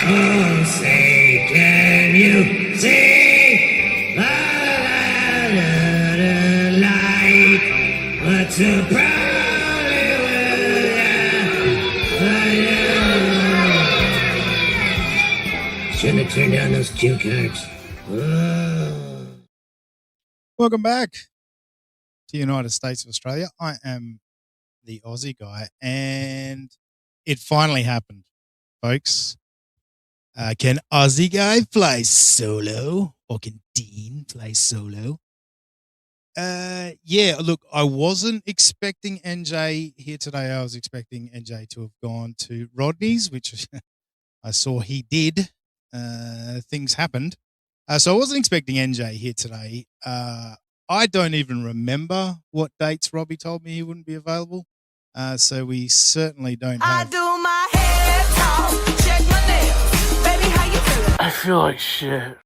Oh, say, can you see the light? What's a proud Shouldn't have turned down those cue cards. Oh. Welcome back to the United States of Australia. I am the Aussie guy, and it finally happened, folks. Can Aussie guy fly solo, or can Dean fly solo? Yeah, look, I wasn't expecting NJ here today. I was expecting NJ to have gone to Rodney's, which I saw he did. Things happened. So I wasn't expecting NJ here today. I don't even remember what dates Robbie told me he wouldn't be available. So we certainly don't have... I do my hair talk, check my nails. Baby, how you feeling? I feel like shit.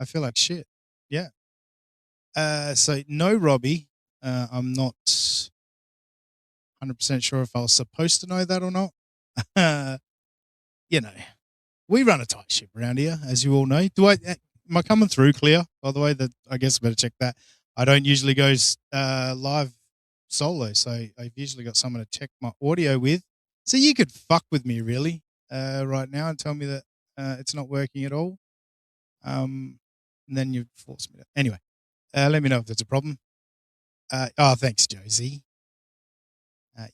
I feel like shit. Yeah. So no Robbie. I'm not 100% sure if I was supposed to know that or not. You know, we run a tight ship around here, as you all know. Am I coming through clear? By the way, that I guess I better check that. I don't usually go live solo, so I've usually got someone to check my audio with. So you could fuck with me really right now and tell me that it's not working at all. And then you'd force me to. Anyway, let me know if there's a problem. Thanks, Josie.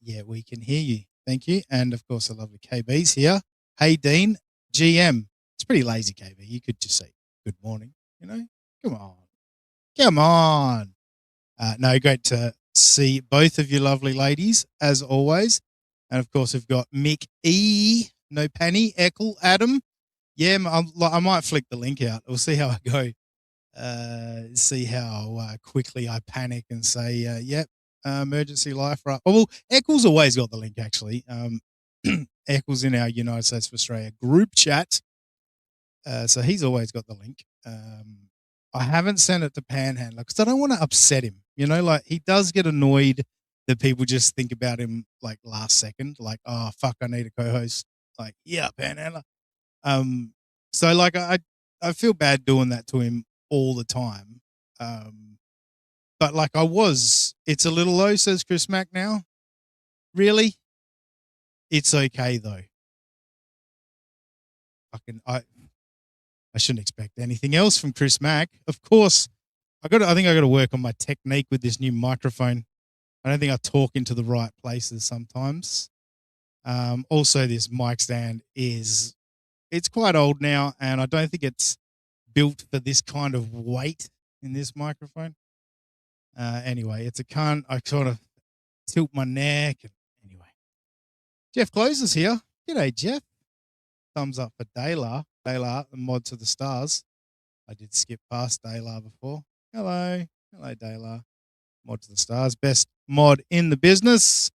Yeah, we can hear you. Thank you. And of course, the lovely KB's here. Hey, Dean, GM. It's pretty lazy, KB. You could just say good morning, you know? Come on. No, great to see both of you lovely ladies, as always. And of course, we've got Mick E, No Penny, Eckel, Adam. Yeah, I might flick the link out. We'll see how I go. See how quickly I panic and say, yep, emergency life. Right. Oh, well, Eckel's always got the link, actually. Eckel's in our United States of Australia group chat. So he's always got the link. I haven't sent it to Panhandler because I don't want to upset him. You know, like he does get annoyed that people just think about him like last second, like, oh, fuck, I need a co-host. Like, yeah, Panhandler. So like I feel bad doing that to him all the time. But like it's a little low, says Chris Mack now. Really? It's okay though. I shouldn't expect anything else from Chris Mack. Of course, I think I got to work on my technique with this new microphone. I don't think I talk into the right places sometimes. Also, this mic stand it's quite old now, and I don't think it's built for this kind of weight in this microphone. Anyway, it's a cunt. I sort of tilt my neck. Anyway, Jeff Close is here. G'day, Jeff. Thumbs up for Dayla. Dayla, the mod to the stars. I did skip past Dayla before. Hello. Hello, Dayla. Mod to the stars. Best mod in the business.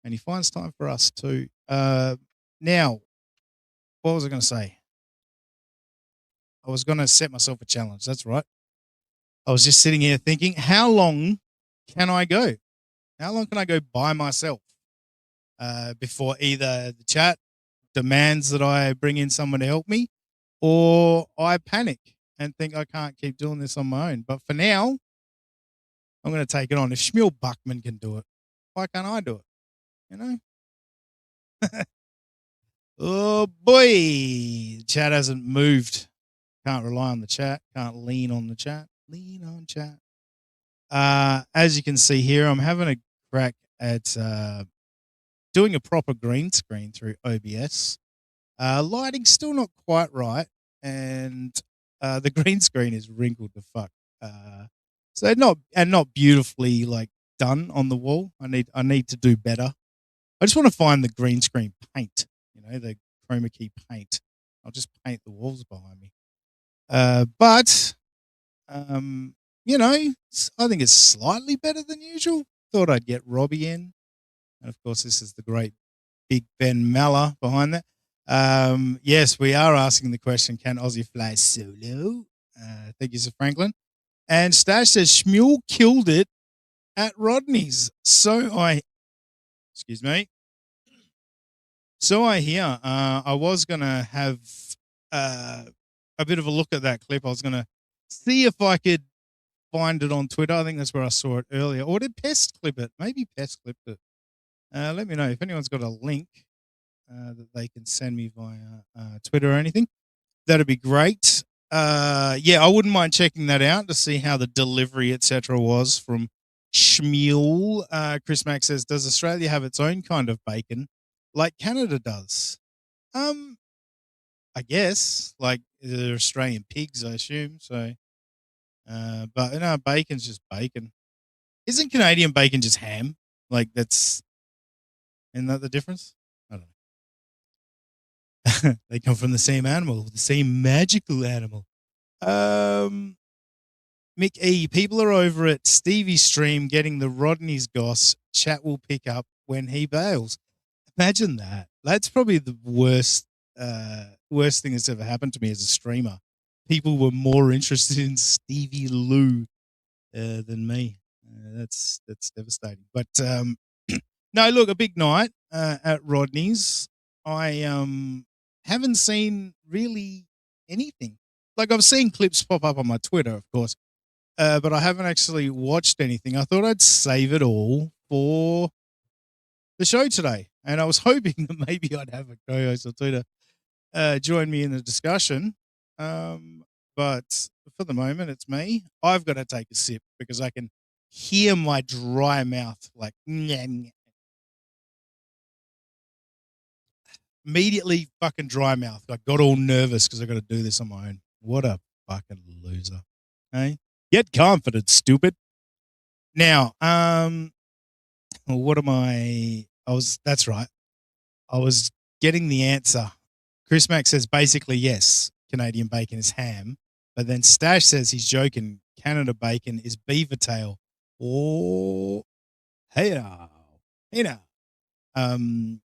And he finds time for us too. Now, what was I going to say? I was going to set myself a challenge. That's right. I was just sitting here thinking, how long can I go? How long can I go by myself before either the chat demands that I bring in someone to help me, or I panic and think I can't keep doing this on my own. But for now, I'm going to take it on. If Shmuel Buckman can do it, why can't I do it? You know? Oh, boy. The chat hasn't moved. Can't rely on the chat. Can't lean on the chat. Lean on chat. As you can see here, I'm having a crack at doing a proper green screen through OBS. Lighting's still not quite right, and the green screen is wrinkled to fuck. So not beautifully like done on the wall. I need to do better. I just want to find the green screen paint, you know, the chroma key paint. I'll just paint the walls behind me. But you know, I think it's slightly better than usual. Thought I'd get Robbie in. And of course, this is the great Big Ben Malla behind that. Yes, we are asking the question, can Aussie fly solo? Thank you, Sir Franklin. And Stash says, Shmuel killed it at Rodney's. Excuse me. So I hear. I was gonna have a bit of a look at that clip. I was gonna see if I could find it on Twitter. I think that's where I saw it earlier. Or did Pest clip it? Maybe Pest clipped it. Let me know if anyone's got a link that they can send me via Twitter or anything. That'd be great. Yeah, I wouldn't mind checking that out to see how the delivery, etc., was from Shmuel. Chris Mack says, "Does Australia have its own kind of bacon, like Canada does?" I guess like they're Australian pigs, I assume. So, but no, bacon's just bacon. Isn't Canadian bacon just ham? Like isn't that the difference? I don't know. They come from the same animal, the same magical animal. Mick E, people are over at Stevie's stream getting the Rodney's goss. Chat will pick up when he bails. Imagine that. That's probably the worst thing that's ever happened to me as a streamer. People were more interested in Stevie Lou than me. That's devastating. But no, look, a big night at Rodney's. I haven't seen really anything. Like I've seen clips pop up on my Twitter, of course, but I haven't actually watched anything. I thought I'd save it all for the show today, and I was hoping that maybe I'd have a co-host or two to join me in the discussion. But for the moment, it's me. I've got to take a sip because I can hear my dry mouth like immediately fucking dry mouth. I got all nervous because I got to do this on my own. What a fucking loser. Hey, get confident, stupid. Now, what am I? That's right. I was getting the answer. Chris Mack says basically yes, Canadian bacon is ham, but then Stash says he's joking. Canada bacon is beaver tail. Oh, hey now, hey now. And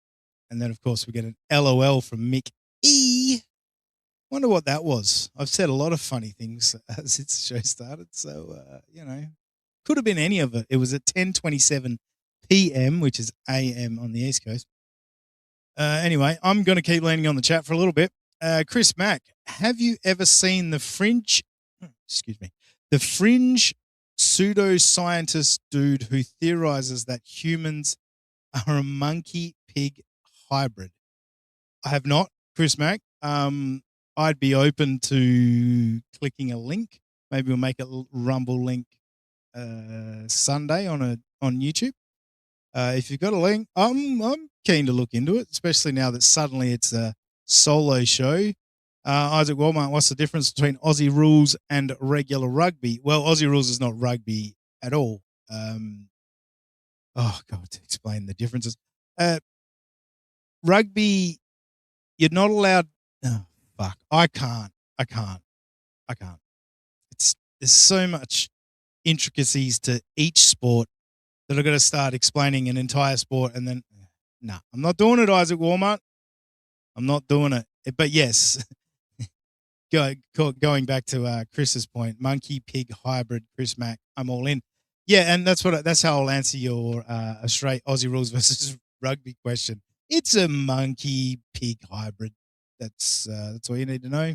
then of course we get an LOL from Mick E. Wonder what that was. I've said a lot of funny things since the show started, so could have been any of it. It was at 10:27 p.m., which is a.m. on the East Coast. Anyway, I'm going to keep leaning on the chat for a little bit. Chris Mack, have you ever seen the fringe pseudoscientist dude who theorizes that humans are a monkey pig hybrid? I have not, Chris Mack. I'd be open to clicking a link. Maybe we'll make a Rumble link Sunday on YouTube. If you've got a link, I'm keen to look into it, especially now that suddenly it's a solo show. Isaac Walmart, what's the difference between Aussie rules and regular rugby? Well, Aussie rules is not rugby at all. Oh God, to explain the differences. Rugby, you're not allowed. Oh, fuck, I can't. There's so much intricacies to each sport that I've got to start explaining an entire sport, and then nah, I'm not doing it, Isaac Walmart. I'm not doing it. But yes, going back to Chris's point, monkey pig hybrid, Chris Mack, I'm all in. Yeah, and that's how I'll answer your straight Aussie rules versus rugby question. It's a monkey pig hybrid. That's all you need to know.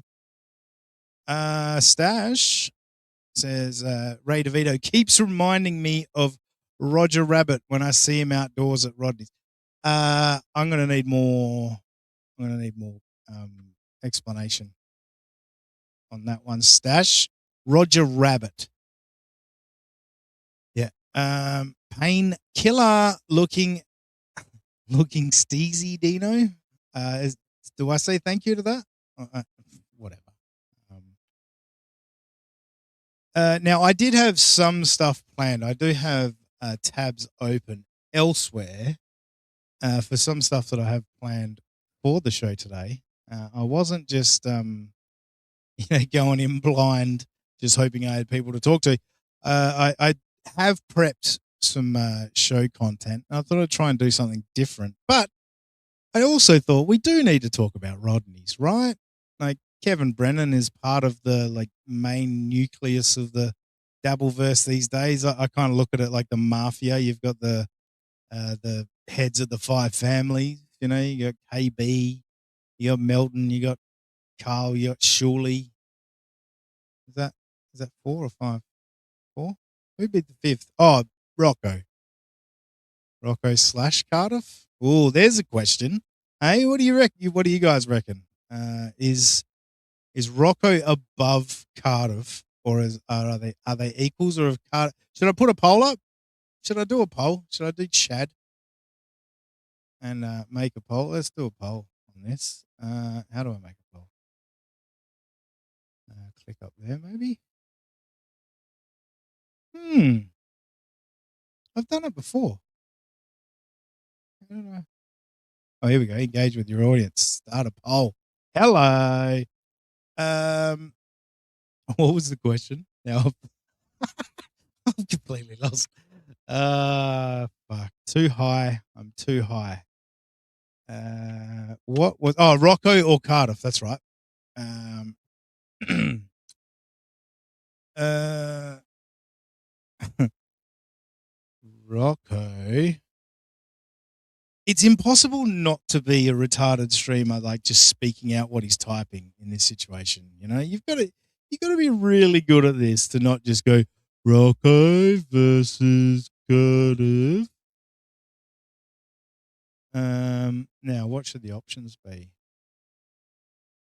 Stash says Ray DeVito keeps reminding me of Roger Rabbit when I see him outdoors at Rodney's. I'm gonna need more explanation on that one. Stash, Roger Rabbit. Yeah. Painkiller looking steezy, Dino. Do I say thank you to that? Whatever. Now I did have some stuff planned. I do have tabs open elsewhere for some stuff that I have planned for the show today. I wasn't just going in blind, just hoping I had people to talk to. I have prepped some show content. I thought I'd try and do something different, but I also thought we do need to talk about Rodney's, right? Like Kevin Brennan is part of the main nucleus of the Dabbleverse these days. I kind of look at it like the mafia. You've got the heads of the five families, You know, you got KB, you got Melton, you got Carl, you got Shuley. Is that 4 or 5? 4? Who beat the 5th? Oh, Rocco. Rocco / Cardiff. Oh, there's a question. Hey, what do you reckon? What do you guys reckon? Is Rocco above Cardiff, or are they equals, or Cardiff? Should I put a poll up? Should I do a poll? Should I do Chad and make a poll? Let's do a poll on this. How do I make a poll? Click up there, maybe. I've done it before. I don't know. Oh, here we go. Engage with your audience. Start a poll. Hello. What was the question? Now I'm completely lost. Fuck. Too high. I'm too high. What was? Oh, Rocco or Cardiff? That's right. Rocco. It's impossible not to be a retarded streamer, like just speaking out what he's typing in this situation. You know, you've got to be really good at this to not just go Rocco versus Cardiff. Now, what should the options be?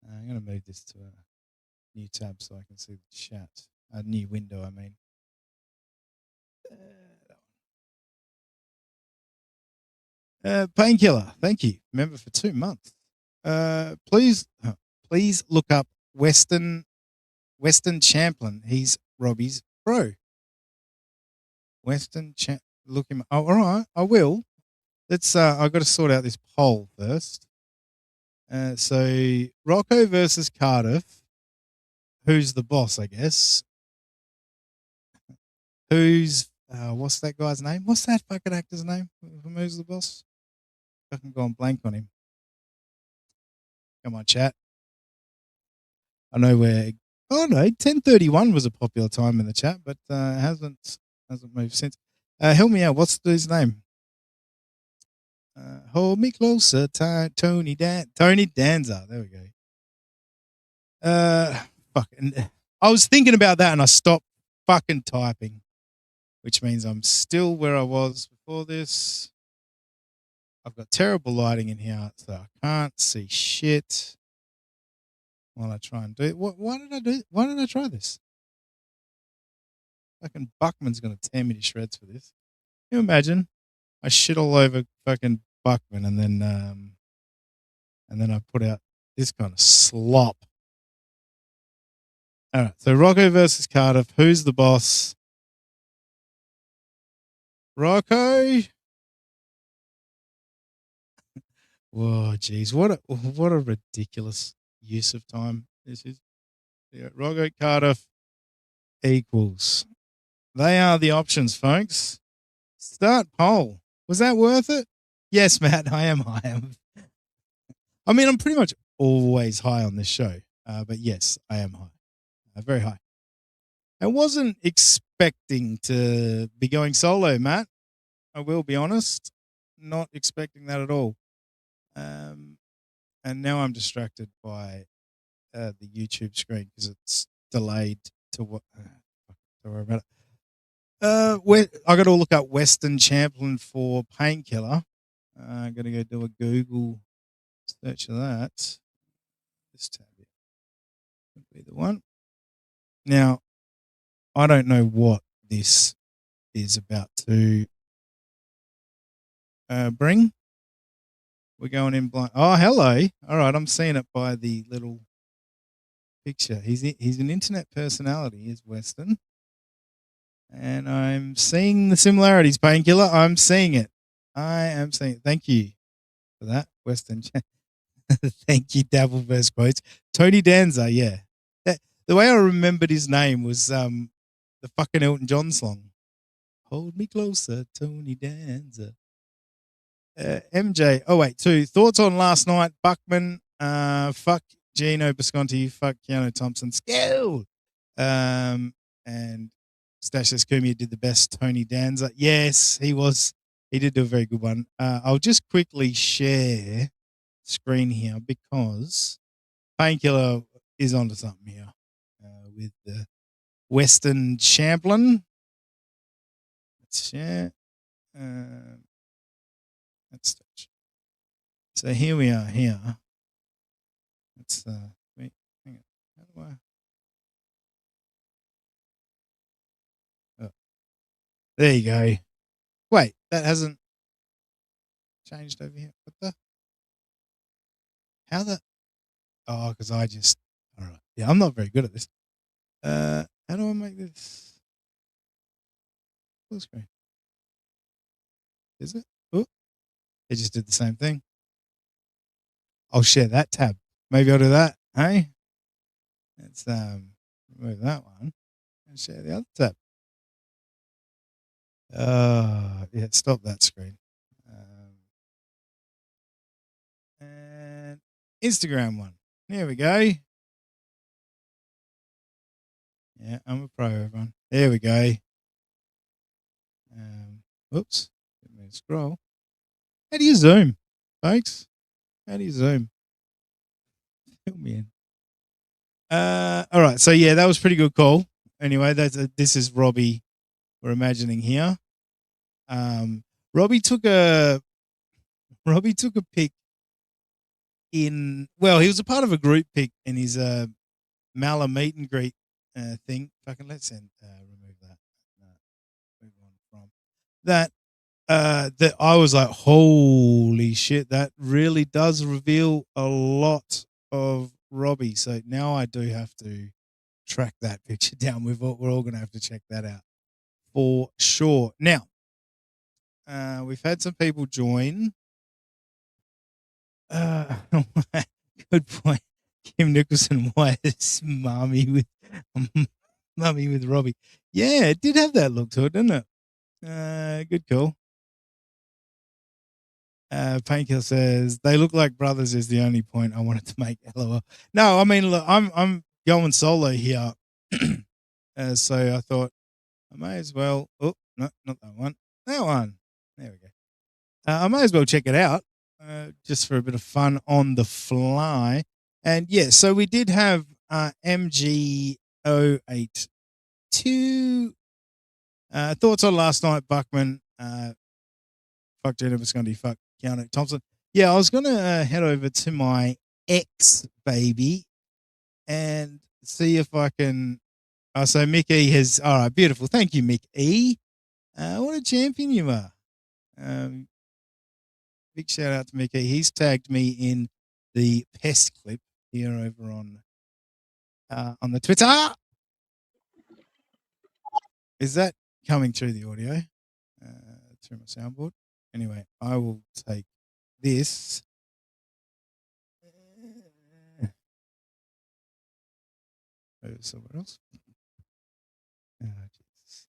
I'm going to move this to a new tab so I can see the chat. A new window, I mean. Painkiller, thank you. Member for 2 months. Please look up Weston Champlin. He's Robbie's bro. Look him. Oh, all right, I will. Let's. I've got to sort out this poll first. So Rocco versus Cardiff. Who's the boss? I guess. Who's what's that guy's name? What's that fucking actor's name? Who's the boss? Fucking gone blank on him. Come on, chat. I know where. Oh no, 10:31 was a popular time in the chat, but hasn't moved since. Help me out. What's his name? Hold me closer, Tony Danza. There we go. Fucking. I was thinking about that and I stopped fucking typing, which means I'm still where I was before this. I've got terrible lighting in here, so I can't see shit while I try and do it. Why did I try this? Fucking Buckman's going to tear me to shreds for this. Can you imagine? I shit all over fucking Buckman and then I put out this kind of slop. All right, so Rocco versus Cardiff. Who's the boss? Rocco. Whoa, geez, what a ridiculous use of time this is. Yeah, Rocco Cardiff equals. They are the options, folks. Start poll. Was that worth it? Yes, Matt, I am high. I mean, I'm pretty much always high on this show, but yes, I am high, very high. I wasn't expecting to be going solo, Matt. I will be honest, not expecting that at all. And now I'm distracted by the YouTube screen because it's delayed to what. Don't worry about it. I got to look up Weston Champlin for Painkiller. I'm gonna go do a Google search of that. This tab here would be the one. Now, I don't know what this is about to bring. We're going in blind. Oh, hello. All right, I'm seeing it by the little picture. He's an internet personality, is Weston. And I'm seeing the similarities, Painkiller. I'm seeing it. I am seeing it. Thank you for that, Weston. Thank you, Dabbleverse quotes. Tony Danza, yeah. The way I remembered his name was the fucking Elton John song. Hold me closer, Tony Danza. MJ, 082. Thoughts on last night? Buckman, fuck Gino Bisconti, fuck Keanu Thompson, skill. And Stashis Kumi did the best Tony Danza. Yes, he was He did do a very good one. I'll just quickly share screen here because Painkiller is onto something here with the Western Champlain. Let's share. Let's touch. So here we are here. Let's wait, hang on. How do I? Oh, there you go. Wait, that hasn't changed over here. What the? How the? Oh, because I just. All right. Yeah, I'm not very good at this. How do I make this full screen? Is it? Oh, it just did the same thing. I'll share that tab. Maybe I'll do that. Hey, let's remove that one and share the other tab. Yeah, stop that screen. And Instagram one. There we go. Yeah, I'm a pro, everyone. There we go. Oops. Let me scroll. How do you zoom, folks? How do you zoom? Fill me in. All right. So yeah, that was pretty good call. Anyway, this is Robbie. We're imagining here. Robbie took a pick in. Well, he was a part of a group pick in his Mala meet and greet thing. Fucking let's remove that. Move on from that. That I was like, holy shit, that really does reveal a lot of Robbie. So now I do have to track that picture down. We're all going to have to check that out for sure. Now, we've had some people join. Good point. Kim Nicholson, why is Mummy with Robbie? Yeah, it did have that look to it, didn't it? Good call. Painkiller says they look like brothers is the only point I wanted to make. LOL. No, I mean, look, I'm going solo here, so I thought I may as well. Oh, no, not that one. That one. There we go. I may as well check it out, just for a bit of fun on the fly. And yeah, so we did have MG082 thoughts on last night. Buckman. Fuck Gina Visconti. Fuck Keanu Thompson. Yeah, I was going to head over to my ex baby and see if I can. Oh, so Mick E has. All right, beautiful. Thank you, Mick E. What a champion you are. Big shout out to Mick E. He's tagged me in the pest clip here over on the Twitter. Is that coming through the audio? Through my soundboard? Anyway, I will take this. Over somewhere else. Oh, Jesus.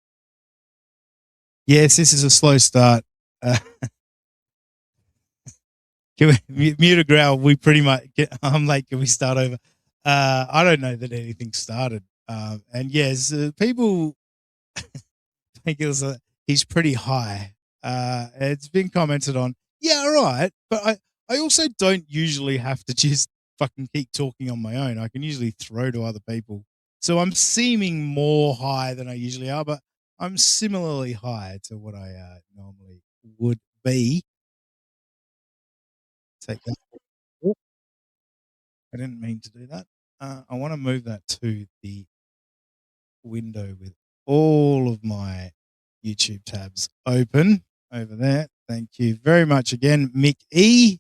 Yes, this is a slow start. Can we mute a growl? We pretty much. I'm like, can we start over? I don't know that anything started. And yes, people. He's pretty high. It's been commented on. Yeah, right. But I also don't usually have to just fucking keep talking on my own. I can usually throw to other people. So I'm seeming more high than I usually are, but I'm similarly high to what I normally would be. Take that. Oh, I didn't mean to do that. I want to move that to the window with all of my YouTube tabs open over there. Thank you very much again, Mick E,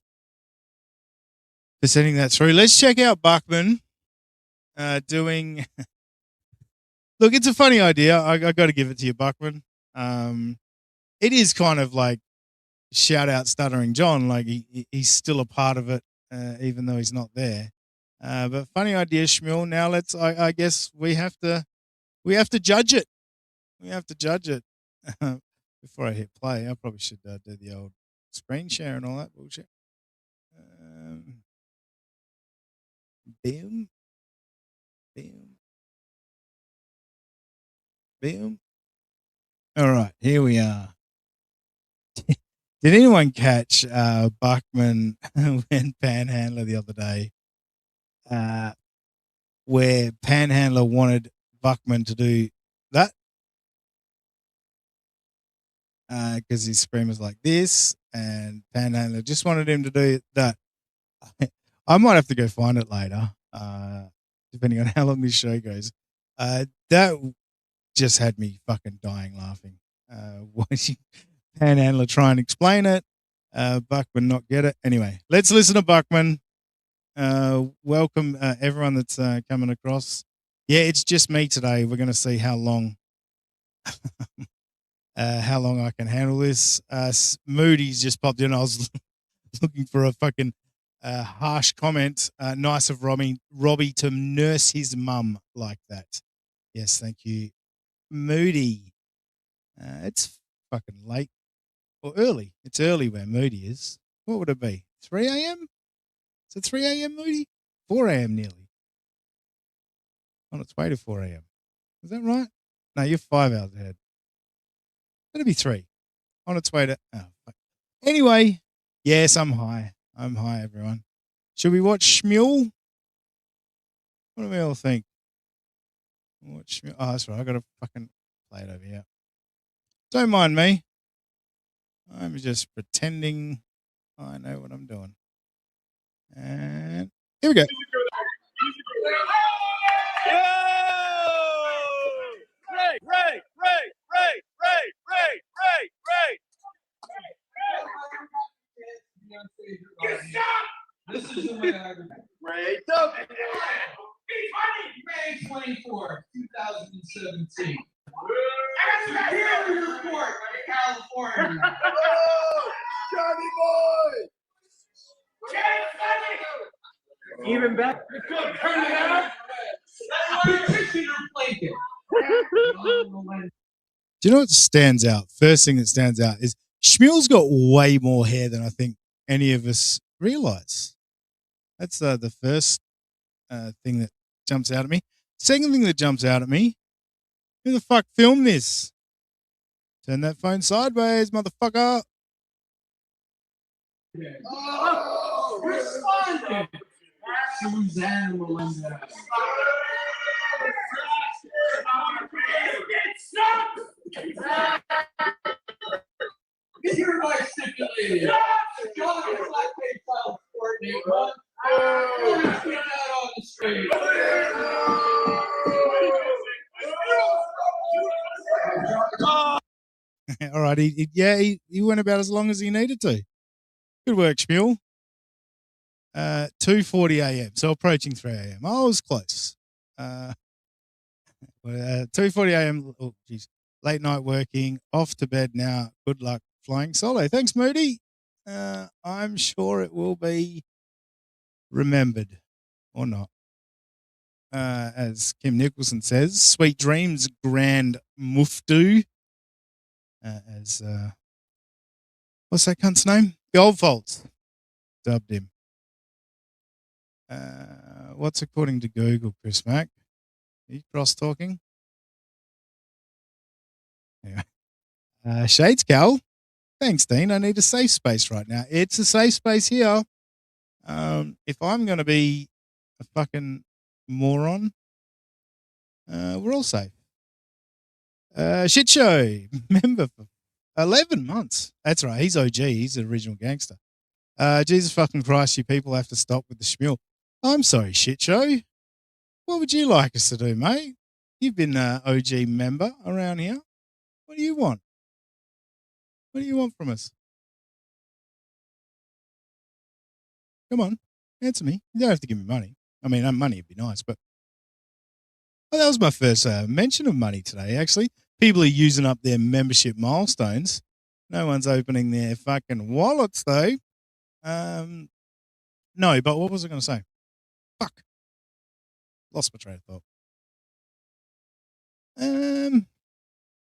for sending that through. Let's check out Buckman doing. Look, it's a funny idea. I got to give it to you, Buckman. It is kind of like shout out Stuttering John. Like he's still a part of it, even though he's not there. But funny idea, Shmuel. Now let's. I guess we have to judge it. We have to judge it. Before I hit play, I probably should do the old screen share and all that bullshit. Boom. All right, here we are. Did anyone catch Buckman and Panhandler the other day? Where Panhandler wanted Buckman to do that because his scream was like this, and Panhandler just wanted him to do that. I might have to go find it later, depending on how long this show goes. That just had me fucking dying laughing. Watching Panhandler try and explain it, Buckman not get it. Anyway, let's listen to Buckman. Welcome everyone that's coming across. Yeah, it's just me today. We're going to see how long I can handle this. Moody's just popped in. I was looking for a fucking harsh comment. Nice of Robbie to nurse his mum like that. Yes, thank you, Moody. It's fucking late or early. It's early where Moody is. What would it be? 3 a.m.? Is it 3 a.m. Moody? 4 a.m. nearly. On its way to 4 a.m. Is that right? No, you're 5 hours ahead. That'd be 3. On its way to. Oh, fuck. Anyway, yes, I'm high. I'm high, everyone. Should we watch Shmuel? What do we all think? Watch Shmuel. Oh, that's right. I got to fucking play it over here. Don't mind me. I'm just pretending I know what I'm doing. And here we go. This is the way I Ray, don't May 24, 2017. Here's report, California. Oh, Johnny boy! Even better. Turn it out. Petitioner blanket. Do you know what stands out? First thing that stands out is Shmuel's got way more hair than I think any of us realize. That's the first thing that jumps out at me. Second thing that jumps out at me, who the fuck filmed this? Turn that phone sideways, motherfucker. Oh, responded. Suzanne Melinda. You're my stipulated. John is like a child coordinator. Let's get that on the street. All right, he went about as long as he needed to. Good work, Shmuel. 2:40 a.m. So approaching 3 a.m. I was close. 2:40 a.m. Oh, geez. Late night working. Off to bed now. Good luck flying solo. Thanks, Moody. I'm sure it will be remembered or not. As Kim Nicholson says, sweet dreams, Grand Muftu. As what's that cunt's name? Goldfolds dubbed him. What's according to Google, Chris Mack? Are you cross talking? Yeah. Shades Cal. Thanks, Dean. I need a safe space right now. It's a safe space here. If I'm going to be a fucking moron, we're all safe. Shit show member for 11 months. That's right. He's OG. He's the original gangster. Jesus fucking Christ, you people have to stop with the schmuel. I'm sorry, shit show. What would you like us to do, mate? You've been an OG member around here. What do you want? What do you want from us? Come on, answer me. You don't have to give me money. I mean, money would be nice, but that was my first mention of money today, actually. People are using up their membership milestones. No one's opening their fucking wallets, though. No, but what was I going to say? Fuck. Lost my train of thought.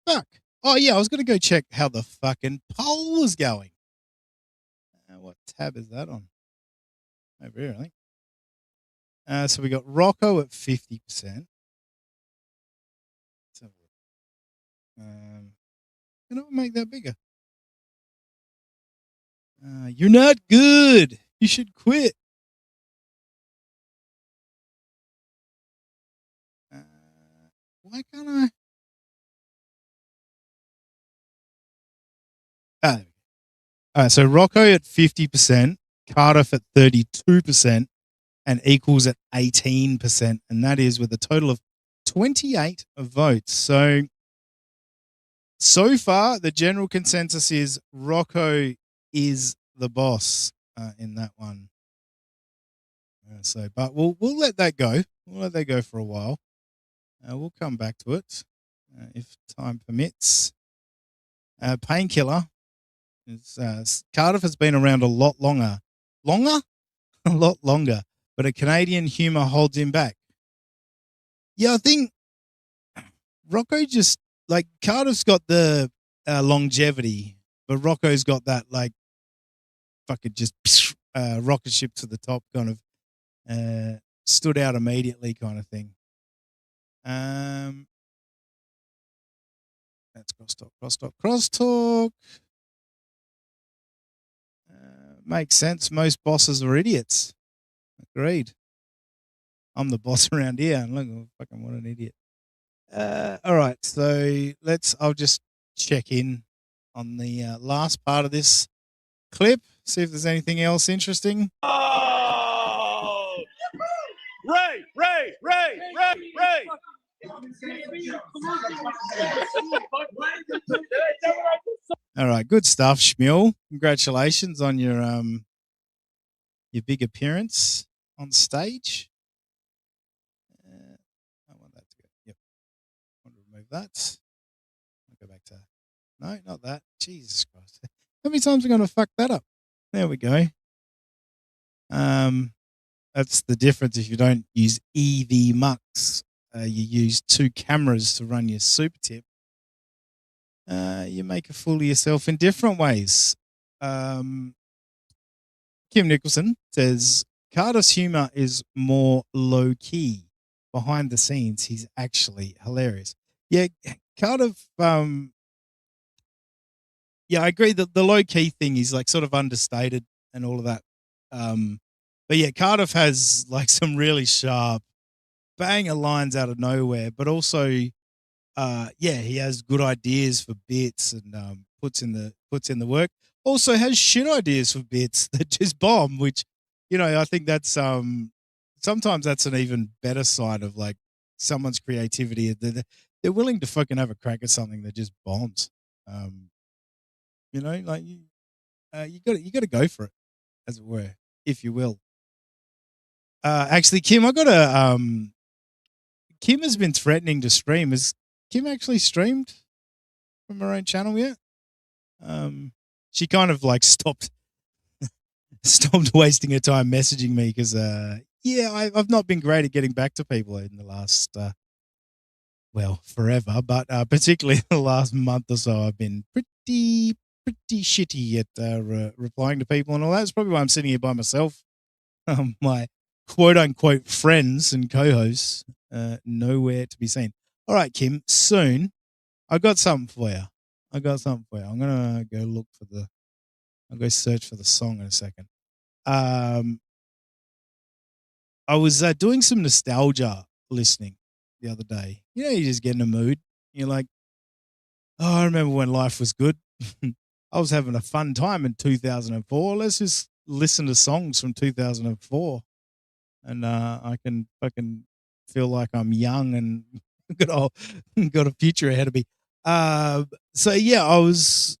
Fuck. Oh, yeah, I was going to go check how the fucking poll was going. What tab is that on? Over here, I think. So we got Rocco at 50%. Can I make that bigger? You're not good. You should quit. Why can't I? All right, so Rocco at 50%, Cardiff at 32%, and Equals at 18%. And that is with a total of 28 votes. So far, the general consensus is Rocco is the boss in that one. But we'll let that go. We'll let that go for a while. We'll come back to it if time permits. Painkiller. Cardiff has been around a lot longer. A lot longer. But a Canadian humour holds him back. Yeah, I think Rocco just, like, Cardiff's got the longevity, but Rocco's got that, like, fucking just rocket ship to the top kind of stood out immediately kind of thing. That's crosstalk. Makes sense. Most bosses are idiots. Agreed. I'm the boss around here. And look, fucking what an idiot. All right, so I'll just check in on the last part of this clip, see if there's anything else interesting. Oh! Ray! All right, good stuff, Schmiel. Congratulations on your big appearance on stage. I want that to go. Yep. I want to remove that. I'll go back to. No, not that. Jesus Christ. How many times am I going to fuck that up? There we go. That's the difference if you don't use EV Mux. You use two cameras to run your super tip. You make a fool of yourself in different ways. Kim Nicholson says, Cardiff's humour is more low-key. Behind the scenes, he's actually hilarious. Yeah, Cardiff, yeah, I agree that the low-key thing is like sort of understated and all of that. But yeah, Cardiff has like some really sharp banger lines out of nowhere, but also, yeah, he has good ideas for bits and puts in the work. Also has shit ideas for bits that just bomb, which, you know, I think that's sometimes that's an even better side of like someone's creativity. They're willing to fucking have a crack at something that just bombs. You know, like you got to go for it, as it were, if you will. Actually, Kim, Kim has been threatening to stream. Has Kim actually streamed from her own channel yet? She kind of like stopped wasting her time messaging me because, yeah, I've not been great at getting back to people in the last, well, forever, but particularly the last month or so, I've been pretty shitty at replying to people and all that. That's probably why I'm sitting here by myself. My quote unquote friends and co-hosts nowhere to be seen. All right, Kim, soon I got something for you. I'm gonna go I'll go search for the song in a second. I was doing some nostalgia listening the other day. You know, you just get in a mood. You're like, oh, I remember when life was good. I was having a fun time in 2004. Let's just listen to songs from 2004. And I can fucking feel like I'm young and got a future ahead of me. So yeah, I was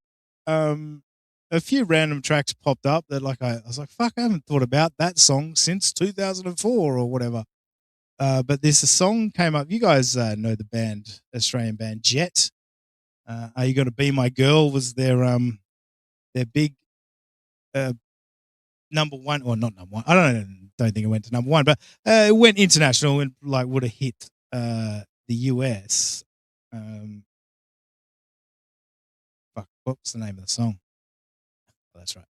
a few random tracks popped up that like I was like, fuck, I haven't thought about that song since 2004 or whatever. But this song came up. You guys know the band, Australian band Jet. Are You Gonna Be My Girl was their big number one, or not number one. I don't think it went to number one, but it went international and like would have hit the US. Fuck, what's the name of the song? Oh, that's right.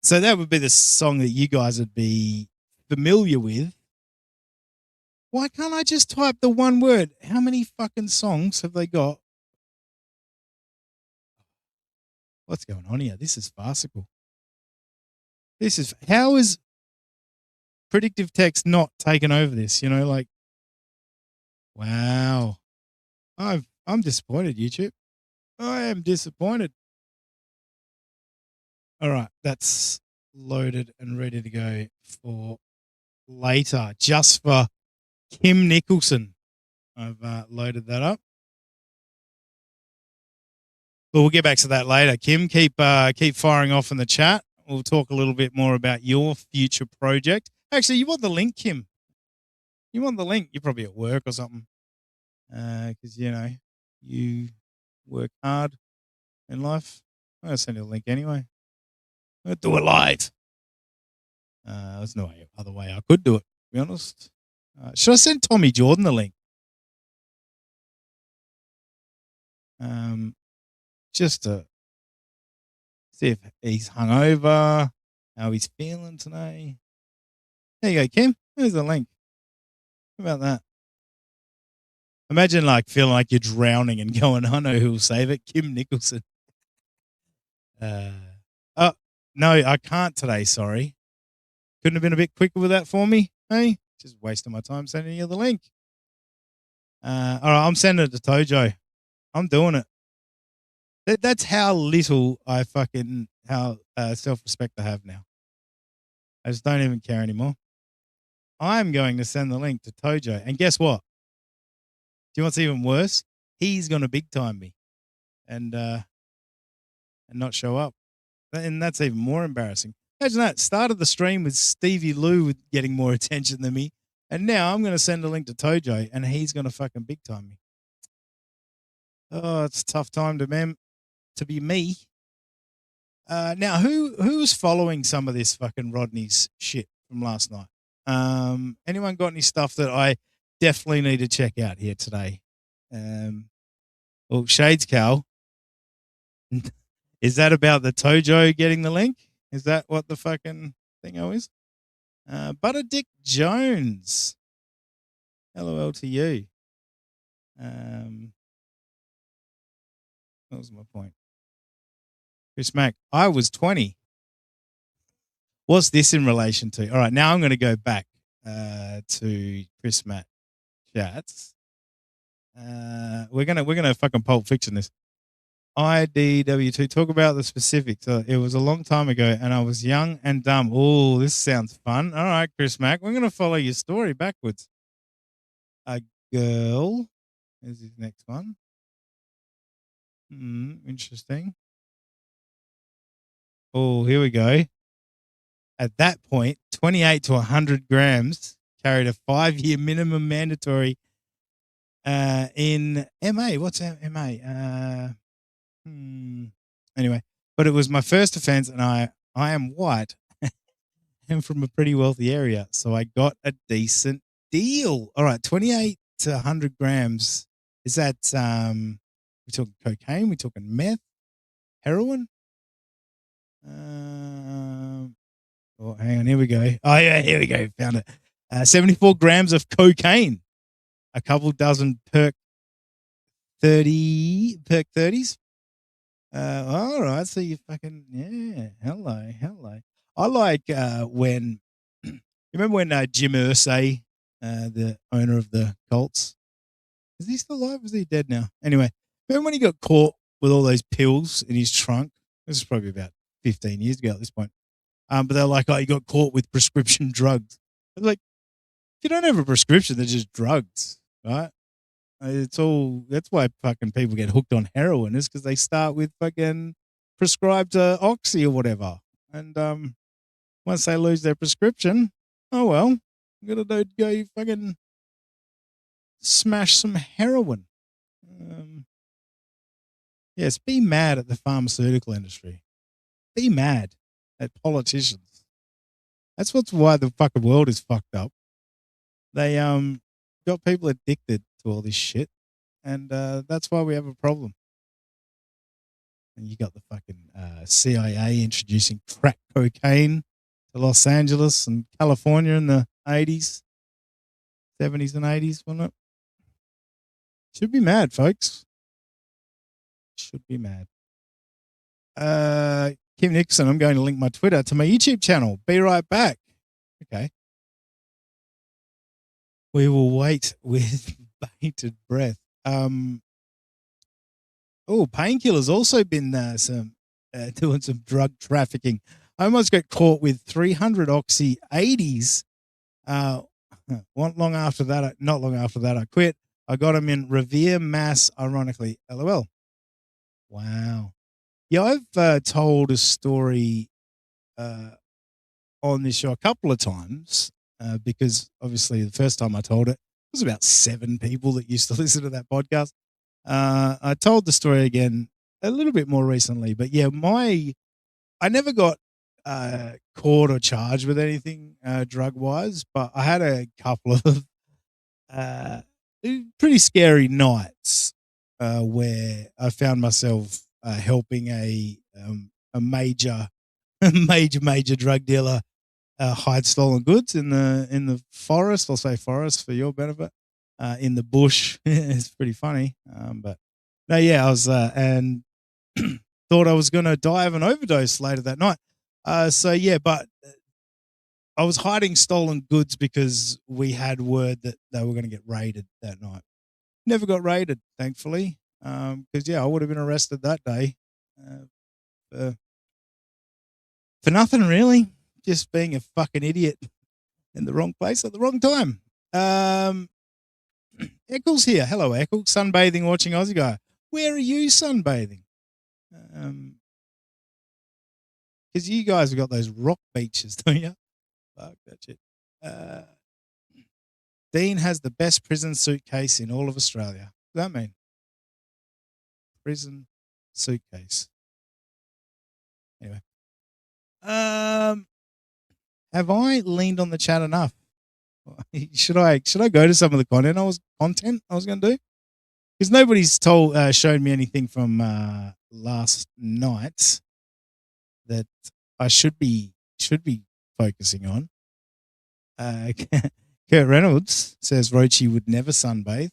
So that would be the song that you guys would be familiar with. Why can't I just type the one word? How many fucking songs have they got? What's going on here? This is farcical. How is predictive text not taken over this? You know, like, wow. I'm disappointed, YouTube. I am disappointed. All right, that's loaded and ready to go for later, just for Kim Nicholson. I've loaded that up. But we'll get back to that later. Kim, keep firing off in the chat. We'll talk a little bit more about your future project. Actually, you want the link, Kim? You want the link? You're probably at work or something, because you know you work hard in life. I'll send you a link anyway. I'll do it live. There's no other way I could do it, to be honest. Should I send Tommy Jordan the link? Just to see if he's hungover, how he's feeling today. There you go, Kim. There's the link. How about that? Imagine like feeling like you're drowning and going, I know who'll save it. Kim Nicholson. Oh, no, I can't today. Sorry. Couldn't have been a bit quicker with that for me. Hey, just wasting my time sending you the link. All right, I'm sending it to Tojo. I'm doing it. That's how little how self-respect I have now. I just don't even care anymore. I'm going to send the link to Tojo. And guess what? Do you know what's even worse? He's going to big time me and not show up. And that's even more embarrassing. Imagine that. Started the stream with Stevie Lou getting more attention than me. And now I'm going to send a link to Tojo and he's going to fucking big time me. Oh, it's a tough time to be me. Now, who was following some of this fucking Rodney's shit from last night? Anyone got any stuff that I definitely need to check out here today? Well, Shades Cal. Is that about the Tojo getting the link? Is that what the fucking thingo is? Butter Dick Jones. LOL to you. What was my point? Chris Mack, I was 20. What's this in relation to? All right, now I'm going to go back to Chris Mack chats. We're gonna fucking Pulp Fiction this. IDW2, talk about the specifics. It was a long time ago, and I was young and dumb. Oh, this sounds fun. All right, Chris Mack, we're gonna follow your story backwards. A girl. Here's his next one. Interesting. Oh, here we go. At that point, 28 to 100 grams carried a 5-year minimum mandatory in MA. What's MA? Anyway, but it was my first offense, and I am white and from a pretty wealthy area, so I got a decent deal. All right, 28 to 100 grams. Is that we talking cocaine? We talking meth? Heroin? Oh, hang on. Here we go. Oh, yeah, here we go. Found it. 74 grams of cocaine. A couple dozen perk 30s. All right. So you fucking, yeah. Hello. I like when, you remember when Jim Irsay, the owner of the Colts, is he still alive? Is he dead now? Anyway, remember when he got caught with all those pills in his trunk? This is probably about 15 years ago at this point. But they're like, oh, you got caught with prescription drugs. I was like, if you don't have a prescription, they're just drugs, right? It's all, that's why fucking people get hooked on heroin, is because they start with fucking prescribed oxy or whatever. And once they lose their prescription, oh well, I'm going to go fucking smash some heroin. Yes, be mad at the pharmaceutical industry. Be mad at politicians. That's why the fucking world is fucked up. They got people addicted to all this shit, and that's why we have a problem. And you got the fucking CIA introducing crack cocaine to Los Angeles and California in the 80s, 70s and 80s, wasn't it? Should be mad, folks. Should be mad. Kim Nixon, I'm going to link my Twitter to my YouTube channel. Be right back. Okay. We will wait with bated breath. Painkiller's also been doing some drug trafficking. I almost got caught with 300 Oxy 80s. Not long after that, I quit. I got them in Revere, Mass, ironically. LOL. Wow. Yeah, I've told a story on this show a couple of times because obviously the first time I told it, it was about 7 people that used to listen to that podcast. I told the story again a little bit more recently, but yeah, I never got caught or charged with anything drug wise, but I had a couple of pretty scary nights where I found myself helping a major drug dealer hide stolen goods in the forest. I'll say forest for your benefit. In the bush. It's pretty funny. But no, yeah, I was and thought I was going to die of an overdose later that night. So yeah, but I was hiding stolen goods because we had word that they were going to get raided that night. Never got raided, thankfully. Because yeah, I would have been arrested that day for nothing really, just being a fucking idiot in the wrong place at the wrong time. Eccles here. Hello, Eccles. Sunbathing, watching Aussie guy. Where are you sunbathing? Because you guys have got those rock beaches, don't you? Fuck that shit. Dean has the best prison suitcase in all of Australia. What does that mean? Prison suitcase. Anyway. Have I leaned on the chat enough? Should I go to some of the content I was going to do? Because nobody's showed me anything from last night that I should be focusing on. Kurt Reynolds says Rochi would never sunbathe.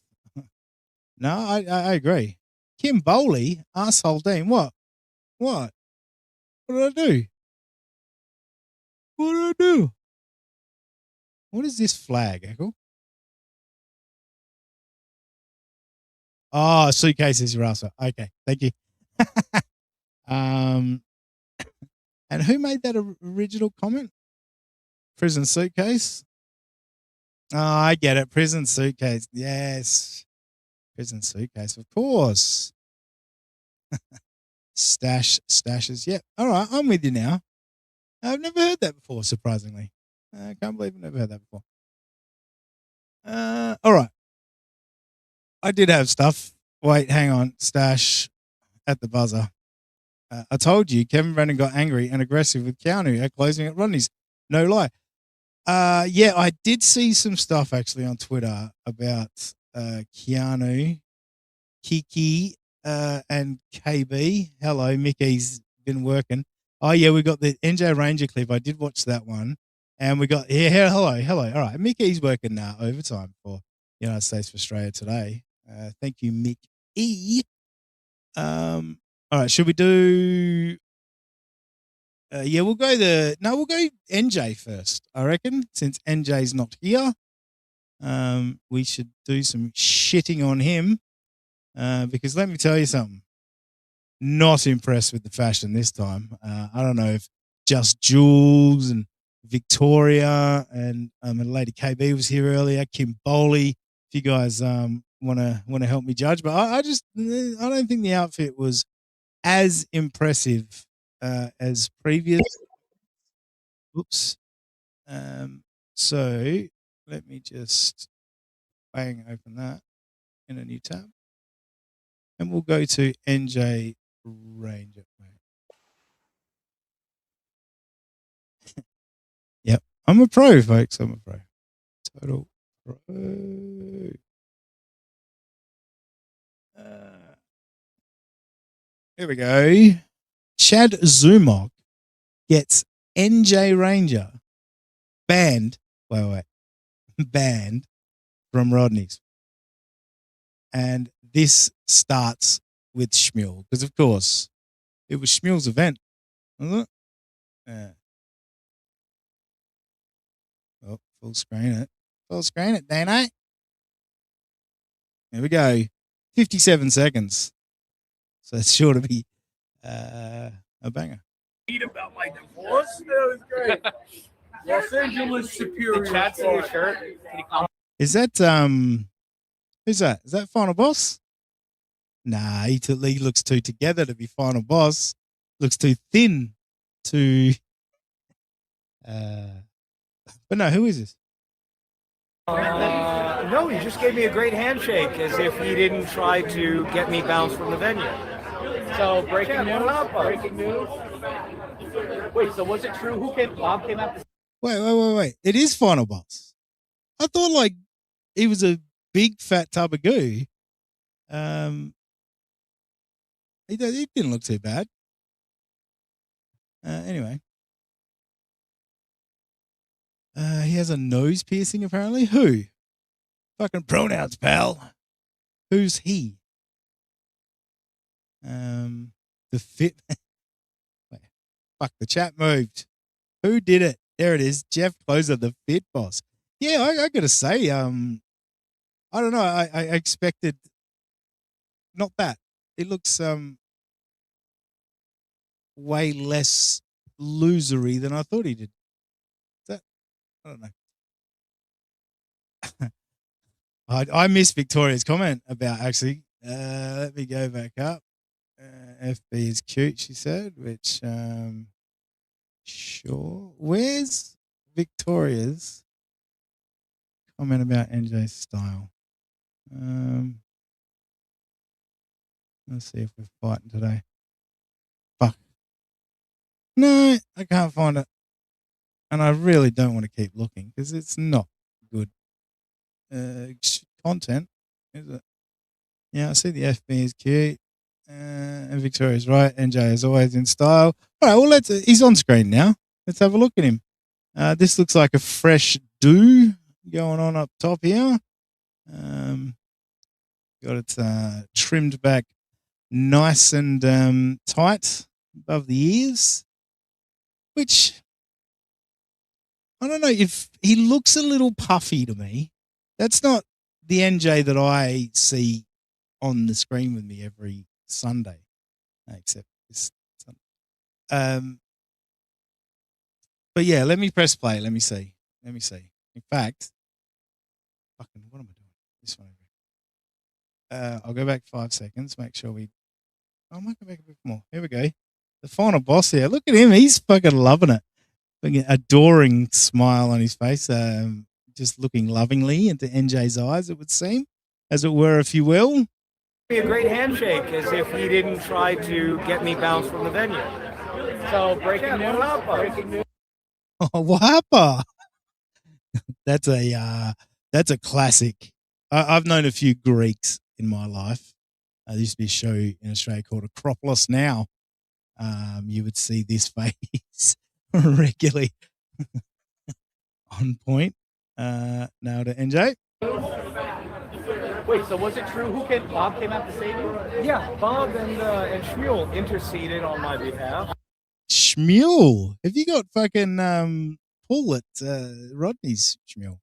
No, I agree. Kim Bowley, arsehole Dean, what? What did I do? What did I do? What is this flag, Echo? Oh, suitcase is your answer. Okay, thank you. And who made that original comment? Prison suitcase? Oh, I get it. Prison suitcase. Yes. Prison suitcase, of course. Stashes. Yeah. All right, I'm with you now. I've never heard that before, surprisingly. I can't believe I've never heard that before. All right. I did have stuff. Wait, hang on. Stash at the buzzer. I told you Kevin Brennan got angry and aggressive with Keanu at closing at Rodney's. No lie. Yeah, I did see some stuff actually on Twitter about Keanu, Kiki, and KB. Hello, Mickey's been working. Oh, yeah, we got the NJ Ranger clip. I did watch that one. And we got, hello. All right, Mickey's working now overtime for United States for Australia today. Thank you, Mick E. All right, should we do... we'll go NJ first, I reckon, since NJ's not here. We should do some shitting on him because let me tell you something. Not impressed with the fashion this time. I don't know if just Jules and Victoria and Lady KB was here earlier, Kim Bowley. If you guys want to help me judge, but I don't think the outfit was as impressive as previous. Oops. So let me just open that in a new tab, and we'll go to NJ Ranger. Yep, I'm a pro, folks. I'm a pro. Total pro. Here we go. Chad Zumok gets NJ Ranger banned. Banned from Rodney's. And this starts with Schmuel, because of course It was Schmuel's event, wasn't it? Yeah. Oh, full screen it. Full screen it, Dano. Here we go. 57 seconds. So it's sure to be a banger. About my divorce. That was great. Los Angeles Superior. The chat's in your shirt. Is that who's that? Is that Final Boss? Nah, he looks too together to be Final Boss. Looks too thin to but no, who is this? No, he just gave me a great handshake as if he didn't try to get me bounced from the venue. So breaking news. Breaking news. Wait, so was it true? Who came? Bob came out. Wait. It is Final Boss. I thought like he was a big fat tub of goo. He didn't look too bad. Anyway. He has a nose piercing apparently. Who? Fucking pronouns, pal. Who's he? The fit. Wait, fuck, the chat moved. Who did it? There it is. Jeff Closer, the fit boss. Yeah, I gotta say, I don't know. I expected not that. It looks way less losery than I thought he did. Is that? I don't know. I missed Victoria's comment about actually. Let me go back up. FB is cute, she said, which sure. Where's Victoria's comment about NJ's style? Let's see if we're fighting today. Fuck. No, I can't find it. And I really don't want to keep looking because it's not good content, is it? Yeah, I see the FB is cute. And Victoria's right. NJ is always in style. All right, well, he's on screen now. Let's have a look at him. This looks like a fresh do going on up top here. Got it trimmed back nice and tight above the ears, which I don't know if he looks a little puffy to me. That's not the NJ that I see on the screen with me every Sunday, except this Sunday. But yeah, let me press play. Let me see. In fact, fucking, what am I doing? This one. I'll go back 5 seconds. Make sure I might go back a bit more. Here we go. The Final Boss here. Look at him. He's fucking loving it. Fucking adoring smile on his face. Just looking lovingly into NJ's eyes, it would seem, as it were, if you will. A great handshake as if he didn't try to get me bounced from the venue. So breaking news. Breaking news. Oh, Wahapa. That's a classic. I've known a few Greeks in my life. There used to be a show in Australia called Acropolis Now. You would see this face regularly on point. Now to NJ. Wait, so was it true? Who came? Bob came out to save you? Yeah, Bob and Shmuel interceded on my behalf. Shmuel, have you got fucking pull at Rodney's Shmuel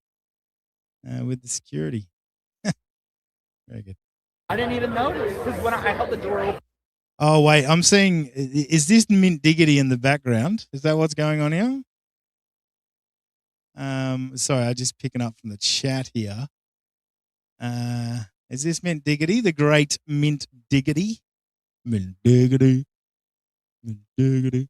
with the security? Very good. I didn't even notice because when I held the door open. Oh wait, I'm seeing. Is this Mint Diggity in the background? Is that what's going on here? Sorry, I'm just picking up from the chat here. Is this Mint Diggity, the great Mint Diggity? Mint Diggity. Mint Diggity.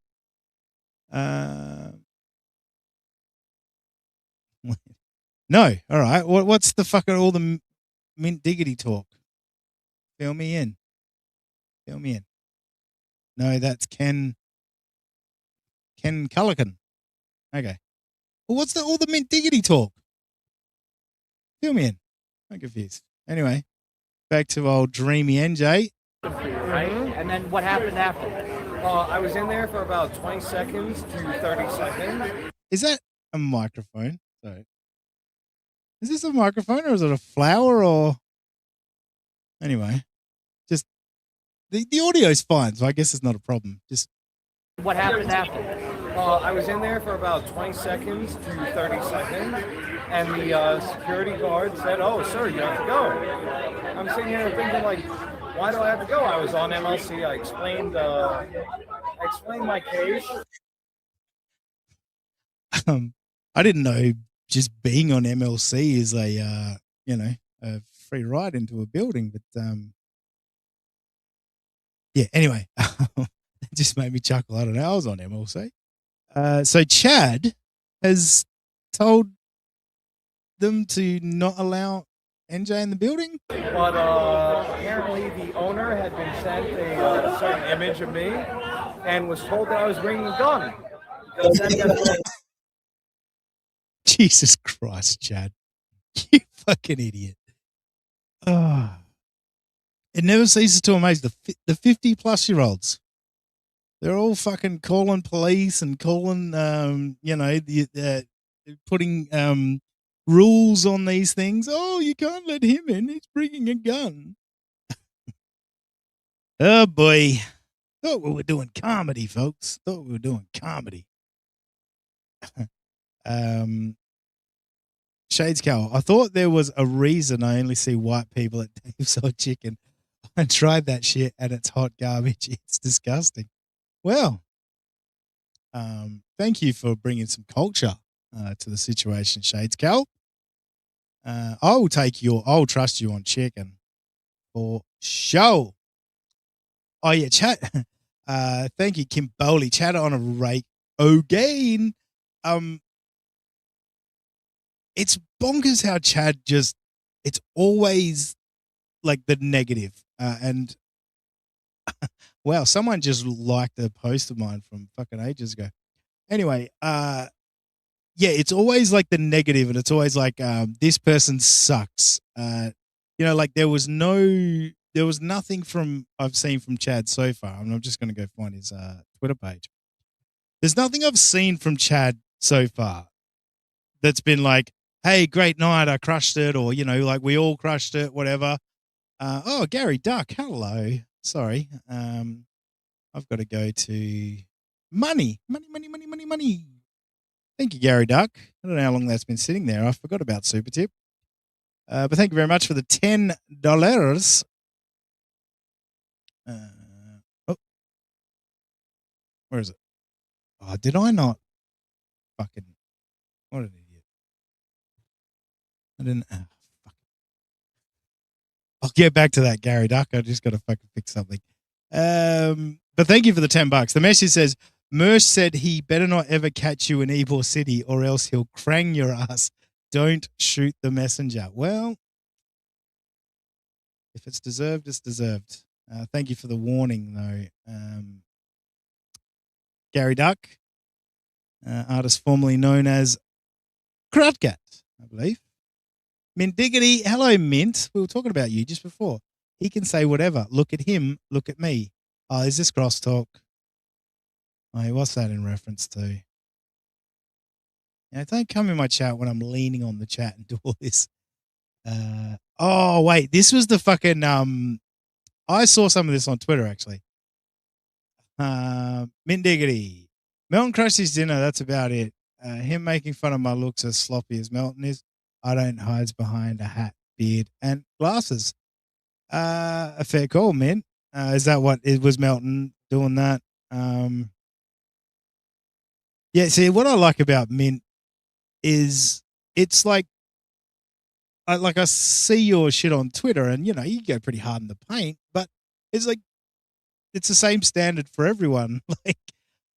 No, all right. What's the fucking all the Mint Diggity talk? Fill me in. No, that's Ken Culligan. Okay. Well, what's all the Mint Diggity talk? Fill me in. I'm confused. Anyway, back to old dreamy NJ. Right? And then what happened after? I was in there for about 20 seconds to 30 seconds. Is that a microphone? Sorry. Is this a microphone or is it a flower or... Anyway, just the audio's fine, so I guess it's not a problem. Just What happened after? I was in there for about 20 seconds to 30 seconds, and the security guard said, "Oh, sir, you have to go." I'm sitting here thinking, like, why do I have to go? I was on MLC. I explained my case. I didn't know just being on MLC is a a free ride into a building, but yeah. Anyway, it just made me chuckle. I don't know. I was on MLC. So Chad has told them to not allow NJ in the building. But apparently the owner had been sent a certain image of me and was told that I was bringing a gun. Because then Jesus Christ, Chad. You fucking idiot. Oh. It never ceases to amaze the 50-plus-year-olds. They're all fucking calling police and calling, putting rules on these things. Oh, you can't let him in. He's bringing a gun. Oh, boy. Thought we were doing comedy, folks. Thought we were doing comedy. Shades Cow. I thought there was a reason I only see white people at Dave's Hot Chicken. I tried that shit and it's hot garbage. It's disgusting. Well, thank you for bringing some culture to the situation, Shades Cow. I'll trust you on chicken for show. Oh yeah, chat. Thank you, Kim Bowley. Chat on a rake again. It's bonkers how Chad it's always like the negative. And wow, someone just liked a post of mine from fucking ages ago. Anyway, yeah, it's always like the negative, and it's always like this person sucks. Like there was nothing from I've seen from Chad so far. I'm just going to go find his Twitter page. There's nothing I've seen from Chad so far that's been like, hey, great night, I crushed it, or like we all crushed it, whatever. Oh, Gary Duck, hello. Sorry, I've got to go to money. Thank you, Gary Duck. I don't know how long that's been sitting there. I forgot about Super Tip. But thank you very much for the $10. Where is it? Oh, did I not? Fucking, what an idiot. I didn't. Fuck. I'll get back to that, Gary Duck. I just got to fucking fix something. But thank you for the $10. The message says, Mersh said he better not ever catch you in Ybor City or else he'll crang your ass. Don't shoot the messenger. Well, if it's deserved, it's deserved. Thank you for the warning, though. Gary Duck, artist formerly known as Krutgat, I believe. Mint Diggity, hello, Mint. We were talking about you just before. He can say whatever. Look at him, look at me. Oh, is this crosstalk? Oh, what's that in reference to? Don't come in my chat when I'm leaning on the chat and do all this. Oh, wait, this was the fucking, I saw some of this on Twitter, actually. Mint Diggity. Melton crushed his dinner, that's about it. Him making fun of my looks as sloppy as Melton is. I don't hide behind a hat, beard, and glasses. A fair call, Mint. Is that what it was, Melton doing that? Yeah, see, what I like about Mint is it's like I see your shit on Twitter and, you go pretty hard in the paint, but it's like, it's the same standard for everyone. Like,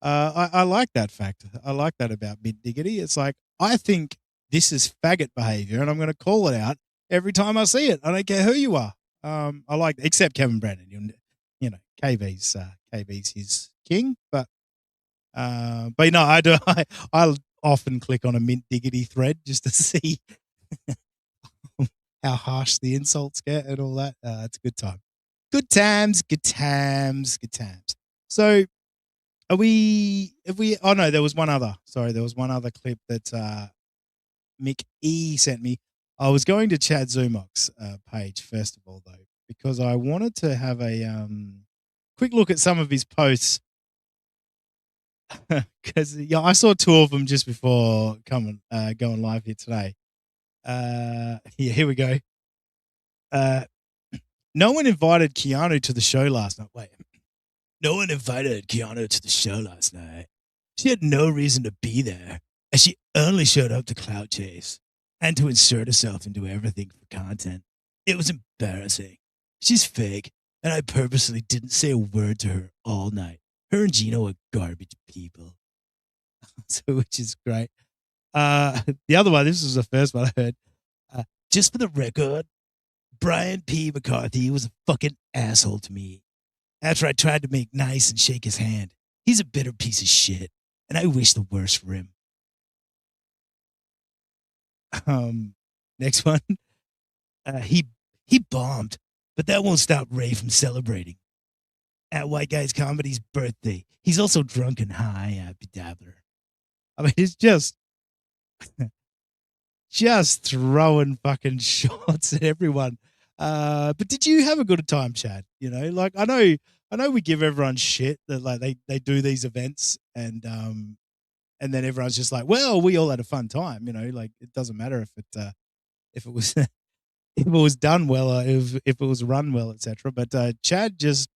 I like that fact. I like that about Mint Diggity. It's like, I think this is faggot behavior and I'm going to call it out every time I see it. I don't care who you are. I like, except Kevin Brandon, KV's his king, but I do. I often click on a Mint Diggity thread just to see how harsh the insults get and all that. It's a good time. Good times. So, oh no, there was one other. Sorry, there was one other clip that Mick E sent me. I was going to Chad Zumok's page first of all, though, because I wanted to have a quick look at some of his posts. Because I saw 2 of them just before going live here today. Here we go. No one invited Keanu to the show last night. Wait, no one invited Keanu to the show last night. She had no reason to be there, and she only showed up to clout chase and to insert herself into everything for content. It was embarrassing. She's fake, and I purposely didn't say a word to her all night. Her and Gino are garbage people. So, which is great. The other one, this was the first one I heard. Just for the record, Brian P. McCarthy was a fucking asshole to me. After I tried to make nice and shake his hand, he's a bitter piece of shit, and I wish the worst for him. Next one. He bombed, but that won't stop Ray from celebrating. At White Guys Comedy's birthday, he's also drunk and high at Bedabbler. I mean, it's just throwing fucking shots at everyone. But did you have a good time, Chad? You know, like I know we give everyone shit that like they do these events and then everyone's just like, well, we all had a fun time. You know, like it doesn't matter if it was if it was done well or if it was run well, etc. But Chad just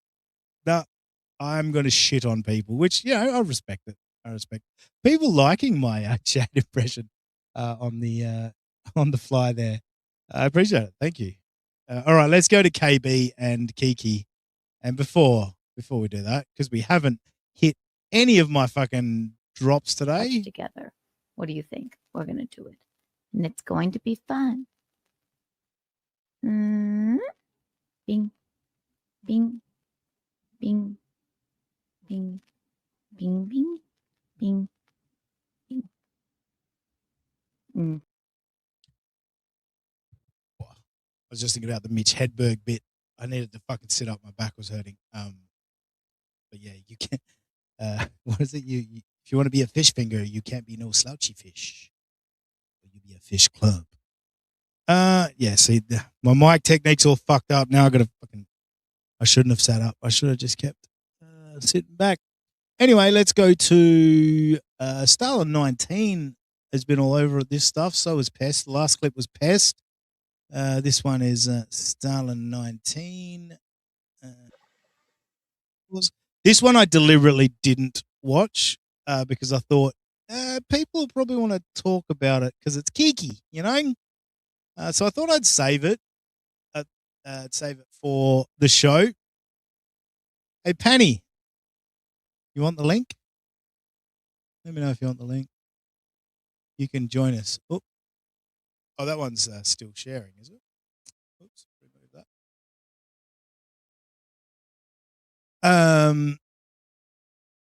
I'm going to shit on people, which I respect it. I respect people liking my Chad impression on the fly there. I appreciate it. Thank you. All right, let's go to KB and Kiki. And before we do that, because we haven't hit any of my fucking drops today. Together. What do you think? We're going to do it. And it's going to be fun. Bing, bing, bing, bing, bing, bing, bing, bing. I was just thinking about the Mitch Hedberg bit. I needed to fucking sit up. My back was hurting. But yeah, you can't. What is it? If you want to be a fish finger, you can't be no slouchy fish. You be a fish club. Yeah. See, my mic technique's all fucked up now. I shouldn't have sat up. I should have just kept sitting back. Anyway, let's go to Stalin 19 has been all over this stuff. So was Pest. The last clip was Pest. This one is Stalin 19. This one I deliberately didn't watch because I thought people probably want to talk about it because it's Kiki, you know? So I thought I'd save it. Save it for the show. Hey, Penny, you want the link? Let me know if you want the link. You can join us. Oh, that one's still sharing, is it? Oops, remove that.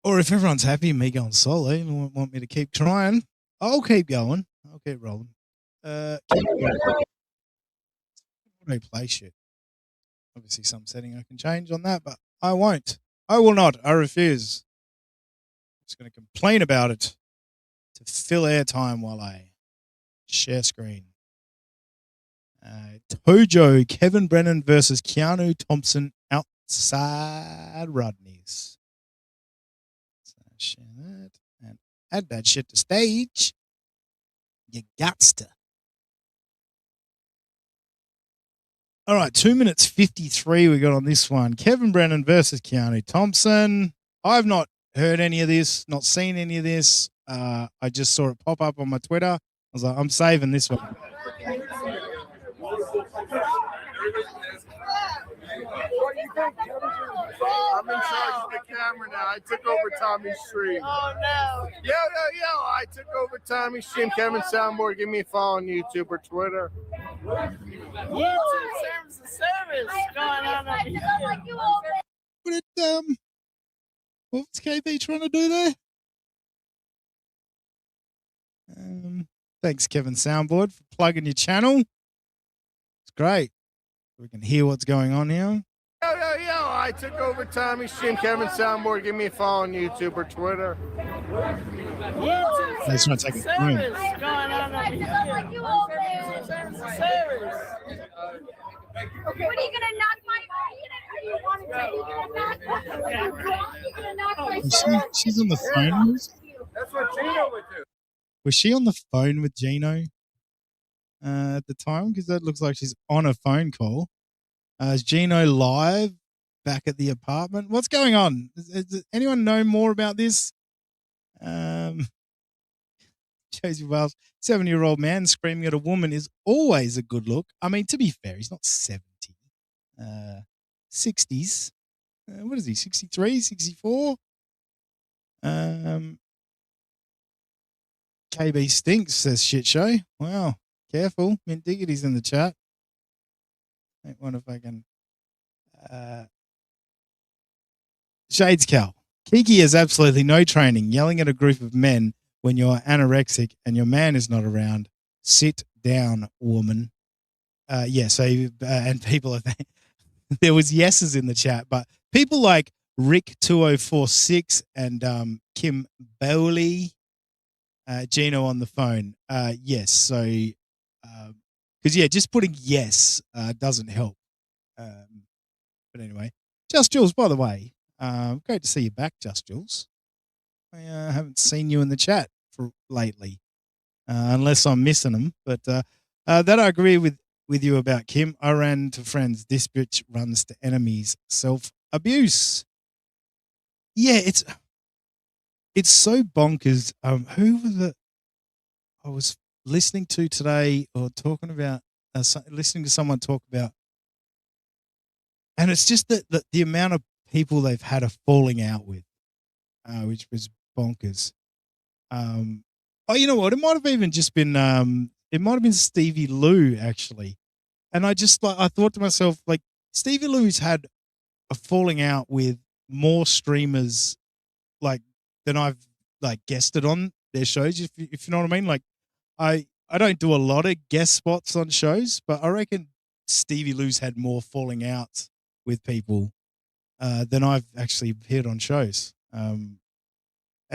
Or if everyone's happy, me going solo and want me to keep trying, I'll keep going. I'll keep rolling. Play shit. Obviously, some setting I can change on that, but I won't. I will not. I refuse. I'm just going to complain about it to fill airtime while I share screen. Tojo, Kevin Brennan versus Keanu Thompson outside Rodney's. So share that and add that shit to stage. You gots to. All right, 2 minutes 53 we got on this one. Kevin Brennan versus Keanu Thompson. I've not heard any of this, not seen any of this. I just saw it pop up on my Twitter. I was like, I'm saving this one. I'm in charge of the camera now. I took over Tommy's stream. Oh, no. Yo. I took over Tommy's stream. Kevin Soundboard, give me a follow on YouTube or Twitter. YouTube service going on over here. What was KB trying to do there? Thanks, Kevin Soundboard, for plugging your channel. It's great. We can hear what's going on here. Yo. I took over Tommy's stream. Kevin Soundboard, give me a follow on YouTube or Twitter. YouTube That's not taking time. service going on over here. Service. Okay. What are you gonna knock my? Are you wanting She's on the phone. That's what Gino would do. Was she on the phone with Gino at the time? Because that looks like she's on a phone call. Is Gino live back at the apartment? What's going on? Does anyone know more about this? Josie Wells, 70-year-old man screaming at a woman is always a good look. I mean, to be fair, he's not 70. 60s. What is he, 63, 64? KB stinks, says Shit Show. Wow, careful. Mint Diggity's in the chat. I wonder if I can. Shades Cal. Kiki has absolutely no training. Yelling at a group of men when you're anorexic and your man is not around. Sit down, woman. And people are there was yeses in the chat, but people like Rick2046 and Kim Bowley, Gino on the phone. Yes. So, because just putting yes doesn't help. But anyway, Just Jules, by the way, great to see you back, Just Jules. I haven't seen you in the chat for lately, unless I'm missing them. But that I agree with you about, Kim. I ran to friends. This bitch runs to enemies. Self-abuse. Yeah, it's so bonkers. Who was it I was listening to today or talking about, listening to someone talk about, and it's just that the amount of people they've had a falling out with, which was bonkers. You know what? It might have even just been, it might have been Stevie Lou, actually. And I thought to myself, like, Stevie Lou's had a falling out with more streamers, like, than I've, like, guested on their shows, if you know what I mean. Like, I don't do a lot of guest spots on shows, but I reckon Stevie Lou's had more falling outs with people than I've actually appeared on shows. And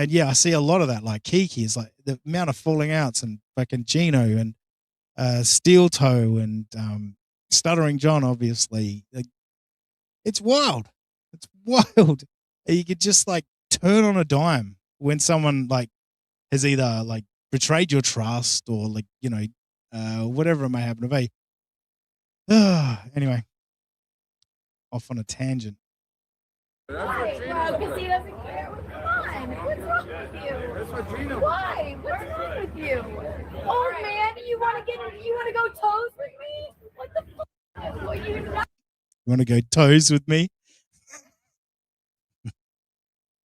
yeah, I see a lot of that. Like Kiki is like the amount of falling outs, and fucking Gino and Steel Toe and Stuttering John, obviously. Like, it's wild. It's wild. You could just like turn on a dime when someone like has either like betrayed your trust or like, you know, whatever it may happen to be. Anyway, off on a tangent. Why? Well, because he doesn't care. Come on. What's wrong with you? Why? What's wrong with you? Oh man, you want to go toes with me? What the fuck? What you not? You want to go toes with me?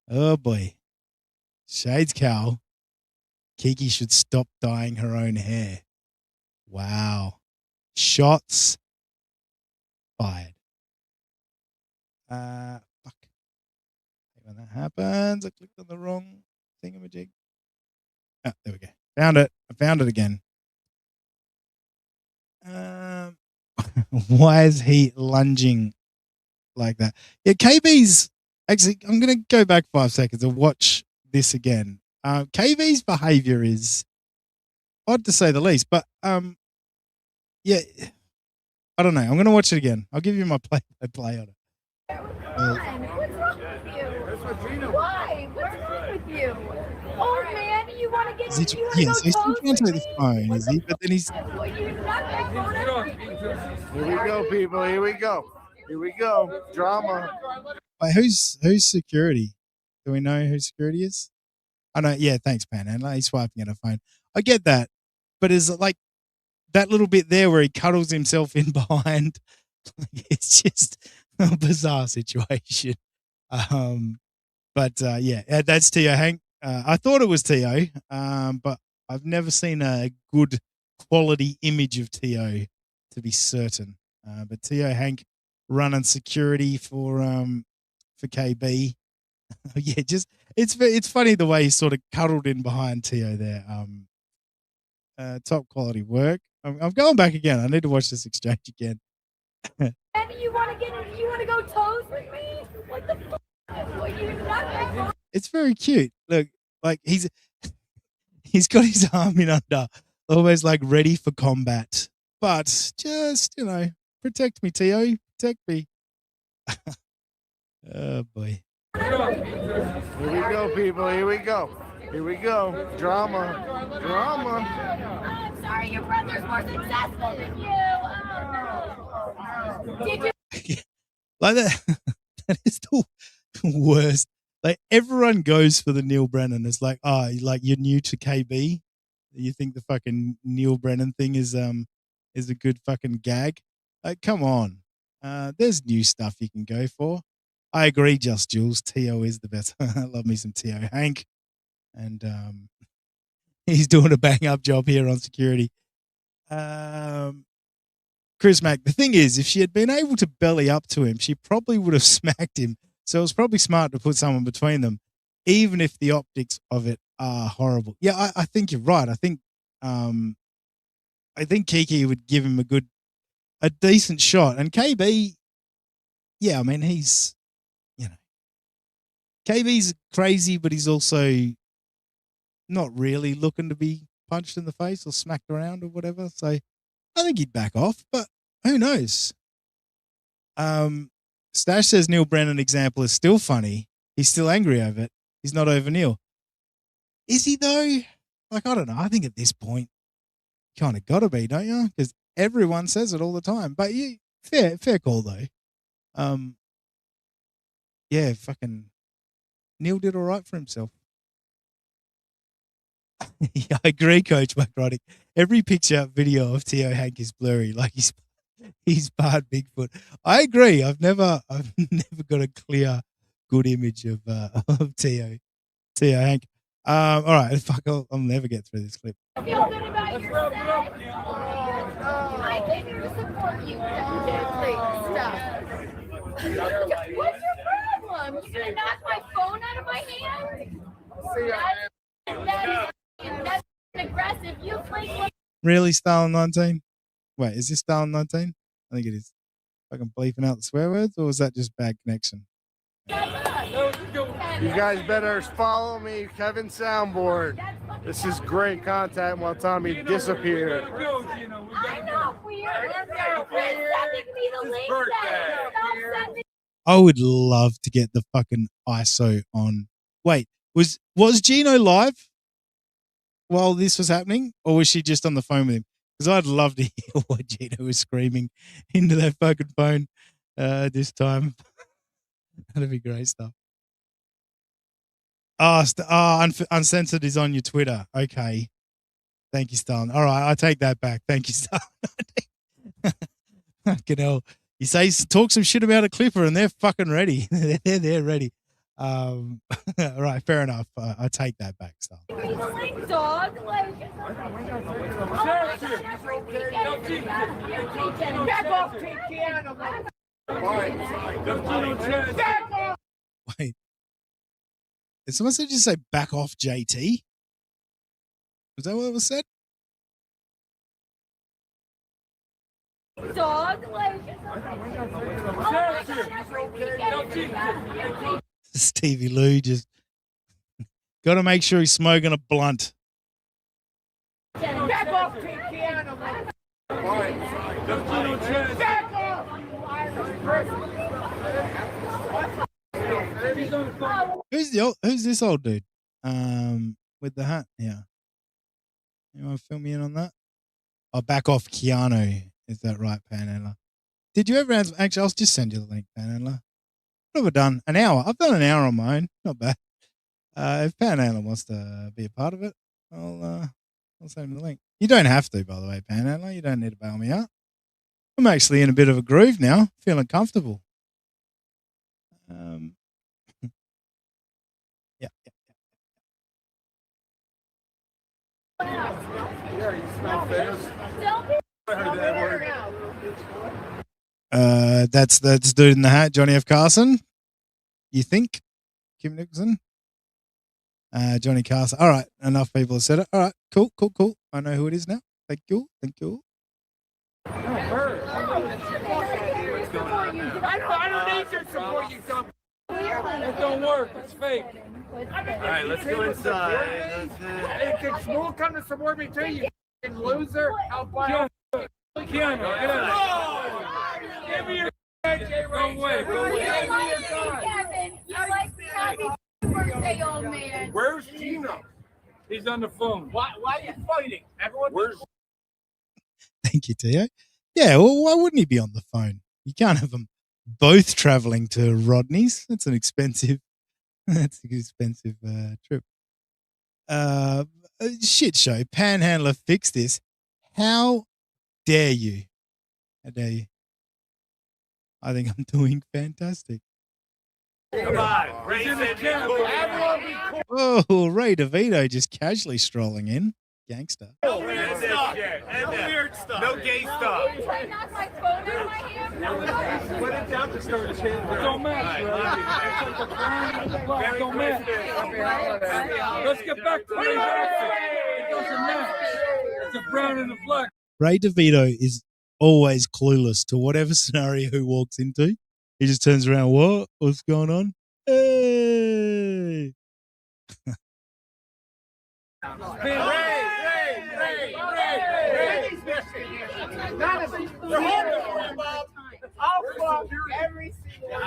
Oh boy. Shades Cal. Kiki should stop dyeing her own hair. Wow. Shots fired. Fuck. When that happens, I clicked on the wrong thingamajig. Oh, there we go. Found it. I found it again. Why is he lunging like that? Yeah, KB's actually, I'm going to go back 5 seconds and watch this again. KB's behavior is odd to say the least, but yeah, I don't know. I'm going to watch it again. I'll give you my play on it. Come on. What's wrong with you? Why? What's wrong with you? Oh man, you want to He's still trying to take the phone, is he? But then he's. Here we go, people. Here we go. Here we go. Drama. Wait, who's security? Do we know who security is? Oh no, yeah, thanks, Panhandler. He's swiping at a phone. I get that, but is it like that little bit there where he cuddles himself in behind? It's just a bizarre situation. But yeah, that's Tio Hank. I thought it was Tio, but I've never seen a good quality image of Tio, to be certain. But Tio Hank running security for KB. Yeah, just it's funny the way he sort of cuddled in behind Tio there. Top quality work. I'm going back again. I need to watch this exchange again. And you want to go toes with me? What the fuck? What you not? It's very cute. Look, like he's got his arm in under, almost like ready for combat. But just, you know, protect me, Tio. Protect me. Oh boy. Here we go, people. Here we go. Here we go. Drama. Drama. I'm sorry, your brother's more successful than you. Oh, no. Did you? Like that. That is the worst. Like everyone goes for the Neil Brennan. It's like, oh, like you're new to KB. You think the fucking Neil Brennan thing is a good fucking gag. Like, come on. There's new stuff you can go for. I agree, Just Jules. T.O. is the best. I love me some T.O. Hank. And he's doing a bang up job here on security. Chris Mack, the thing is, if she had been able to belly up to him, she probably would have smacked him. So it was probably smart to put someone between them, even if the optics of it are horrible. Yeah, I think you're right. I think Kiki would give him a decent shot. And KB, yeah, I mean, he's, KB's crazy, but he's also not really looking to be punched in the face or smacked around or whatever. So I think he'd back off, but who knows? Stash says Neil Brennan example is still funny. He's still angry over it. He's not over Neil. Is he though? Like, I don't know. I think at this point, you kind of got to be, don't you? Because everyone says it all the time. But fair call though. Yeah, fucking Neil did all right for himself. Yeah, I agree, Coach McRoddick. Every picture video of T.O. Hank is blurry, like he's part Bigfoot. I agree. I've never got a clear, good image of T.O. Hank. All right, fuck, I'll never get through this clip. Feel good about yourself. I came here to support you. Please stop. What's your problem? You gonna knock my phone out of my hand? That's aggressive. You play. Really, Stalin 19? Wait, is this Stalin 19? I think it is. Fucking bleeping out the swear words, or was that just bad connection? You guys better follow me, Kevin Soundboard. This is great content while Tommy disappeared. I'm not weird. Quit sending me the link then. Stop sending. I would love to get the fucking ISO on. Wait, was Gino live while this was happening, or was she just on the phone with him? Because I'd love to hear what Gino was screaming into that fucking phone this time. That'd be great stuff. Uncensored is on your Twitter. Okay. Thank you, Stalin. All right, I take that back. Thank you, Stalin. Fucking hell. You say talk some shit about a Clipper and they're fucking ready. they're ready. All right, fair enough. I take that back, Stalin. Like dog, like. Back off, Wait. Did someone just say back off, JT? Was that what was said? Dog, like. Stevie Lou just got to make sure he's smoking a blunt. Back off, Who's this old dude? With the hat? Yeah. You want to fill me in on that? Oh, back off, Keanu. Is that right, Panhandler? Did you ever answer? Actually, I'll just send you the link, Panhandler. What have I done? An hour. I've done an hour on my own. Not bad. If Panhandler wants to be a part of it, I'll send him the link. You don't have to, by the way, Panhandler. You don't need to bail me out. I'm actually in a bit of a groove now, feeling comfortable. Yeah. That's dude in the hat, Johnny F. Carson. You think? Kim Nicholson? Johnny Carson. All right, enough people have said it. All right, cool. I know who it is now. Thank you. I don't need your support, you dumb. It don't work. It's fake. All right, let's go inside. Can Shmuel come to support me too, you f***ing loser? How far? Keanu, get out. Give me your Go away. Kevin, you like me? Happy birthday, old man. Where's Gino? He's on the phone. Why are you fighting? Everyone. Where's Thank you, Tio. Yeah, well, why wouldn't he be on the phone? You can't have them both traveling to Rodney's. That's an expensive trip. Shit show. Panhandler, fix this. How dare you? How dare you? I think I'm doing fantastic. Come on. Ray Oh, Ray DeVito just casually strolling in. Gangster. No weird stuff. No gay stuff. Did you try to knock my phone out of my hand? Put it down to start to change. It don't matter. It's like a brown and a black. It don't matter. Let's get back to the outfit. It doesn't matter. It's a brown and a black. Ray DeVito is always clueless to whatever scenario he walks into. He just turns around. What? What's going on? Hey! I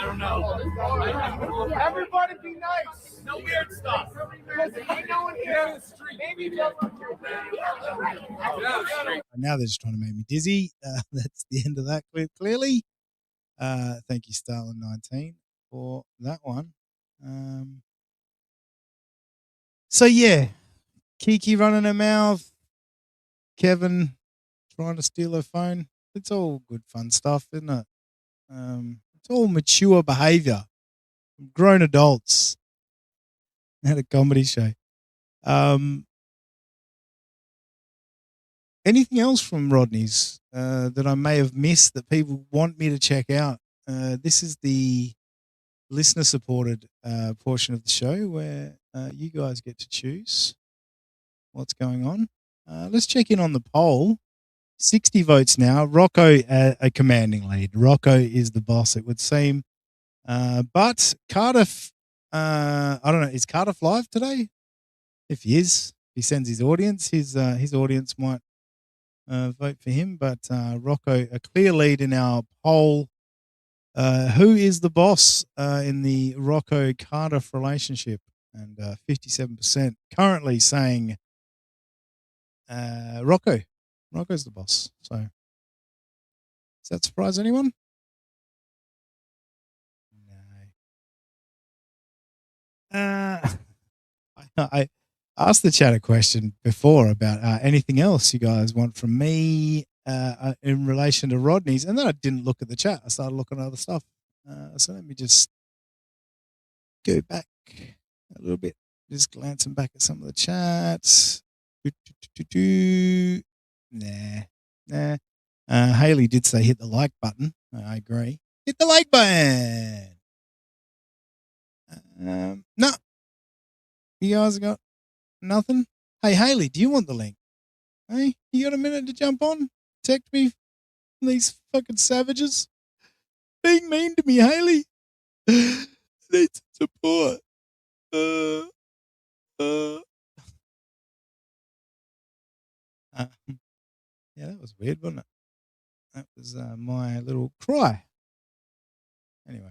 don't know. Everybody be nice. No weird stuff. Ain't no one here on the street. Maybe they'll look your way. Now they're just trying to make me dizzy. That's the end of that clip, clearly. Thank you, Starlin19, for that one. So, yeah, Kiki running her mouth, Kevin trying to steal her phone. It's all good fun stuff, isn't it? It's all mature behavior. Grown adults at a comedy show. Anything else from Rodney's that I may have missed that people want me to check out? This is the listener-supported portion of the show where you guys get to choose what's going on. Let's check in on the poll. 60 votes now. Rocco, a commanding lead. Rocco is the boss, it would seem. But Cardiff, I don't know, is Cardiff live today? If he is, he sends his audience. His audience might vote for him. But Rocco, a clear lead in our poll. Who is the boss in the Rocco-Cardiff relationship? And 57% currently saying Rocco. Rocco's the boss. So, does that surprise anyone? No. I asked the chat a question before about anything else you guys want from me in relation to Rodney's, and then I didn't look at the chat. I started looking at other stuff. So let me just go back a little bit, just glancing back at some of the chats. Nah. Haley did say hit the like button. I agree. Hit the like button. No. You guys got nothing? Hey, Haley, do you want the link? Hey, you got a minute to jump on? Protect me from these fucking savages? Being mean to me, Haley. Need some support. Yeah, that was weird, wasn't it? That was my little cry. Anyway.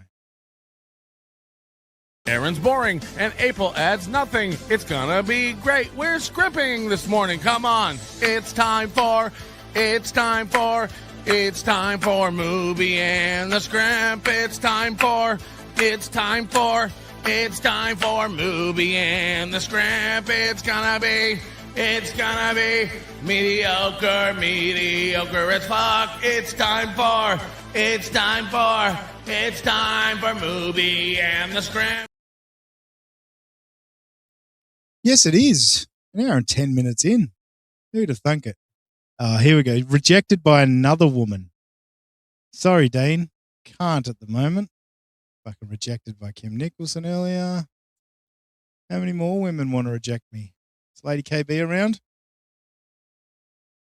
Aaron's boring, and April adds nothing. It's gonna be great. We're scripting this morning. Come on. It's time for Movie and the Scrimp. It's time for Movie and the Scrimp. It's gonna be mediocre as fuck. It's time for Movie and the Scrimp. Yes, it is. An hour and 10 minutes in. Who'd have thunk it? Here we go. Rejected by another woman. Sorry, Dane. Can't at the moment. Fucking rejected by Kim Nicholson earlier. How many more women want to reject me? Is Lady KB around?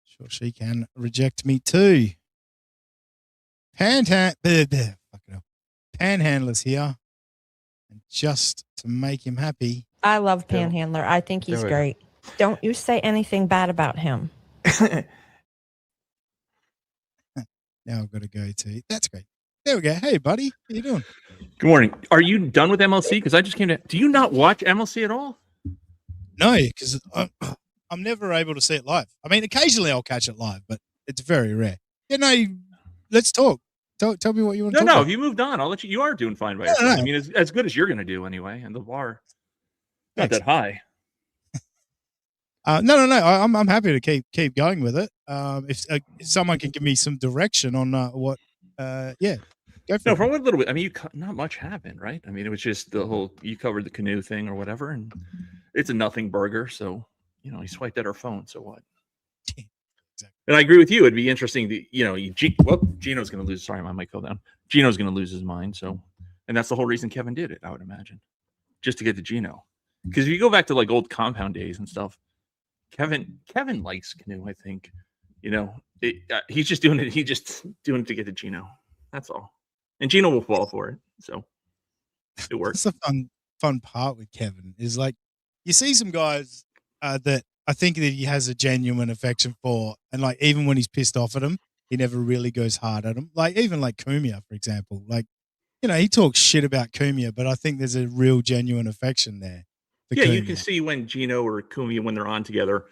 Sure she can reject me too. Panhandler's here. And just to make him happy. I love Panhandler. I think he's great. Don't you say anything bad about him. Now I've got to go to. That's great. There we go. Hey, buddy. How you doing? Good morning. Are you done with MLC? Because I just came to. Do you not watch MLC at all? No, because I'm never able to see it live. I mean, occasionally I'll catch it live, but it's very rare. Yeah, no, let's talk. Tell me what you want to talk about. If you moved on, I'll let you. You are doing fine by No, yourself. no. I mean, as good as you're going to do anyway, and the bar not Thanks. that high. No. I'm happy to keep going with it. If someone can give me some direction on what, go for No, it. for a little bit. I mean, not much happened, right? I mean, it was just the whole. You covered the canoe thing or whatever, and it's a nothing burger. So he swiped at our phone. So what? Exactly. And I agree with you. It'd be interesting to, Gino's going to lose. Sorry, my mic fell down. Gino's going to lose his mind. So, and that's the whole reason Kevin did it, I would imagine, just to get to Gino. Because if you go back to like old compound days and stuff, Kevin likes canoe. I think, he's just doing it. He's just doing it to get to Gino. That's all. And Gino will fall for it. So it works. That's the fun part with Kevin is like you see some guys that I think that he has a genuine affection for, and like even when he's pissed off at him, he never really goes hard at him. Like even like Cumia, for example. Like he talks shit about Cumia, but I think there's a real genuine affection there. Yeah, you can see when Gino or Cumia, when they're on together,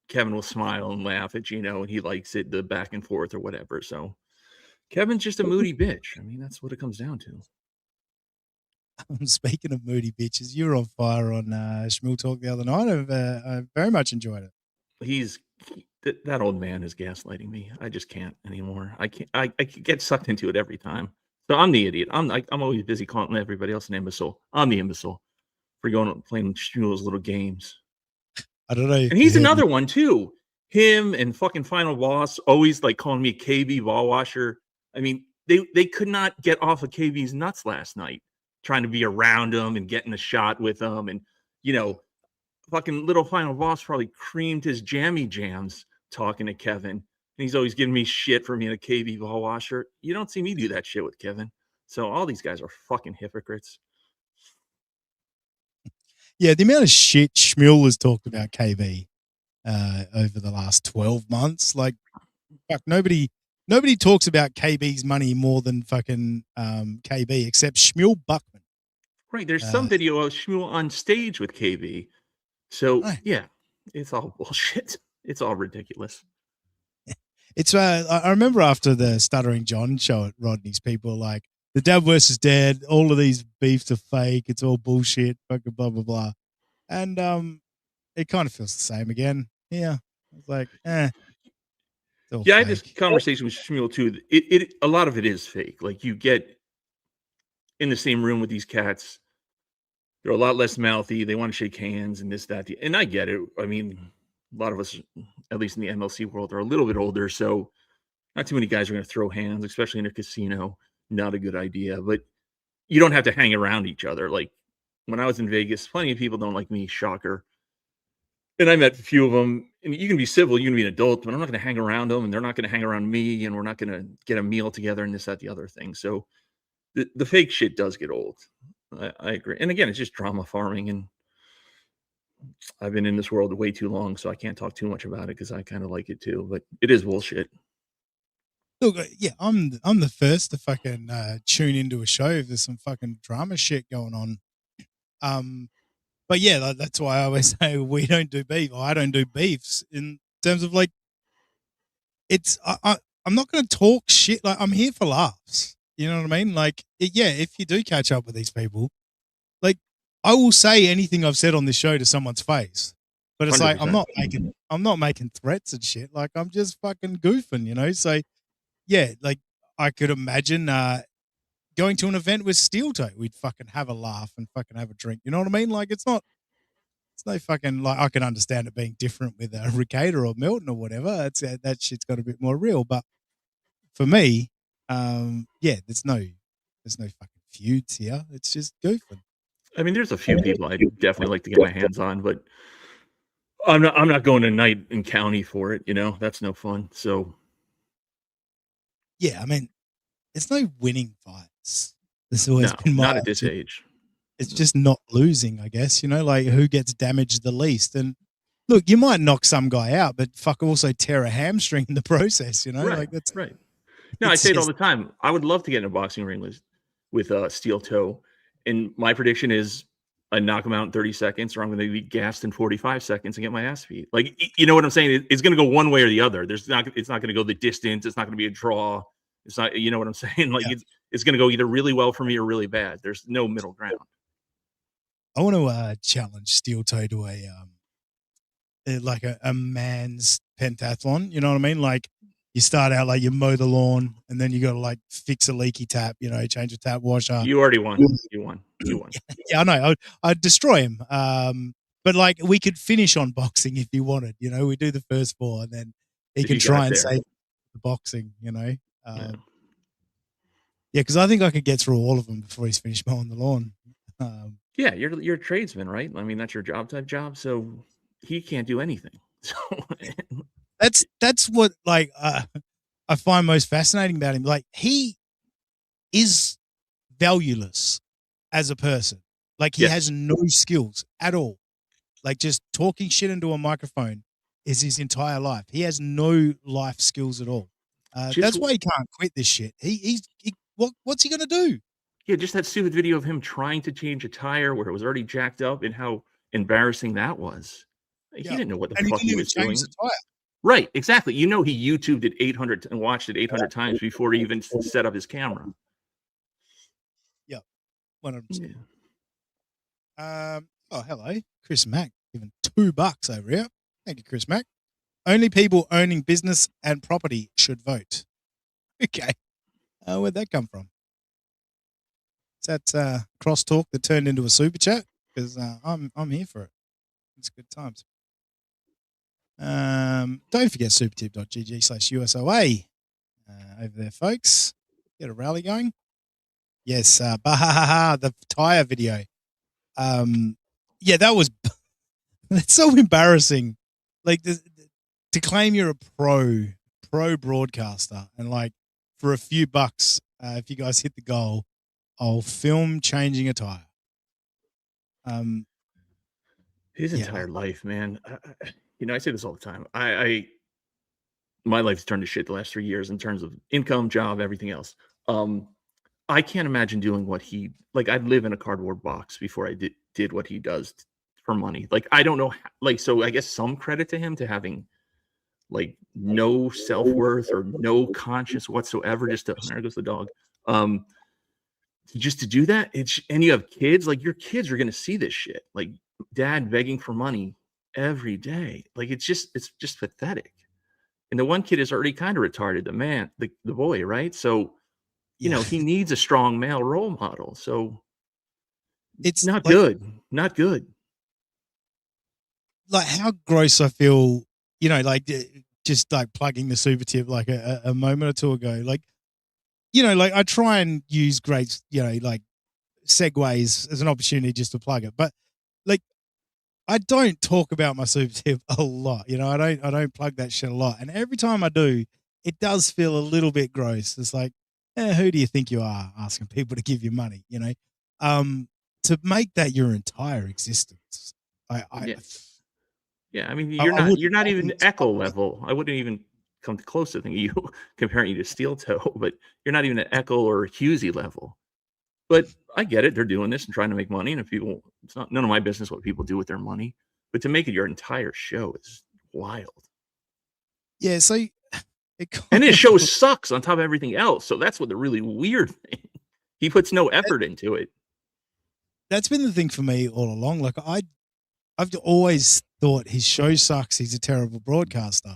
Kevin will smile and laugh at Gino, and he likes it, the back and forth or whatever. So Kevin's just a moody bitch. I mean, that's what it comes down to. Speaking of moody bitches, you were on fire on Shmuel Talk the other night. I very much enjoyed it. That old man is gaslighting me. I just can't anymore. I can't. I get sucked into it every time. So I'm the idiot. I'm always busy calling everybody else an imbecile. I'm the imbecile for going and playing Shmuel's little games. I don't know. And he's another one too. Him and fucking Final Boss always like calling me KB ball washer. I mean, they could not get off of KB's nuts last night, trying to be around him and getting a shot with him. And, fucking little Final Boss probably creamed his jammy jams talking to Kevin. And he's always giving me shit for being a KB ball washer. You don't see me do that shit with Kevin. So all these guys are fucking hypocrites. Yeah, the amount of shit Shmuel has talked about KB over the last 12 months, like, fuck, nobody talks about KB's money more than fucking KB, except Shmuel Buckman. Right. There's some video of Shmuel on stage with KB. So, right. Yeah, it's all bullshit. It's all ridiculous. It's I remember after the Stuttering John show at Rodney's, people were like, the Dad versus Dad, all of these beefs are fake. It's all bullshit, fucking blah, blah, blah. And it kind of feels the same again. Yeah. It's like, Yeah, fake. I had this conversation with Shmuel too. It a lot of it is fake. Like you get in the same room with these cats, they're a lot less mouthy. They want to shake hands and this, that, and I get it. I mean, a lot of us, at least in the MLC world, are a little bit older, so not too many guys are going to throw hands, especially in a casino. Not a good idea. But you don't have to hang around each other. Like when I was in Vegas, plenty of people don't like me. Shocker. And I met a few of them, and you can be civil, you can be an adult, but I'm not going to hang around them, and they're not going to hang around me, and we're not going to get a meal together and this, that, the other thing. So the fake shit does get old. I agree. And again, it's just drama farming, and I've been in this world way too long, so I can't talk too much about it because I kind of like it too, but it is bullshit. Look, yeah, I'm the first to fucking tune into a show if there's some fucking drama shit going on. But yeah, that's why I always say we don't do beef. Or I don't do beefs in terms of like, it's I'm not going to talk shit. Like I'm here for laughs. You know what I mean? Like, yeah, if you do catch up with these people, like I will say anything I've said on this show to someone's face. But it's 100%. Like I'm not making threats and shit. Like I'm just fucking goofing, So yeah, like I could imagine going to an event with Steel Toe. We'd fucking have a laugh and fucking have a drink. You know what I mean? Like it's no fucking, like I can understand it being different with Ricada or Milton or whatever. It's that shit's got a bit more real. But for me, yeah, there's no fucking feuds here. It's just goofing. I mean, there's a few people I definitely like to get my hands on, but I'm not going to night and county for it. That's no fun. So. Yeah, I mean, it's no winning fights. There's always been not at this age. It's just not losing, I guess. Like who gets damaged the least. And look, you might knock some guy out, but fuck, also tear a hamstring in the process. Right, like that's right. No, I It's say it all just- the time. I would love to get in a boxing ring with steel toe, and my prediction is I knock him out in 30 seconds, or I'm going to be gassed in 45 seconds and get my ass beat. Like, you know what I'm saying? It's going to go one way or the other. It's not going to go the distance. It's not going to be a draw. It's not. You know what I'm saying? Like, it's going to go either really well for me or really bad. There's no middle ground. I want to challenge Steel Toe to like a man's pentathlon. You know what I mean? Like, you start out like you mow the lawn, and then you got to like fix a leaky tap. You know, change a tap washer. You already won. You won. Yeah, I know. I'd destroy him. But like, we could finish on boxing if you wanted. You know, we do the first 4, and then he If can you got try and there. save the boxing. You know. Yeah, because I think I could get through all of them before he's finished mowing the lawn. Yeah, you're a tradesman, right? I mean, that's your job. So he can't do anything. So That's what like I find most fascinating about him. Like, he is valueless as a person. Like, he Yes. has no skills at all. Like, just talking shit into a microphone is his entire life. He has no life skills at all. That's why he can't quit this shit. What's he gonna do? Yeah, just that stupid video of him trying to change a tire where it was already jacked up, and how embarrassing that was. He didn't know what the And fuck didn't he even was change doing. the tire. Right, exactly. You know, he YouTubed it 800 and watched it 800 times before he even set up his camera. Yeah, 100%. Oh, hello, Chris Mack, giving $2 over here. Thank you, Chris Mack. Only people owning business and property should vote. Okay, where'd that come from? Is that crosstalk that turned into a super chat? Because I'm here for it. It's good times. Don't forget supertip.gg/USOA over there, folks. Get a rally going. Yes, the tire video. Yeah, that was that's so embarrassing. Like, to claim you're a pro broadcaster, and like, for a few bucks, if you guys hit the goal, I'll film changing a tire. His entire life, man. You know, I say this all the time. My life's turned to shit the last 3 years in terms of income, job, everything else. I can't imagine doing what he like. I'd live in a cardboard box before I did what he does for money. Like, I don't know. Like, so I guess some credit to him to having like no self-worth or no conscience whatsoever. There goes the dog. Just to do that, and you have kids. Like, your kids are gonna see this shit. Like, dad begging for money every day. Like, it's just pathetic. And the one kid is already kind of retarded. The boy, right? So, you know, he needs a strong male role model. So it's not like, good. Not good. Like, how gross I feel, you know, like, just like plugging the super tip like a moment or two ago. Like, you know, like, I try and use great, you know, like, segues as an opportunity just to plug it. But like, I don't talk about my super tip a lot. You know, I don't plug that shit a lot. And every time I do, it does feel a little bit gross. It's like, who do you think you are, asking people to give you money? You know, to make that your entire existence. Yeah, I mean, you're not even Echo level. I wouldn't even come close to thinking you comparing you to Steel Toe, but you're not even at Echo or Husey level. But I get it. They're doing this and trying to make money. And if people, it's not none of my business what people do with their money. But to make it your entire show is wild. Yeah, so and his show sucks on top of everything else. So that's what the really weird thing. He puts no effort into it. That's been the thing for me all along. Like, I've always thought his show sucks. He's a terrible broadcaster.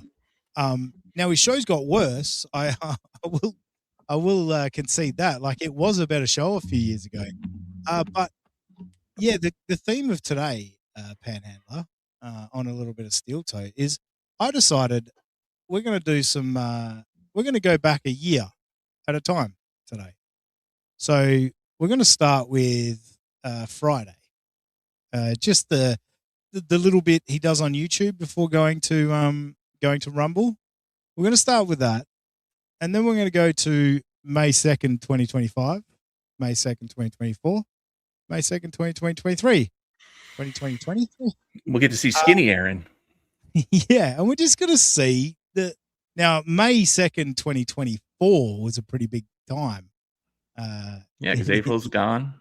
Now his show's got worse. I will concede that. Like, it was a better show a few years ago. But yeah, the theme of today, Panhandler, on a little bit of Steel Toe, is I decided we're going to do some. We're going to go back a year at a time today. So we're going to start with Friday. Just the little bit he does on YouTube before going to Rumble. We're going to start with that, and then we're going to go to May 2nd, 2025, May 2nd, 2024, May 2nd, 2023, 2023. We'll get to see skinny Aaron. Yeah, and we're just going to see that now. May 2nd, 2025 before was a pretty big time. Yeah, because April's gone.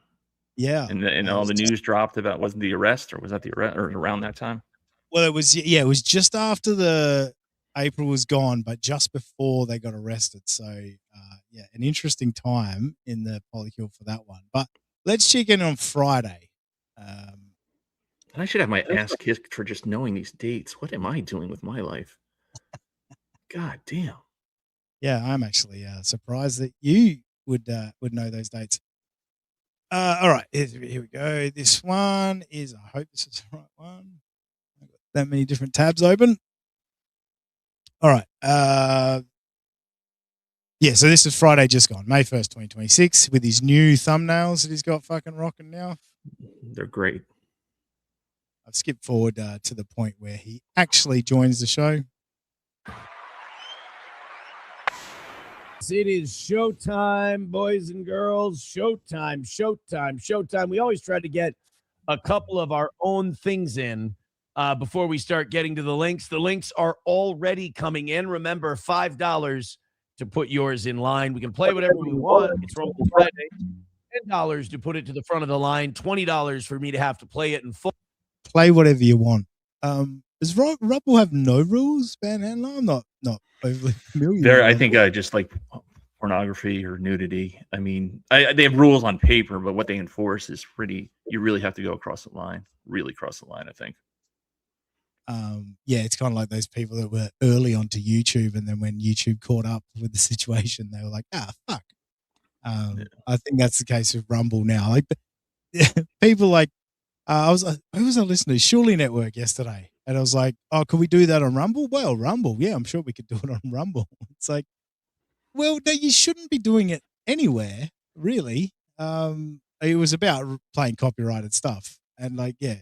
Yeah, And all the news dropped about wasn't the arrest, or was that the arrest, or around that time? Well, it was it was just after the April was gone, but just before they got arrested. So yeah, an interesting time in the polycule for that one. But let's check in on Friday. And I should have my ass kicked for just knowing these dates. What am I doing with my life? God damn. Yeah, I'm actually surprised that you would know those dates. All right, here we go. This one is, I hope this is the right one. I've got that many different tabs open. All right. Yeah, so this is Friday just gone, May 1st, 2026, with his new thumbnails that he's got fucking rocking now. They're great. I've skipped forward to the point where he actually joins the show. It is showtime, boys and girls. Showtime, showtime, showtime. We always try to get a couple of our own things in before we start getting to the links. The links are already coming in. Remember, $5 to put yours in line. We can play whatever we want. It's Rumble Friday. $10 to put it to the front of the line. $20 for me to have to play it in full. Play whatever you want. Does Rumble have no rules, Panhandler? I'm not overly familiar. There, I think just like pornography or nudity. I mean, they have rules on paper, but what they enforce is pretty. You really have to go across the line. Really cross the line, I think. Yeah, it's kind of like those people that were early onto YouTube, and then when YouTube caught up with the situation, they were like, fuck. I think that's the case with Rumble now. Like people like who was I listening to? Surely Network yesterday. And I was like, oh, could we do that on Rumble? Well, Rumble, yeah, I'm sure we could do it on Rumble. It's like, well, no, you shouldn't be doing it anywhere, really. It was about playing copyrighted stuff. And like, yeah.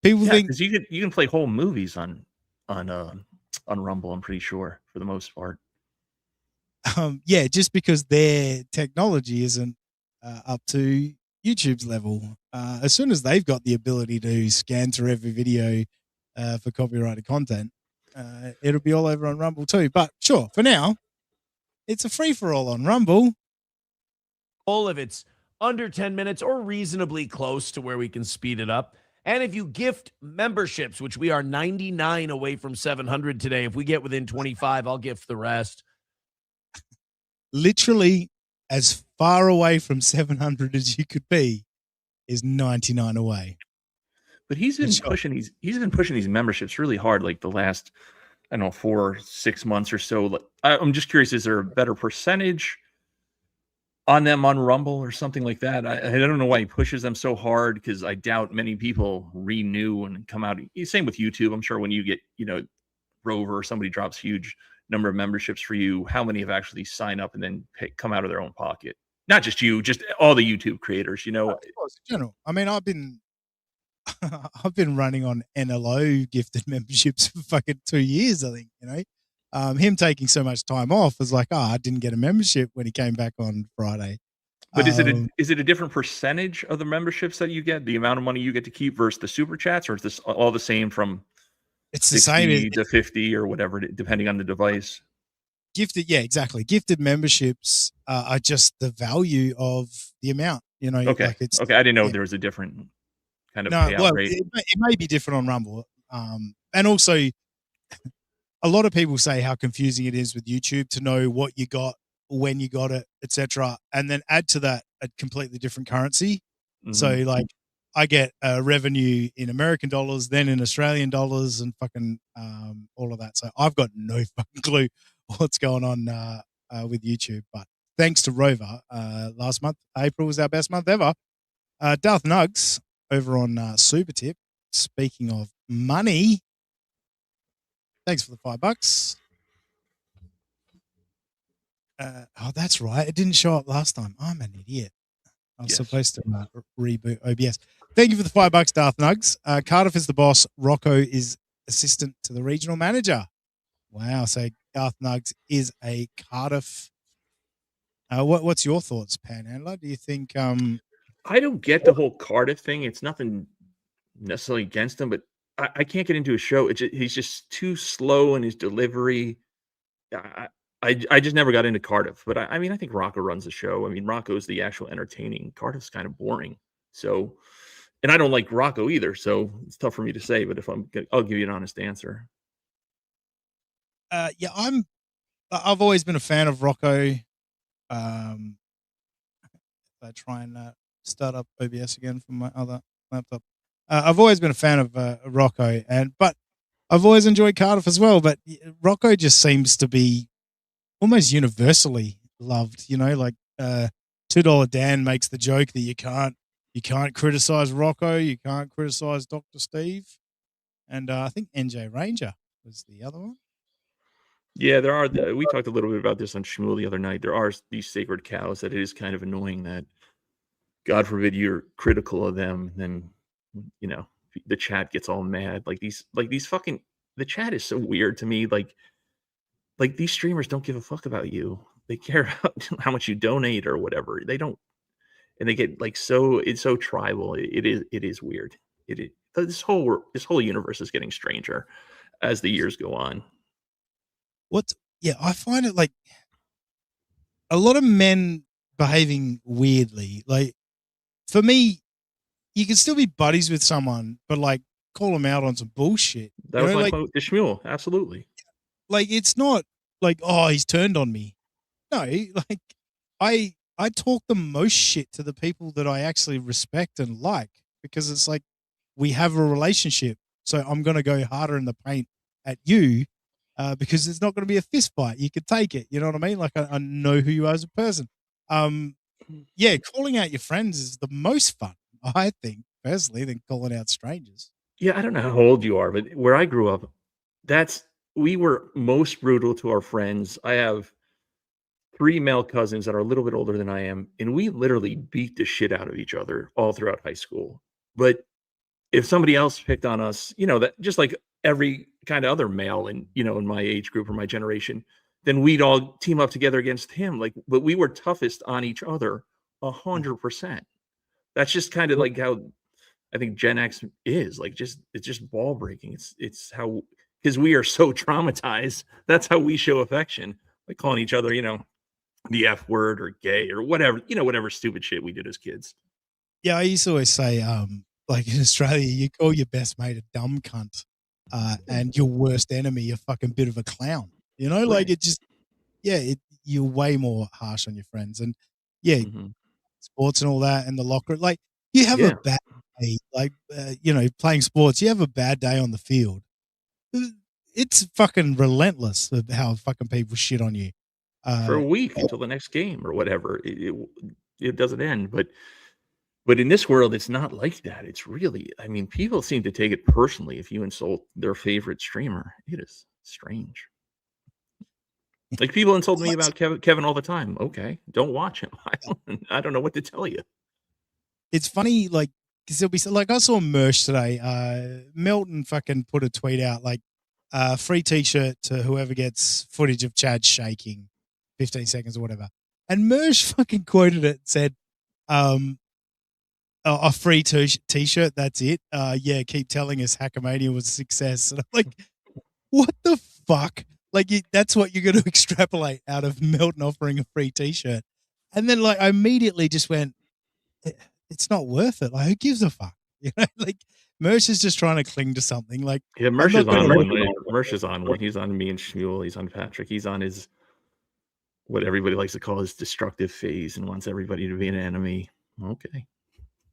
People think because you can play whole movies on Rumble, I'm pretty sure, for the most part. Yeah, just because their technology isn't up to YouTube's level. As soon as they've got the ability to scan through every video for copyrighted content, it'll be all over on Rumble too. But sure, for now, it's a free-for-all on Rumble. All of it's under 10 minutes or reasonably close to where we can speed it up. And if you gift memberships, which we are 99 away from 700 today, if we get within 25, I'll gift the rest. Literally as far away from 700 as you could be is 99 away. But he's been pushing these memberships really hard, like the last, I don't know, 4 or 6 months or so. I'm just curious, is there a better percentage on them on Rumble or something like that? I don't know why he pushes them so hard, because I doubt many people renew and come out. Same with YouTube. I'm sure when you get, Rover or somebody drops huge number of memberships for you, how many have actually signed up and then come out of their own pocket? Not just you, just all the YouTube creators, In general. I mean, I've been running on NLO gifted memberships for fucking 2 years, I think, him taking so much time off was like, I didn't get a membership when he came back on Friday. But is it a different percentage of the memberships that you get, the amount of money you get to keep versus the super chats, or is this all the same from it's the same to 50 or whatever, depending on the device? Gifted, yeah, exactly. Gifted memberships are just the value of the amount, Okay. Like Okay. I didn't know there was a different kind of payout rate. It may be different on Rumble. And also, a lot of people say how confusing it is with YouTube to know what you got, when you got it, etc., and then add to that a completely different currency. Mm-hmm. So, like, I get revenue in American dollars, then in Australian dollars, and fucking all of that. So I've got no fucking clue what's going on with YouTube. But thanks to Rover, last month, April was our best month ever. Darth Nugs over on Super Tip. Speaking of money, thanks for the $5. Oh, that's right. It didn't show up last time. I'm an idiot. I was supposed to reboot OBS. Thank you for the $5, Darth Nugs. Cardiff is the boss. Rocco is assistant to the regional manager. Wow. So Darth Nugs is a Cardiff. What's your thoughts, Panhandler? Do you think? I don't get the whole Cardiff thing. It's nothing necessarily against him, but I can't get into a show. He's just too slow in his delivery. I just never got into Cardiff, but I mean, I think Rocco runs the show. I mean, Rocco's the actual entertaining. Cardiff's kind of boring. So, and I don't like Rocco either. So it's tough for me to say. But I'll give you an honest answer. Yeah, I've always been a fan of Rocco. I try and start up OBS again from my other laptop. I've always been a fan of Rocco, but I've always enjoyed Cardiff as well. But Rocco just seems to be almost universally loved. You know, like $2 Dan makes the joke that you can't criticize Rocco, you can't criticize Dr. Steve, and I think NJ Ranger was the other one. Yeah, there are. We talked a little bit about this on Shmuel the other night. There are these sacred cows that it is kind of annoying that, God forbid, you're critical of them, then the chat gets all mad. Like these fucking. The chat is so weird to me. Like these streamers don't give a fuck about you. They care about how much you donate or whatever. They don't, and they get like it's so tribal. It is weird. This whole universe is getting stranger as the years go on. I find it like a lot of men behaving weirdly. Like for me, you can still be buddies with someone, but like call them out on some bullshit. That was my quote to Shmuel. Absolutely. Like it's not like, oh, he's turned on me. No, like I talk the most shit to the people that I actually respect and like, because it's like we have a relationship. So I'm gonna go harder in the paint at you. Because it's not going to be a fist fight. You can take it. You know what I mean? Like I know who you are as a person. Yeah, calling out your friends is the most fun, I think, personally, than calling out strangers. Yeah, I don't know how old you are, but where I grew up, we were most brutal to our friends. I have 3 male cousins that are a little bit older than I am, and we literally beat the shit out of each other all throughout high school. But if somebody else picked on us, that just like every kind of other male in my age group or my generation, then we'd all team up together against him. But we were toughest on each other 100%. That's just kind of like how I think Gen X is. Like it's just ball breaking. It's how, because we are so traumatized. That's how we show affection, like calling each other, the F word or gay or whatever, whatever stupid shit we did as kids. Yeah, I used to always say, like in Australia, you call your best mate a dumb cunt. And your worst enemy a fucking bit of a clown, like Right. it just, you're way more harsh on your friends, and sports and all that, and the locker, like you have a bad day, like playing sports, you have a bad day on the field, it's fucking relentless of how fucking people shit on you For a week until the next game or whatever. It doesn't end, but in this world, it's not like that. It's really, I mean, people seem to take it personally if you insult their favorite streamer. It is strange. Like people insult me about Kevin all the time. Okay, don't watch him. I don't know what to tell you. It's funny, like, because there'll be like I saw Mersh today. Milton fucking put a tweet out like, free T-shirt to whoever gets footage of Chad shaking, 15 seconds or whatever. And Mersh fucking quoted it and said, a free T-shirt. That's it. Yeah, keep telling us Hackamania was a success. And I'm like, what the fuck? Like that's what you're going to extrapolate out of Melton offering a free T-shirt. And then like I immediately just went, it's not worth it. Like who gives a fuck? Like Mersh is just trying to cling to something. Like Mersh is on one. Mersh is on one. He's on me and Shmuel. He's on Patrick. He's on his what everybody likes to call his destructive phase and wants everybody to be an enemy. Okay.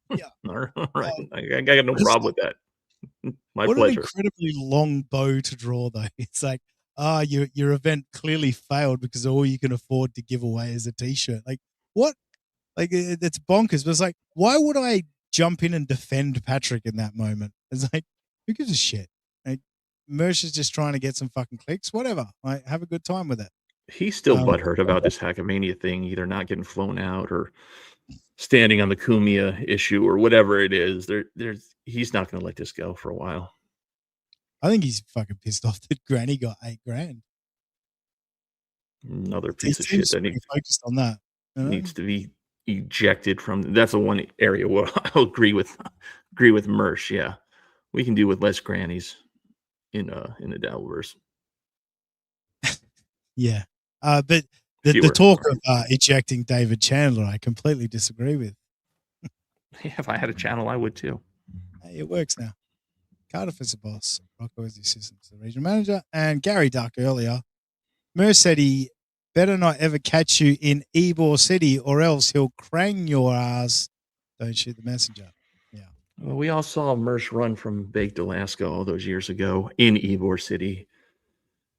Yeah. All right. I got no problem with that. My what pleasure. An incredibly long bow to draw, though. It's like, your event clearly failed because all you can afford to give away is a T-shirt. Like, what? Like, it's bonkers. But it's like, why would I jump in and defend Patrick in that moment? It's like, who gives a shit? Like, Mersh is just trying to get some fucking clicks. Whatever. Like, have a good time with it. He's still butthurt about this Hackamania thing, either not getting flown out or standing on the Kumia issue or whatever it is. He's not going to let this go for a while. I think he's fucking pissed off that Granny got $8,000. Another piece of shit that needs focused on that. Needs to be ejected from. That's the one area where I'll agree with Mersh. Yeah, we can do with less grannies in the Dabbleverse. Yeah, But the Fewer. talk of ejecting David Chandler, I completely disagree with. Yeah, if I had a channel, I would too. Hey, it works now. Cardiff is the boss. Rocco is the assistant to the regional manager. And Gary Duck earlier. Merce said he better not ever catch you in Ybor City or else he'll crang your ass. Don't shoot the messenger. Yeah. Well, we all saw Mersh run from Baked Alaska all those years ago in Ybor City.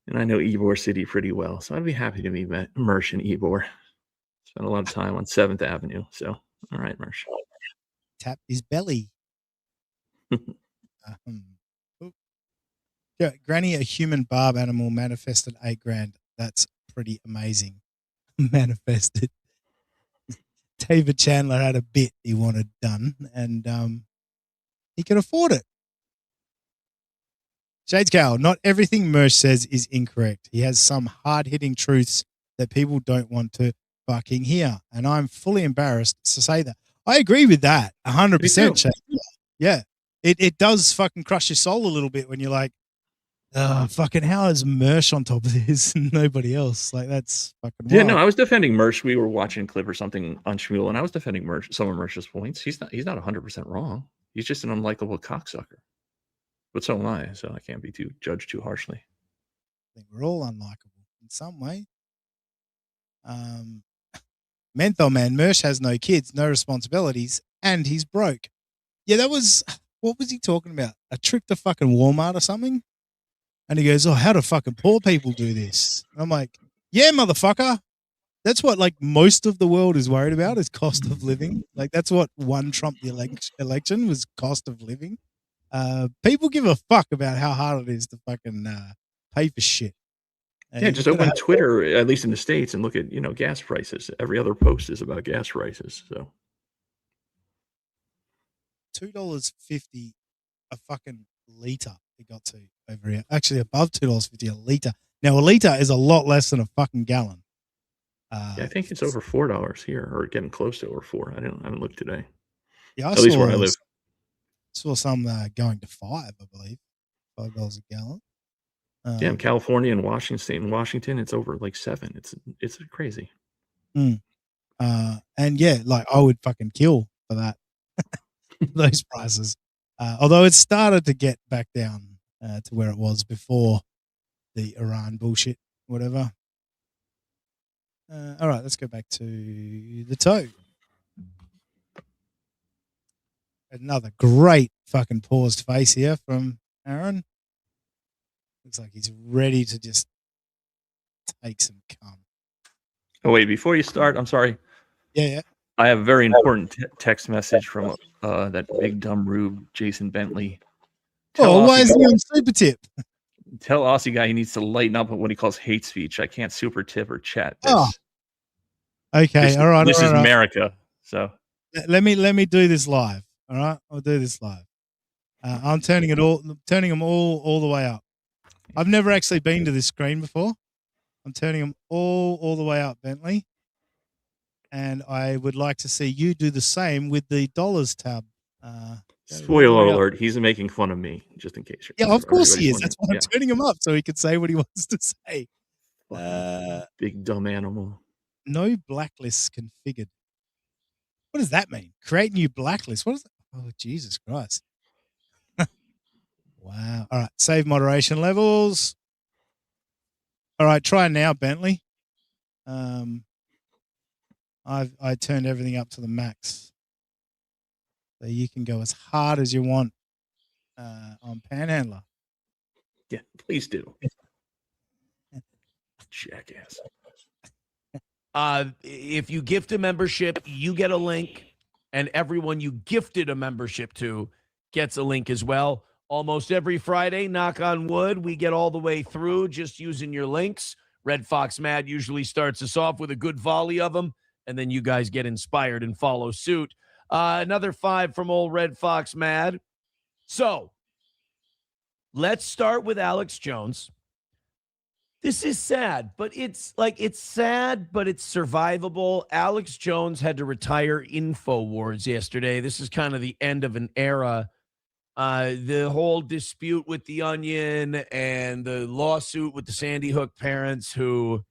And I know Ybor City pretty well. So I'd be happy to meet Mersh in Ybor. Spent a lot of time on 7th Avenue. So, all right, Mersh. Tap his belly. Yeah, Granny, a human barb animal, manifested $8,000. That's pretty amazing. Manifested. David Chandler had a bit he wanted done, and he could afford it. Shades Cal, not everything Mersh says is incorrect. He has some hard-hitting truths that people don't want to fucking hear, and I'm fully embarrassed to say that. I agree with that 100%. Shades. Yeah, it does fucking crush your soul a little bit when you're like, fucking how is Mersh on top of this and nobody else? Like, that's fucking wild. Yeah, no, I was defending Mersh. We were watching a clip or something on Shmuel, and I was defending Mersh, some of Mersh's points. He's not 100% wrong. He's just an unlikable cocksucker. But so am I, so I can't be judged too harshly. I think we're all unlikable in some way. Menthol Man, Mersh has no kids, no responsibilities, and he's broke. Yeah, what was he talking about? A trip to fucking Walmart or something? And he goes, oh, how do fucking poor people do this? And I'm like, yeah, motherfucker. That's what like most of the world is worried about is cost of living. Like that's what won Trump the election was cost of living. People give a fuck about how hard it is to fucking pay for shit. And yeah, just open Twitter, at least in the States, and look at, gas prices. Every other post is about gas prices. So $2.50 a fucking liter it got to over here. Actually above $2.50 a liter. Now a liter is a lot less than a fucking gallon. Yeah, I think it's over $4 here, or getting close to over $4. I haven't looked today. Yeah, at least where I live. Saw some going to $5, I believe. $5 a gallon. Yeah, in California and Washington State and Washington, it's over like $7. It's crazy. And yeah, like I would fucking kill for that. Those prices. Although it started to get back down to where it was before the Iran bullshit, whatever. All right, let's go back to the toe. Another great fucking paused face here from Aaron. Looks like he's ready to just take some cum. Oh, wait, before you start, I'm sorry. Yeah. I have a very important text message from that big dumb rube, Jason Bentley. Why is he on super tip? Tell Aussie guy he needs to lighten up on what he calls hate speech. I can't super tip or chat this. Oh. Okay, all right. This all is right. America. So let me do this live. All right, I'll do this live. I'm turning them all the way up. I've never actually been to this screen before. I'm turning them all the way up, Bentley. And I would like to see you do the same with the dollars tab. Spoiler alert, he's making fun of me, just in case. Yeah, of course he is. That's why I'm turning him up so he can say what he wants to say. Big dumb animal. No blacklists configured. What does that mean? Create new blacklist. What is that? Oh, Jesus Christ. Wow. All right. Save moderation levels. All right. Try now, Bentley. I turned everything up to the max. So you can go as hard as you want on Panhandler. Yeah, please do. Jackass. If you gift a membership, you get a link, and everyone you gifted a membership to gets a link as well. Almost every Friday, knock on wood, we get all the way through just using your links. Red Fox Mad usually starts us off with a good volley of them, and then you guys get inspired and follow suit. Another 5 from old Red Fox Mad. So let's start with Alex Jones. This is sad, but it's sad, but it's survivable. Alex Jones had to retire InfoWars yesterday. This is kind of the end of an era. The whole dispute with The Onion and the lawsuit with the Sandy Hook parents who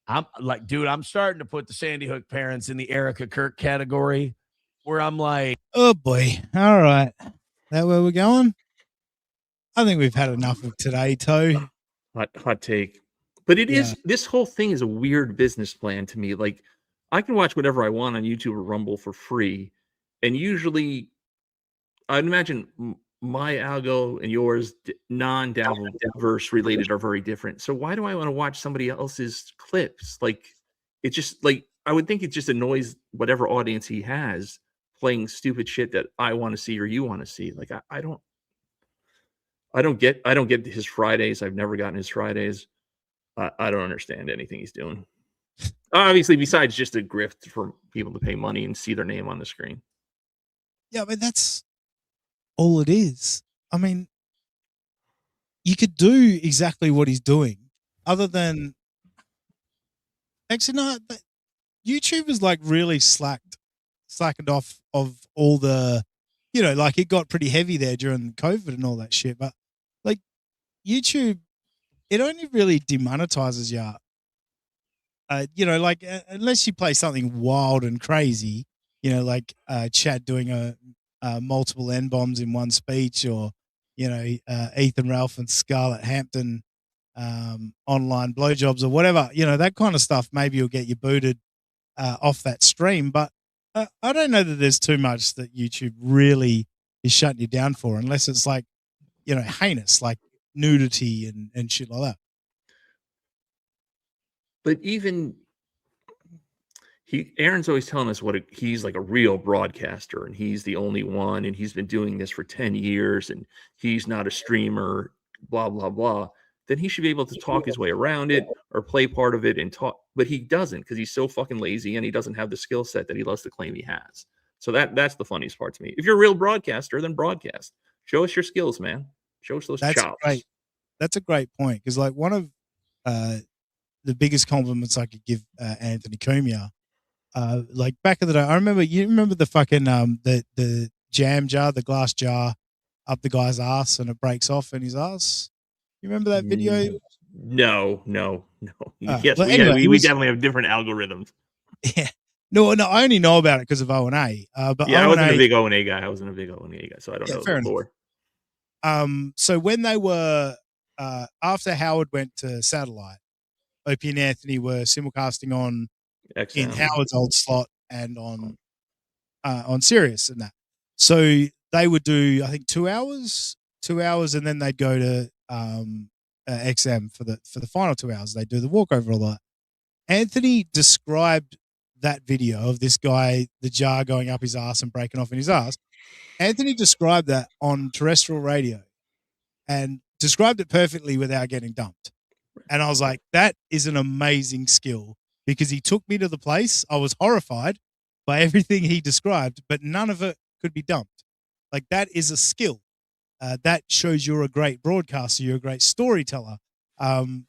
I'm like, dude, I'm starting to put the Sandy Hook parents in the Erica Kirk category, where I'm like, oh boy, all right, that where we're going? I think we've had enough of today, Toe. Hot take. But it Yeah. is, this whole thing is a weird business plan to me. Like, I can watch whatever I want on YouTube or Rumble for free. And usually, I'd imagine my algo and yours, non-Daviverse related, are very different. So why do I want to watch somebody else's clips? Like, it's just like, I would think it just annoys whatever audience he has playing stupid shit that I want to see or you want to see. Like, I don't get his Fridays. I've never gotten his Fridays. I don't understand anything he's doing. Obviously, besides just a grift for people to pay money and see their name on the screen. Yeah, but that's all it is. I mean, you could do exactly what he's doing, other than actually no. But YouTube is like really slackened off of all the, like it got pretty heavy there during COVID and all that shit. But like YouTube, it only really demonetizes you. Like unless you play something wild and crazy, like Chad doing a multiple N-bombs in one speech, or Ethan Ralph and Scarlett Hampton online blowjobs or whatever, that kind of stuff. Maybe you'll get you booted off that stream, but I don't know that there's too much that YouTube really is shutting you down for, unless it's like heinous, like nudity and shit like that. But even Aaron's always telling us he's like a real broadcaster, and he's the only one, and he's been doing this for 10 years, and he's not a streamer, blah, blah, blah. Then he should be able to talk his way around it or play part of it and talk. But he doesn't, because he's so fucking lazy, and he doesn't have the skill set that he loves to claim he has. So that's the funniest part to me. If you're a real broadcaster, then broadcast. Show us your skills, man. Show us those chops. Great. That's a great point, because like one of the biggest compliments I could give Anthony Cumia, like back in the day, you remember the fucking the jam jar, the glass jar up the guy's ass, and it breaks off in his ass. You remember that video? No. Yes, well, we anyway, we definitely have different algorithms. Yeah. No, I only know about it because of O&A. But Yeah, I O&A, wasn't a big O&A guy. So I don't know fair the lore. So when they were after Howard went to satellite, Opie and Anthony were simulcasting on XM. in Howard's old slot and on Sirius and that. So they would do, I think, 2 hours, and then they'd go to XM for the final 2 hours. They do the walkover all that. Anthony described that video of this guy, the jar going up his ass and breaking off in his ass. Anthony described that on terrestrial radio and described it perfectly without getting dumped. And I was like, that is an amazing skill, because he took me to the place. I was horrified by everything he described, but none of it could be dumped. Like, that is a skill. That shows you're a great broadcaster. You're a great storyteller. Aaron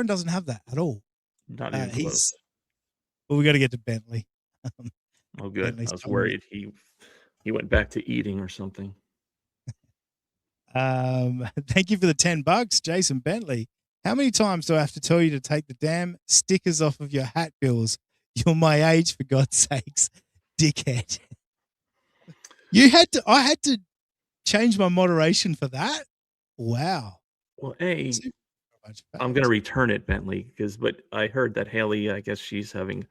doesn't have that at all. Not even close. Well, we got to get to Bentley. Oh, good. Bentley's I was coming. worried he went back to eating or something. Thank you for the $10, Jason Bentley. How many times do I have to tell you to take the damn stickers off of your hat bills? You're my age, for God's sakes, dickhead. I had to change my moderation for that. Wow. Well, I'm going to return it, Bentley, but I heard that Haley, I guess she's having,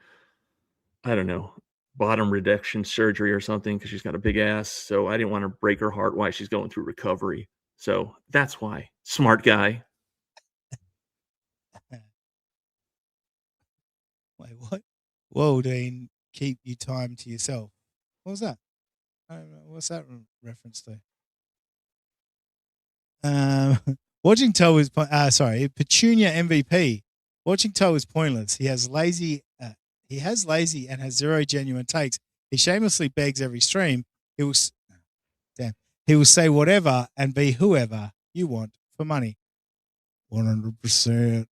I don't know, bottom reduction surgery or something, because she's got a big ass. So I didn't want to break her heart while she's going through recovery. So that's why. Smart guy. Wait, what? Whoa, Dean, keep your time to yourself. What was that? I don't know. What's that reference to? Watching Toe is Petunia MVP. Watching Toe is pointless. He has lazy and has zero genuine takes. He shamelessly begs every stream. He will say whatever and be whoever you want for money. 100%.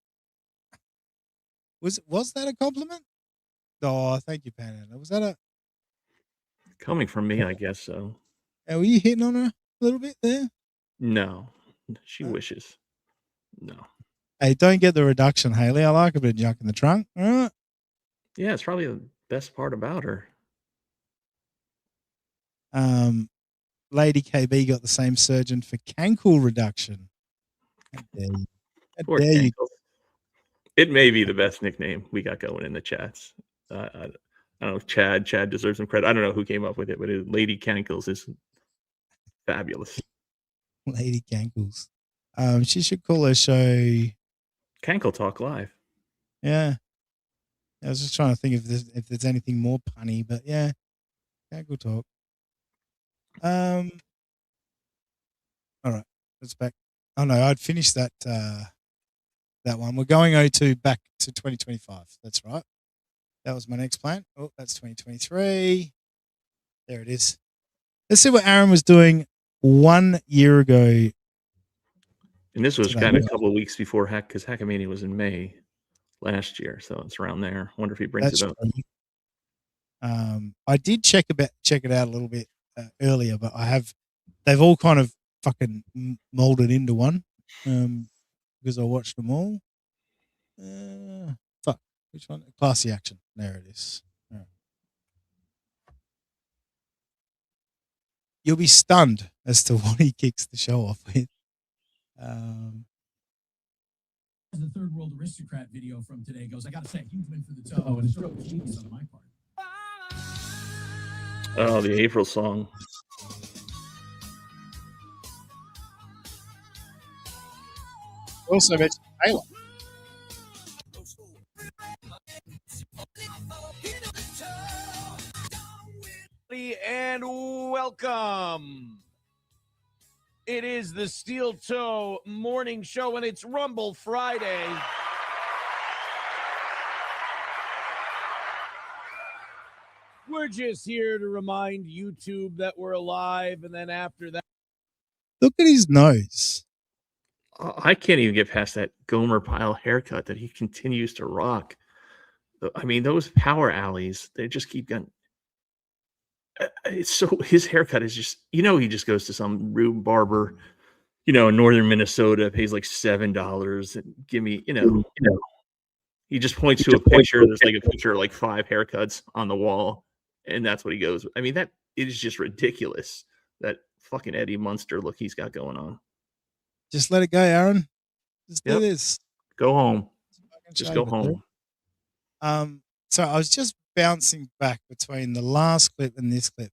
Was that a compliment? Oh, thank you, Panhandler. Was that a Coming from me, I guess so. were you hitting on her a little bit there? No, she wishes. No. Hey, don't get the reduction, Haley. I like a bit of junk in the trunk. Yeah, it's probably the best part about her. Lady KB got the same surgeon for cankle reduction. How dare you? How Poor dare you? Cankle. It may be the best nickname we got going in the chats. I don't know if Chad deserves some credit. I don't know who came up with it, but Lady Cankles is fabulous. Lady Cankles. She should call her show Cankle Talk Live. Yeah. I was just trying to think if there's anything more punny, but yeah. Cankle Talk. All right. Let's back. Oh no, I'd finished that that one. We're going back to 2025. That's right. That was my next plan. Oh, that's 2023. There it is. Let's see what Aaron was doing 1 year ago. And this was kind of a couple of weeks before because Hackamania was in May last year, so it's around there. I wonder if he brings it up. True. I did check it out a little bit earlier, but they've all kind of fucking molded into one because I watched them all. Fuck, which one? Classy Action. There it is. All right. You'll be stunned as to what he kicks the show off with. The third world aristocrat video from today goes, I gotta say, huge win for the toe, and it's real genius on my part. Oh, the April song. Also mentioned Taylor. And welcome. It is the Steel Toe Morning Show, and it's Rumble Friday. We're just here to remind YouTube that we're alive, and then after that, look at his nose. I can't even get past that Gomer Pyle haircut that he continues to rock. I mean, those power alleys, they just keep getting. It's so his haircut is just, he just goes to some rube barber, in northern Minnesota, pays like $7 and give me, he just points to a picture. There's like a picture of like 5 haircuts on the wall, and that's what he goes with. I mean, that it is just ridiculous, that fucking Eddie Munster look he's got going on. Just let it go, Aaron. Just do this. Go home. Just go home. So I was just bouncing back between the last clip and this clip.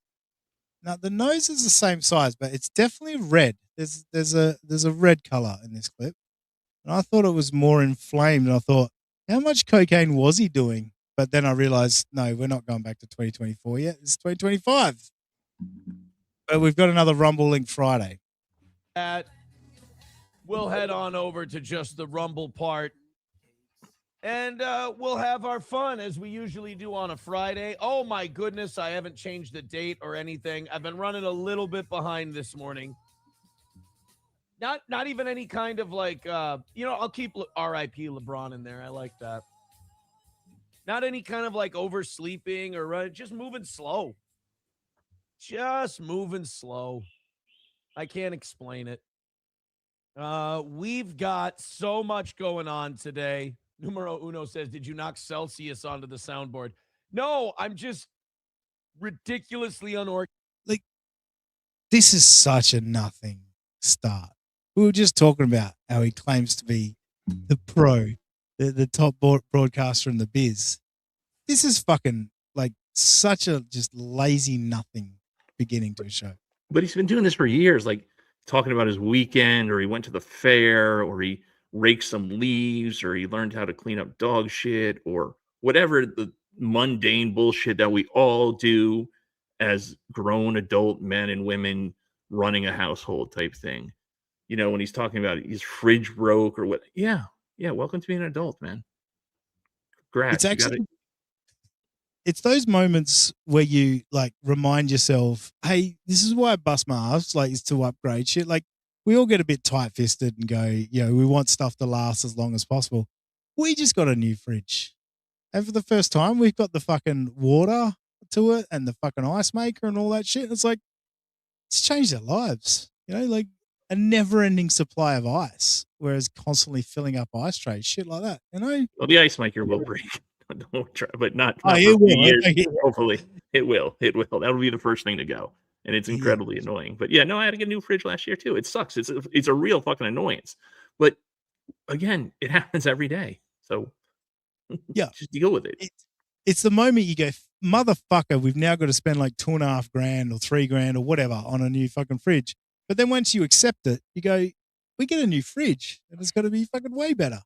Now the nose is the same size, but it's definitely red. There's a red color in this clip, and I thought it was more inflamed. And I thought, how much cocaine was he doing? But then I realized, no, we're not going back to 2024 yet. It's 2025. But we've got another Rumble Link Friday. We'll head on over to just the Rumble part. And we'll have our fun as we usually do on a Friday. Oh, my goodness. I haven't changed the date or anything. I've been running a little bit behind this morning. Not even any kind of like, I'll keep R.I.P. LeBron in there. I like that. Not any kind of like oversleeping or running. Just moving slow. Just moving slow. I can't explain it. We've got so much going on today. Numero Uno says, did you knock Celsius onto the soundboard? No, I'm just ridiculously unorganized. Like, this is such a nothing start. We were just talking about how he claims to be the pro, the top broadcaster in the biz. This is fucking like such a just lazy nothing beginning to a show. But he's been doing this for years, like talking about his weekend, or he went to the fair, or he raked some leaves, or he learned how to clean up dog shit, or whatever the mundane bullshit that we all do as grown adult men and women running a household type thing. When he's talking about his fridge broke or what. Yeah. Welcome to being an adult, man. Congrats. It's those moments where you like remind yourself, hey, this is why I bust my ass, like, is to upgrade shit. Like, we all get a bit tight-fisted and go, we want stuff to last as long as possible. We just got a new fridge. And for the first time, we've got the fucking water to it and the fucking ice maker and all that shit. It's like, it's changed our lives. Like a never-ending supply of ice whereas constantly filling up ice trays, shit like that. You know? Well, the ice maker will break, don't try, but not Oh, for it a few will. years. Yeah. Hopefully, it will. It will. That'll be the first thing to go, and it's incredibly annoying. But yeah, no, I had to get a new fridge last year too. It sucks. It's a real fucking annoyance. But again, it happens every day. So Yeah, just deal with it. It's the moment you go, motherfucker, we've now got to spend like $2.5 grand or $3 grand or whatever on a new fucking fridge. But then once you accept it, you go, we get a new fridge and it's going to be fucking way better.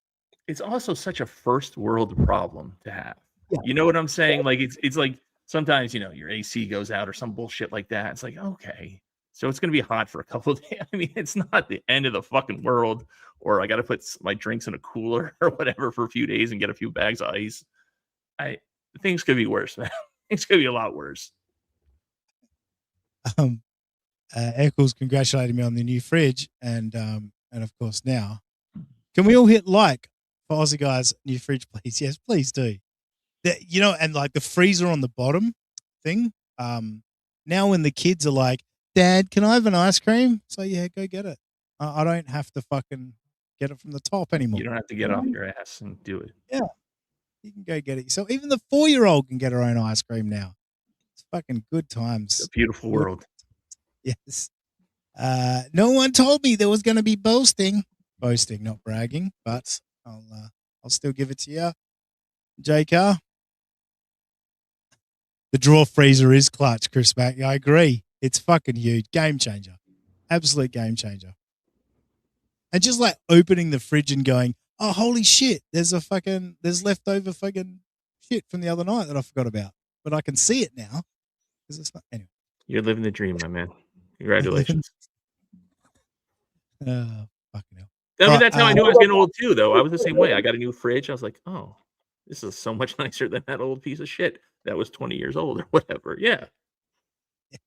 It's also such a first world problem to have. Yeah. You know what I'm saying? Like it's like sometimes, you know, your AC goes out or some bullshit like that. It's like, okay, so it's going to be hot for a couple of days. I mean, it's not the end of the fucking world, or I got to put my drinks in a cooler or whatever for a few days and get a few bags of ice. Things could be worse, man. Things could be a lot worse. Eccles congratulated me on the new fridge, and of course now, can we all hit like for Aussie Guys new fridge, please? Yes, please do. You know, and like the freezer on the bottom thing. Now when the kids are like, Dad, can I have an ice cream? So yeah, go get it. I don't have to fucking get it from the top anymore. You don't have to get off your ass and do it. Yeah, you can go get it. So even the 4-year-old can get her own ice cream now. It's fucking good times. It's a beautiful world. Yes. No one told me there was going to be boasting, not bragging, but I'll still give it to you, JK. The drawer freezer is clutch, Chris Mack. I agree. It's fucking huge. Game changer. Absolute game changer. And just like opening the fridge and going, oh, holy shit, there's leftover fucking shit from the other night that I forgot about. But I can see it now. Because it's not, anyway. You're living the dream, my man. Congratulations. Fucking hell. I mean, that's how I knew I was getting old too, though. I was the same way. I got a new fridge. I was like, oh, this is so much nicer than that old piece of shit that was 20 years old or whatever. Yeah.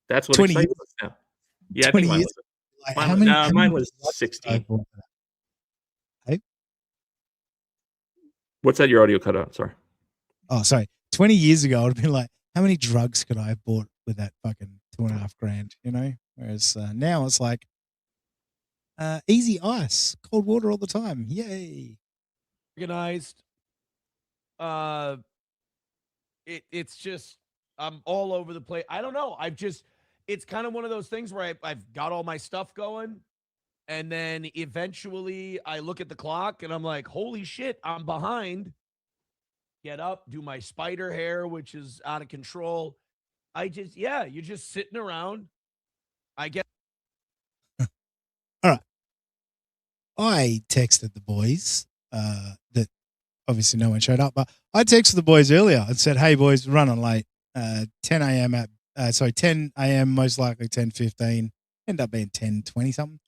That's what 20 excites us now. Yeah, I think mine was, mine was 16. What's that? Your audio cut out. Sorry. Oh, sorry. 20 years ago, I would have been like, how many drugs could I have bought with that fucking $2.5 grand, you know? Whereas now it's like, easy ice, cold water all the time. Yay. Organized. It's just, I'm all over the place. I don't know. It's kind of one of those things where I've got all my stuff going. And then eventually I look at the clock and I'm like, holy shit, I'm behind. Get up, do my spider hair, which is out of control. You're just sitting around. I get. All right. I texted the boys that obviously no one showed up, but I texted the boys earlier and said, hey, boys, running late. 10 a.m. most likely 10:15. End up being 10:20 something.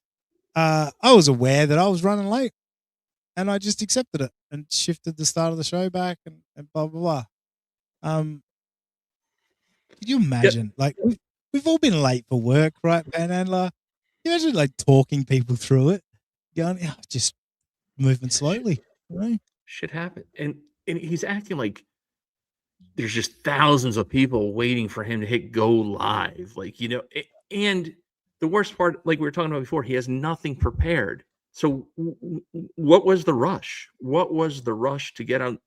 I was aware that I was running late and I just accepted it and shifted the start of the show back and blah, blah, blah. Could you imagine? Like, we've all been late for work, right, Panhandler? Can you imagine, like, talking people through it? Going, just moving slowly, right? Shit happened. And he's acting like there's just thousands of people waiting for him to hit go live. Like, you know, and the worst part, like we were talking about before, he has nothing prepared. So what was the rush? What was the rush to get on,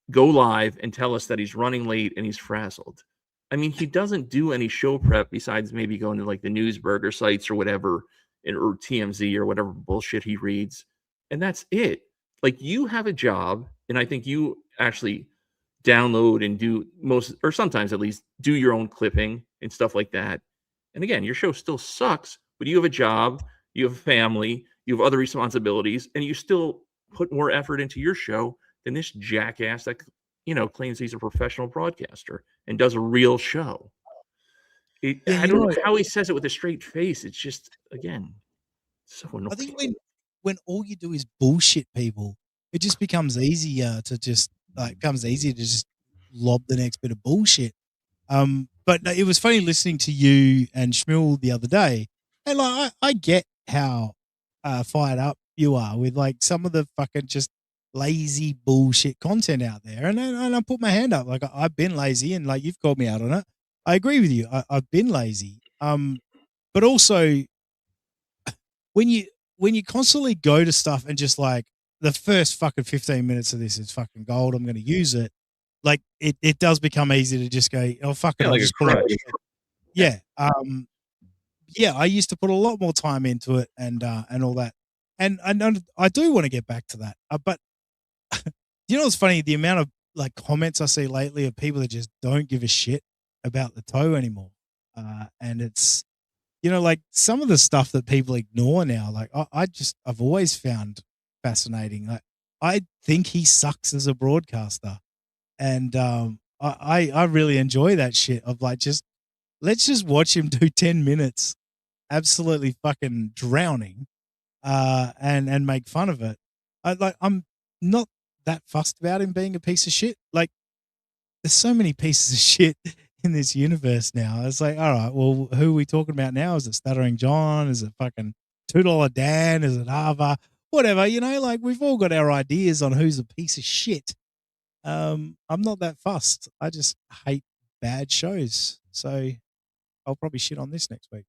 go live and tell us that he's running late and he's frazzled? I mean, he doesn't do any show prep besides maybe going to like the Newsburger sites or whatever, or TMZ or whatever bullshit he reads. And that's it. Like, you have a job, and I think you actually download and do most, or sometimes at least, do your own clipping and stuff like that. And again, your show still sucks, but you have a job, you have a family, you have other responsibilities, and you still put more effort into your show than this jackass that, you know, claims he's a professional broadcaster and does a real show. I don't know how he says it with a straight face. It's just, again, so annoying. I think when all you do is bullshit people, it just becomes easier to just lob the next bit of bullshit. But it was funny listening to you and Shmuel the other day. And like, I get how fired up you are with like some of the fucking just lazy bullshit content out there. And I put my hand up. Like, I've been lazy, and like, you've called me out on it. I agree with you. I've been lazy. But also when when you constantly go to stuff and just like the first fucking 15 minutes of this is fucking gold, I'm going to use it. Like it does become easy to just go, oh fuck it, Yeah, I'll like a just pull it. crutch. Yeah. Yeah, I used to put a lot more time into it and all that. And I do want to get back to that. But you know what's funny? The amount of like comments I see lately of people that just don't give a shit about the toe anymore. And it's, you know, like some of the stuff that people ignore now, like I've always found fascinating. Like, I think he sucks as a broadcaster. And I really enjoy that shit of like, let's just watch him do 10 minutes absolutely fucking drowning and make fun of it. I'm not that fussed about him being a piece of shit. Like, there's so many pieces of shit in this universe now. It's like, all right, well, who are we talking about now? Is it Stuttering John? Is it fucking $2 Dan? Is it Ava? Whatever, you know, like we've all got our ideas on who's a piece of shit. I'm not that fussed. I just hate bad shows. So I'll probably shit on this next week.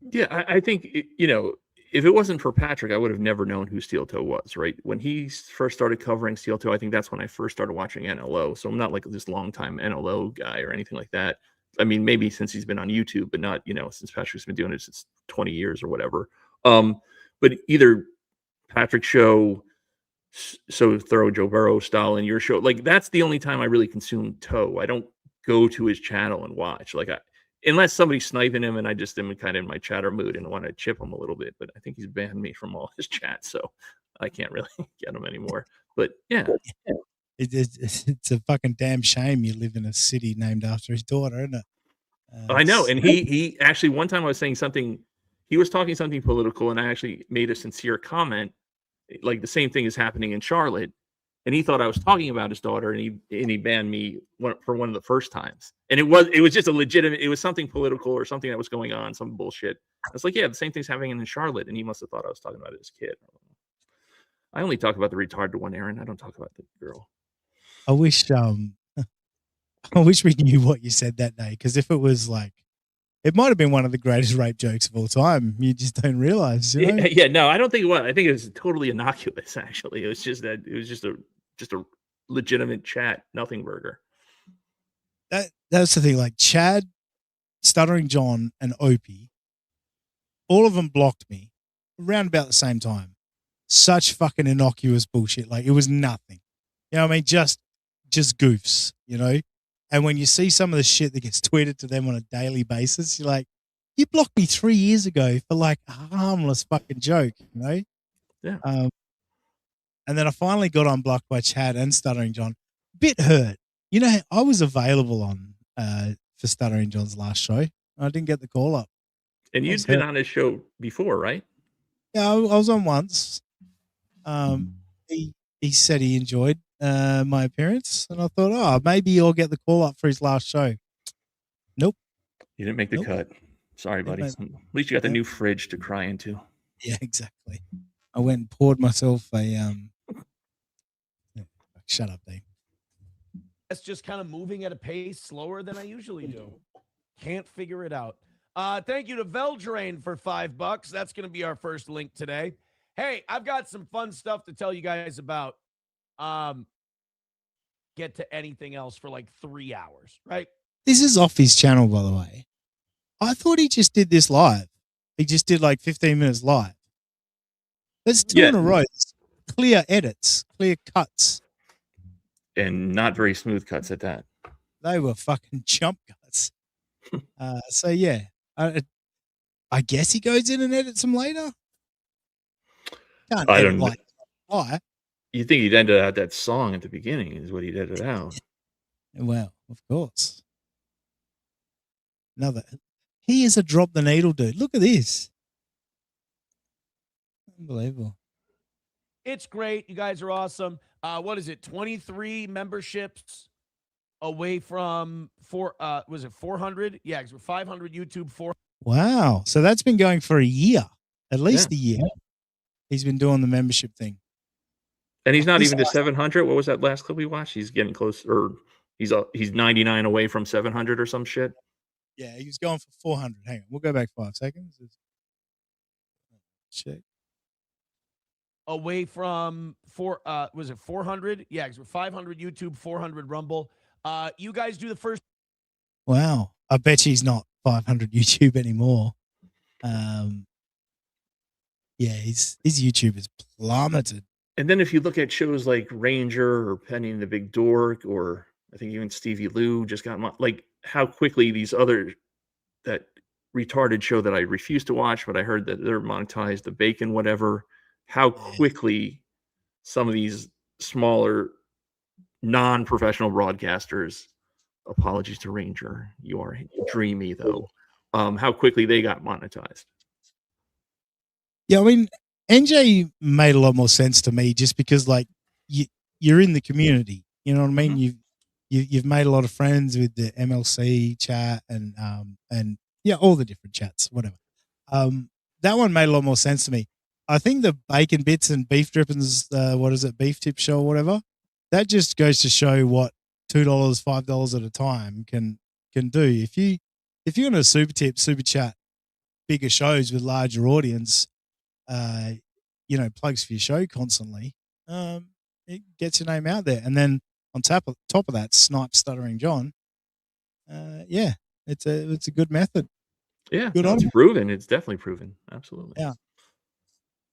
Yeah, I think, you know, if it wasn't for Patrick, I would have never known who Steel Toe was, right? When he first started covering Steel Toe, I think that's when I first started watching NLO. So I'm not like this long-time NLO guy or anything like that. I mean, maybe since he's been on YouTube, but not, you know, since Patrick's been doing it since 20 years or whatever. But either Patrick's show, So Thorough Joe Burrow style, and your show, like that's the only time I really consume Toe. I don't go to his channel and watch. Like unless somebody's sniping him and I just am kind of in my chatter mood and want to chip him a little bit, but I think he's banned me from all his chats, so I can't really get him anymore. But yeah. It's a fucking damn shame you live in a city named after his daughter, isn't it? I know. And he actually, one time I was saying something, he was talking something political and I actually made a sincere comment. Like the same thing is happening in Charlotte. And he thought I was talking about his daughter, and he banned me for one of the first times. And it was just a legitimate. It was something political or something that was going on, some bullshit. I was like, yeah, the same thing's happening in Charlotte, and he must have thought I was talking about his kid. I only talk about the retarded one, Aaron. I don't talk about the girl. I wish we knew what you said that day, because if it was like, it might have been one of the greatest rape jokes of all time. You just don't realize. You know? Yeah, no, I don't think it was. I think it was totally innocuous. Actually, it was just a legitimate chat, nothing burger. That's the thing. Like Chad, Stuttering John, and Opie, all of them blocked me around about the same time. Such fucking innocuous bullshit. Like it was nothing. You know what I mean? Just goofs, you know? And when you see some of the shit that gets tweeted to them on a daily basis, you're like, you blocked me 3 years ago for like a harmless fucking joke, you know? Yeah. And then I finally got unblocked by Chad and Stuttering John. Bit hurt. You know, I was available on for Stuttering John's last show. I didn't get the call up. And you'd been on his show before, right? Yeah, I was on once. He said he enjoyed my appearance, and I thought, oh, maybe he'll get the call up for his last show. Nope. You didn't make the cut. Sorry, buddy. At least you got the new fridge to cry into. Yeah, exactly. I went and poured myself a shut up, Dave. That's just kind of moving at a pace slower than I usually do. Can't figure it out. Thank you to Veldrain for $5. That's going to be our first link today. Hey, I've got some fun stuff to tell you guys about. Get to anything else for like 3 hours, right? This is off his channel, by the way. I thought he just did this live. He just did like 15 minutes live. That's two in a row. Clear edits, clear cuts. And not very smooth cuts at that. They were fucking jump cuts. So yeah, I guess he goes in and edits them later. I don't know. Why? You think he'd ended out that song at the beginning is what he'd edit out. Well, of course. He is a drop the needle dude. Look at this. Unbelievable. It's great. You guys are awesome. What is it? 23 memberships away from 400? Yeah, because we're 500 YouTube, 400. Wow. So that's been going for a year, at least a year. He's been doing the membership thing. And he's not even to 700. What was that last clip we watched? He's getting close, or he's 99 away from 700 or some shit. Yeah, he was going for 400. Hang on, we'll go back 5 seconds. Check. away from was it 400? Yeah, 500 YouTube, 400 Rumble. You guys do the first. Wow. I bet he's not 500 YouTube anymore. Yeah, his YouTube is plummeted. And then if you look at shows like Ranger or Penny and the Big Dork, or I think even Stevie Lou just got like how quickly these other that retarded show that I refuse to watch, but I heard that they're monetized, the Bacon, whatever, how quickly some of these smaller non-professional broadcasters, apologies to Ranger, you are dreamy though, how quickly they got monetized. Yeah, I mean, NJ made a lot more sense to me just because, like, you're in the community. You know what I mean? You've made a lot of friends with the MLC chat and yeah, all the different chats, whatever. That one made a lot more sense to me. I think the Bacon Bits and Beef Drippings, what is it, Beef Tip Show or whatever, that just goes to show what $2, $5 at a time can do. If you're going to super chat bigger shows with larger audience, you know, plugs for your show constantly, it gets your name out there. And then on top of that, Snipe Stuttering John, yeah, it's a good method. Yeah, good on it's him. proven. It's definitely proven. Absolutely. Yeah.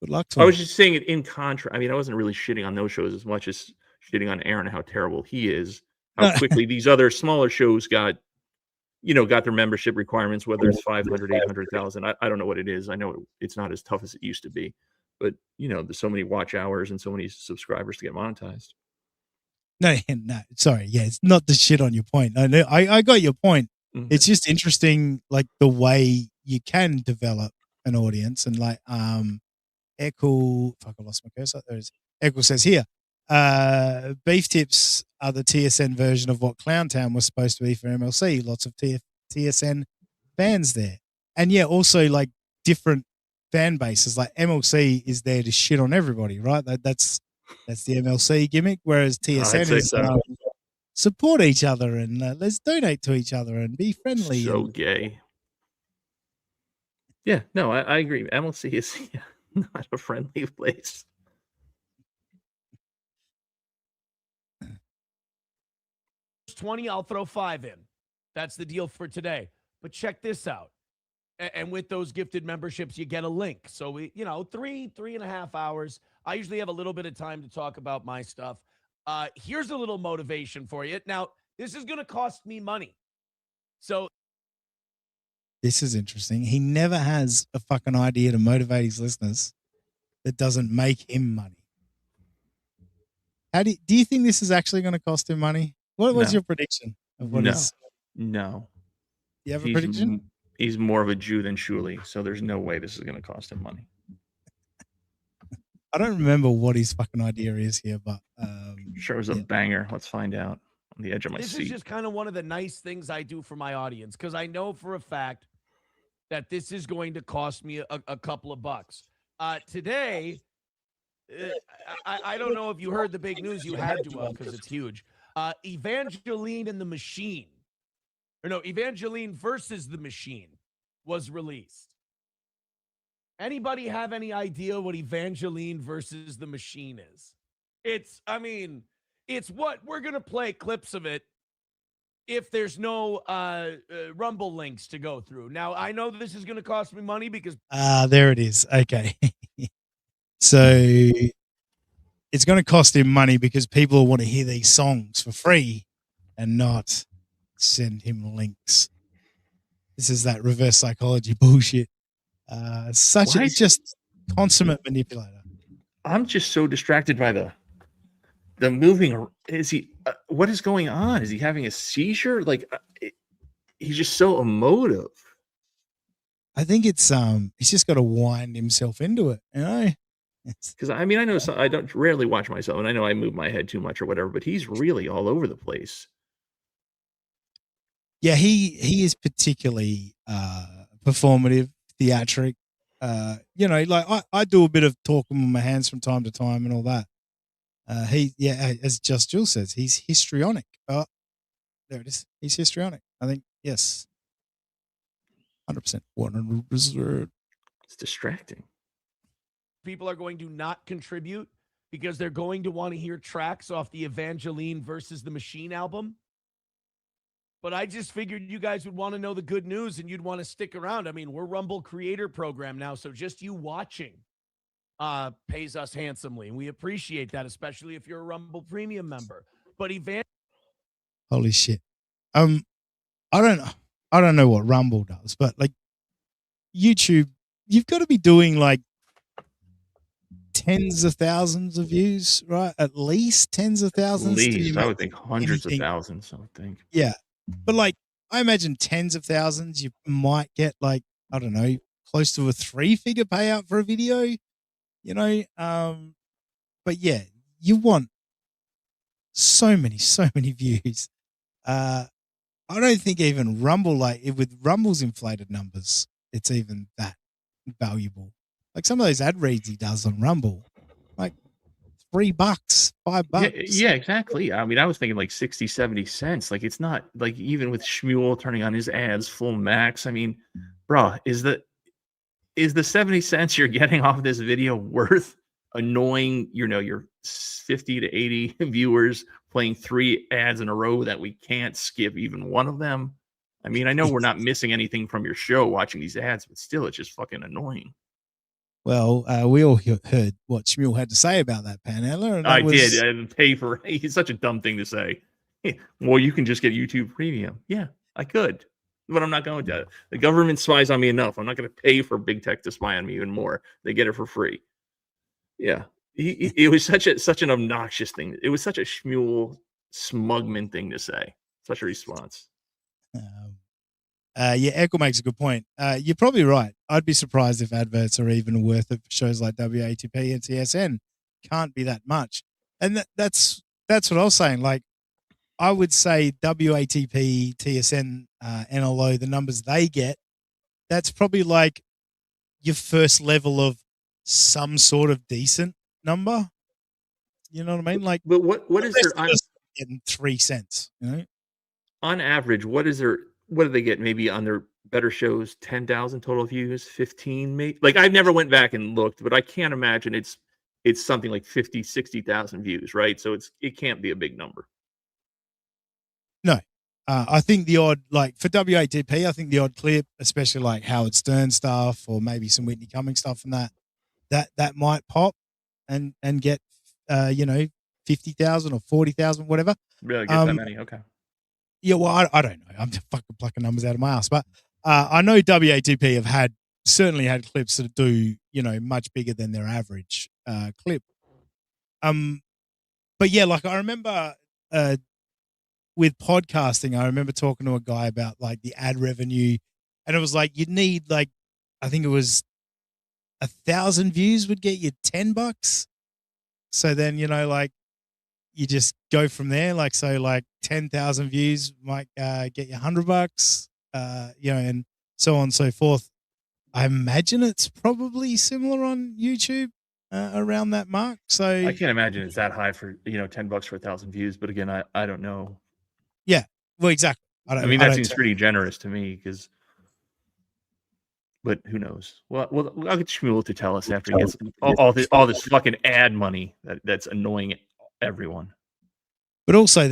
Good luck to I him. was just saying it in contrast. I mean, I wasn't really shitting on those shows as much as shitting on Aaron and how terrible he is. How quickly these other smaller shows got their membership requirements, whether it's 500, 800,000. I don't know what it is. I know it's not as tough as it used to be, but there's so many watch hours and so many subscribers to get monetized. No, sorry. Yeah, it's not the shit on your point. I know, I got your point. Mm-hmm. It's just interesting, like the way you can develop an audience, and like Echo. Fuck, I lost my cursor. There's Echo says here. Beef Tips are the TSN version of what Clowntown was supposed to be for MLC. Lots of TSN fans there, and yeah, also like different fan bases. Like MLC is there to shit on everybody, right? That's the MLC gimmick, whereas TSN is support each other and let's donate to each other and be friendly. So gay. Yeah, no, I agree. MLC is not a friendly place. $20, I'll throw 5 in. That's the deal for today. But check this out. And with those gifted memberships, you get a link. So we, 3.5 hours. I usually have a little bit of time to talk about my stuff. Here's a little motivation for you. Now, this is going to cost me money. So this is interesting. He never has a fucking idea to motivate his listeners that doesn't make him money. How do you think this is actually going to cost him money? What was your prediction of what No. You have a prediction? He's more of a Jew than Shuli, so there's no way this is going to cost him money. I don't remember what his fucking idea is here, but sure it was a banger. Let's find out. On the edge of my this seat. is just kind of one of the nice things I do for my audience, because I know for a fact that this is going to cost me a couple of bucks. Today, I don't know if you heard the big news. You had to because it's huge. Evangeline and the Machine, or no, Evangeline versus the Machine was released. Anybody have any idea what Evangeline versus the Machine is? It's what we're going to play clips of it if there's no Rumble links to go through. Now, I know this is going to cost me money because... there it is. Okay. So it's going to cost him money because people want to hear these songs for free and not send him links. This is that reverse psychology bullshit. It's just consummate manipulator. I'm just so distracted by the moving. Is he? What is going on? Is he having a seizure? Like he's just so emotive. I think it's he's just got to wind himself into it, Because I know I don't rarely watch myself, and I know I move my head too much or whatever. But he's really all over the place. Yeah, he is particularly performative, theatric. Like I do a bit of talking with my hands from time to time and all that. As Just Jules says, he's histrionic. Oh, there it is. He's histrionic. I think, yes. 100%. 100%. It's distracting. people are going to not contribute because they're going to want to hear tracks off the Evangeline versus the Machine album. But I just figured you guys would want to know the good news and you'd want to stick around. I mean, we're Rumble Creator Program now, so just you watching pays us handsomely, and we appreciate that, especially if you're a Rumble Premium member. But Holy shit. I don't know what Rumble does, but like YouTube, you've got to be doing like tens of thousands of views, right? At least tens of thousands. At least, I would think hundreds of thousands, I would think. Yeah. But like, I imagine tens of thousands, you might get like, I don't know, close to a 3-figure payout for a video, you know? But yeah, you want so many views. I don't think even Rumble, like with Rumble's inflated numbers, it's even that valuable. Like some of those ad reads he does on Rumble, like $3, $5. Yeah, exactly. I mean, I was thinking like 60, 70 cents. Like, it's not like even with Shmuel turning on his ads full max. I mean, bruh, is the 70 cents you're getting off this video worth annoying, your 50 to 80 viewers playing 3 ads in a row that we can't skip even one of them? I mean, I know we're not missing anything from your show watching these ads, but still, it's just fucking annoying. Well, we all heard what Shmuel had to say about that, Panella. And I did. I didn't pay for it. It's such a dumb thing to say. Well, you can just get YouTube Premium. Yeah, I could, but I'm not going to. The government spies on me enough. I'm not going to pay for big tech to spy on me even more. They get it for free. Yeah, it was such an obnoxious thing. It was such a Shmuel smugman thing to say. Such a response. Yeah, Echo makes a good point. You're probably right. I'd be surprised if adverts are even worth it for shows like WATP and TSN. Can't be that much. And that's what I was saying. Like, I would say WATP, TSN, NLO, the numbers they get, that's probably like your first level of some sort of decent number. You know what I mean? Like, but what is their getting 3 cents? You know, on average, what do they get? Maybe on their better shows, 10,000 total views, 15 maybe. Like, I've never went back and looked, but I can't imagine it's something like 50, 60,000 views, right? So it can't be a big number. No. I think the odd, like for WATP, I think the odd clip, especially like Howard Stern stuff or maybe some Whitney Cummings stuff from that might pop and get 50,000 or 40,000, whatever. Really get that many? Okay. Yeah, well, I don't know. I'm just fucking plucking numbers out of my ass, but I know WATP have certainly had clips that do, much bigger than their average clip. But yeah, like I remember with podcasting, I remember talking to a guy about like the ad revenue, and it was like you'd need like, I think it was 1,000 views would get you $10. So then, like you just go from there. Like, so like 10,000 views might get you $100, and so on and so forth. I imagine it's probably similar on YouTube around that mark. So I can't imagine it's that high for, $10 for 1,000 views. But again, I don't know. Yeah, well, exactly. That seems pretty generous to me but who knows? Well, I'll get Shmuel to tell us after he gets all this fucking ad money that's annoying everyone. But also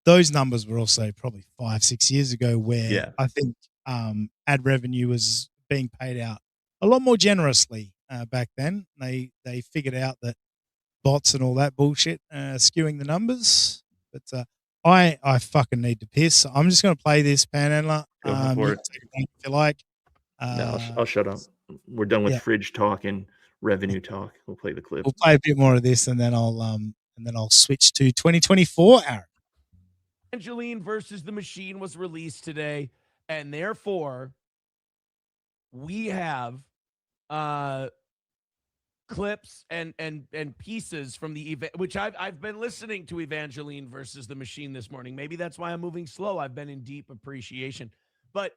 those numbers were also probably 5-6 years ago, where I think ad revenue was being paid out a lot more generously back then. They figured out that bots and all that bullshit skewing the numbers. But I fucking need to piss. I'm just going to play this, Panhandler. Go for it. If you like. No, I'll shut up. We're done with fridge talk and revenue talk. We'll play the clip. We'll play a bit more of this, and then I'll switch to 2024, Aaron. Evangeline versus the Machine was released today, and therefore we have clips and pieces from the event, which I've been listening to Evangeline versus the Machine this morning. Maybe that's why I'm moving slow. I've been in deep appreciation. But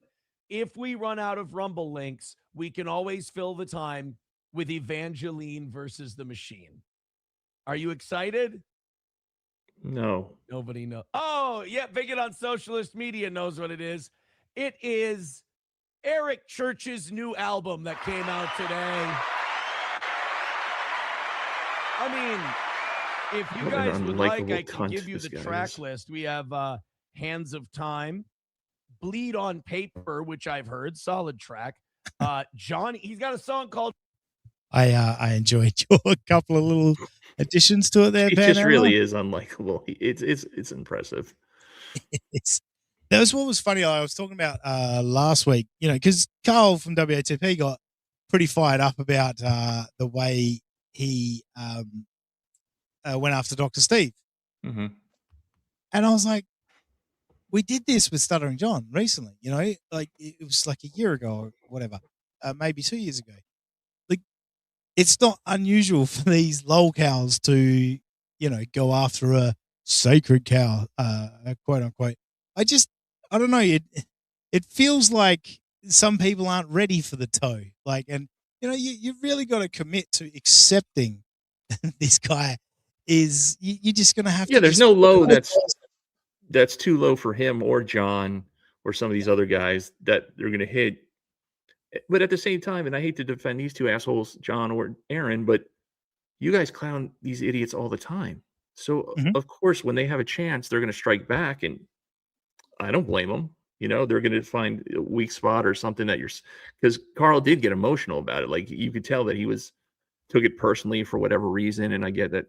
if we run out of Rumble links, we can always fill the time with Evangeline versus the Machine. Are you excited? No. Nobody knows. Oh, yeah, Bigot on Socialist Media knows what it is. It is Eric Church's new album that came out today. I mean, if you What an guys would like, I unlikable can cunt give you this the guy track is. list. We have Hands of Time, Bleed on Paper, which I've heard, solid track. Johnny, he's got a song called I enjoyed your couple of little additions to it there, He Van just Amber. really is unlikable. It's impressive. That was what was funny. I was talking about last week, because Carl from WATP got pretty fired up about the way he went after Dr. Steve. Mm-hmm. And I was like, we did this with Stuttering John recently, like it was like a year ago or whatever, maybe 2 years ago. Like, it's not unusual for these lol cows to, go after a sacred cow, quote unquote. I don't know. It feels like some people aren't ready for the toe. Like, and you've really got to commit to accepting this guy is. You're just going to have to. Yeah, there's no low that's too low for him or John or some of these other guys that they're going to hit. But at the same time, and I hate to defend these two assholes, John or Aaron, but you guys clown these idiots all the time. So of course, when they have a chance, they're going to strike back, and I don't blame them. They're going to find a weak spot or something that because Carl did get emotional about it. Like, you could tell that he took it personally for whatever reason. And I get that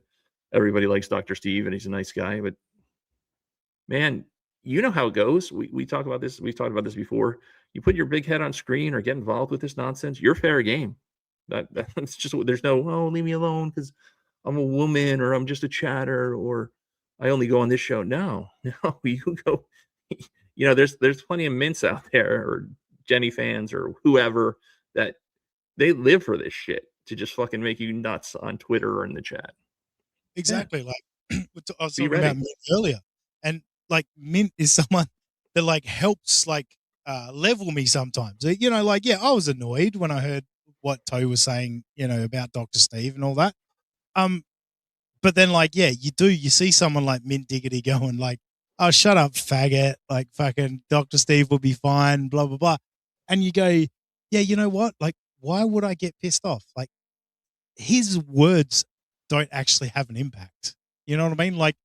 everybody likes Dr. Steve and he's a nice guy, but man, you know how it goes. We talk about this. We've talked about this before. You put your big head on screen or get involved with this nonsense, you're fair game. That's just, there's no, leave me alone because I'm a woman or I'm just a chatter or I only go on this show. No, you go. There's plenty of mints out there or Jenny fans or whoever that they live for this shit to just fucking make you nuts on Twitter or in the chat. Exactly. Like I was Be talking about ready. Mint earlier, and like Mint is someone that like helps level me sometimes. I was annoyed when I heard what Toe was saying, about Dr. Steve and all that. But then you see someone like Mint Diggity going like, oh, shut up, faggot. Like, fucking Dr. Steve will be fine, blah, blah, blah. And you go, yeah, you know what? Like, why would I get pissed off? Like, his words don't actually have an impact. You know what I mean? Like,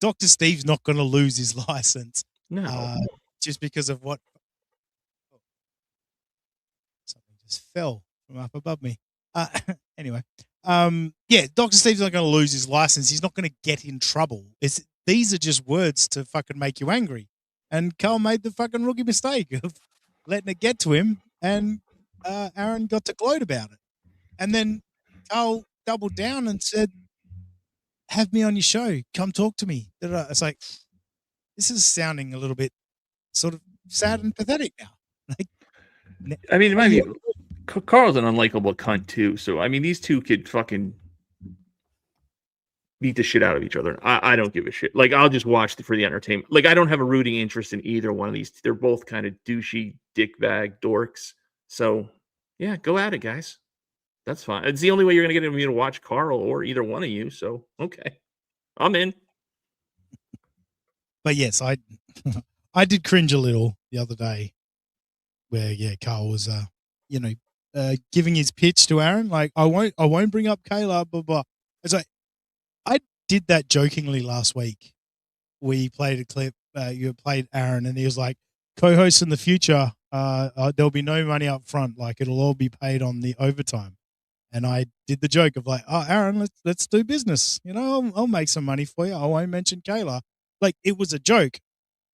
Dr. Steve's not going to lose his license. No. Just because of what. Something just fell from up above me. Anyway. Dr. Steve's not going to lose his license. He's not going to get in trouble. These are just words to fucking make you angry. And Carl made the fucking rookie mistake of letting it get to him, and Aaron got to gloat about it. And then Carl doubled down and said, have me on your show. Come talk to me. It's like, this is sounding a little bit sort of sad and pathetic now. Like, I mean, it might be, Carl's an unlikable cunt too. So, I mean, these two could fucking beat the shit out of each other. I don't give a shit. Like, I'll just watch for the entertainment. Like, I don't have a rooting interest in either one of these. They're both kind of douchey dickbag dorks. So, yeah, go at it, guys. That's fine. It's the only way you're going to get me to watch Carl or either one of you. So, okay. I'm in. But yes, I did cringe a little the other day where, Carl was, giving his pitch to Aaron. Like, I won't bring up Kayla, blah, blah. It's like, I did that jokingly last week. We played a clip. You played Aaron, and he was like, "Co-hosts in the future, there'll be no money up front. Like, it'll all be paid on the overtime." And I did the joke of like, "Oh, Aaron, let's do business. I'll make some money for you. I won't mention Kayla." Like, it was a joke,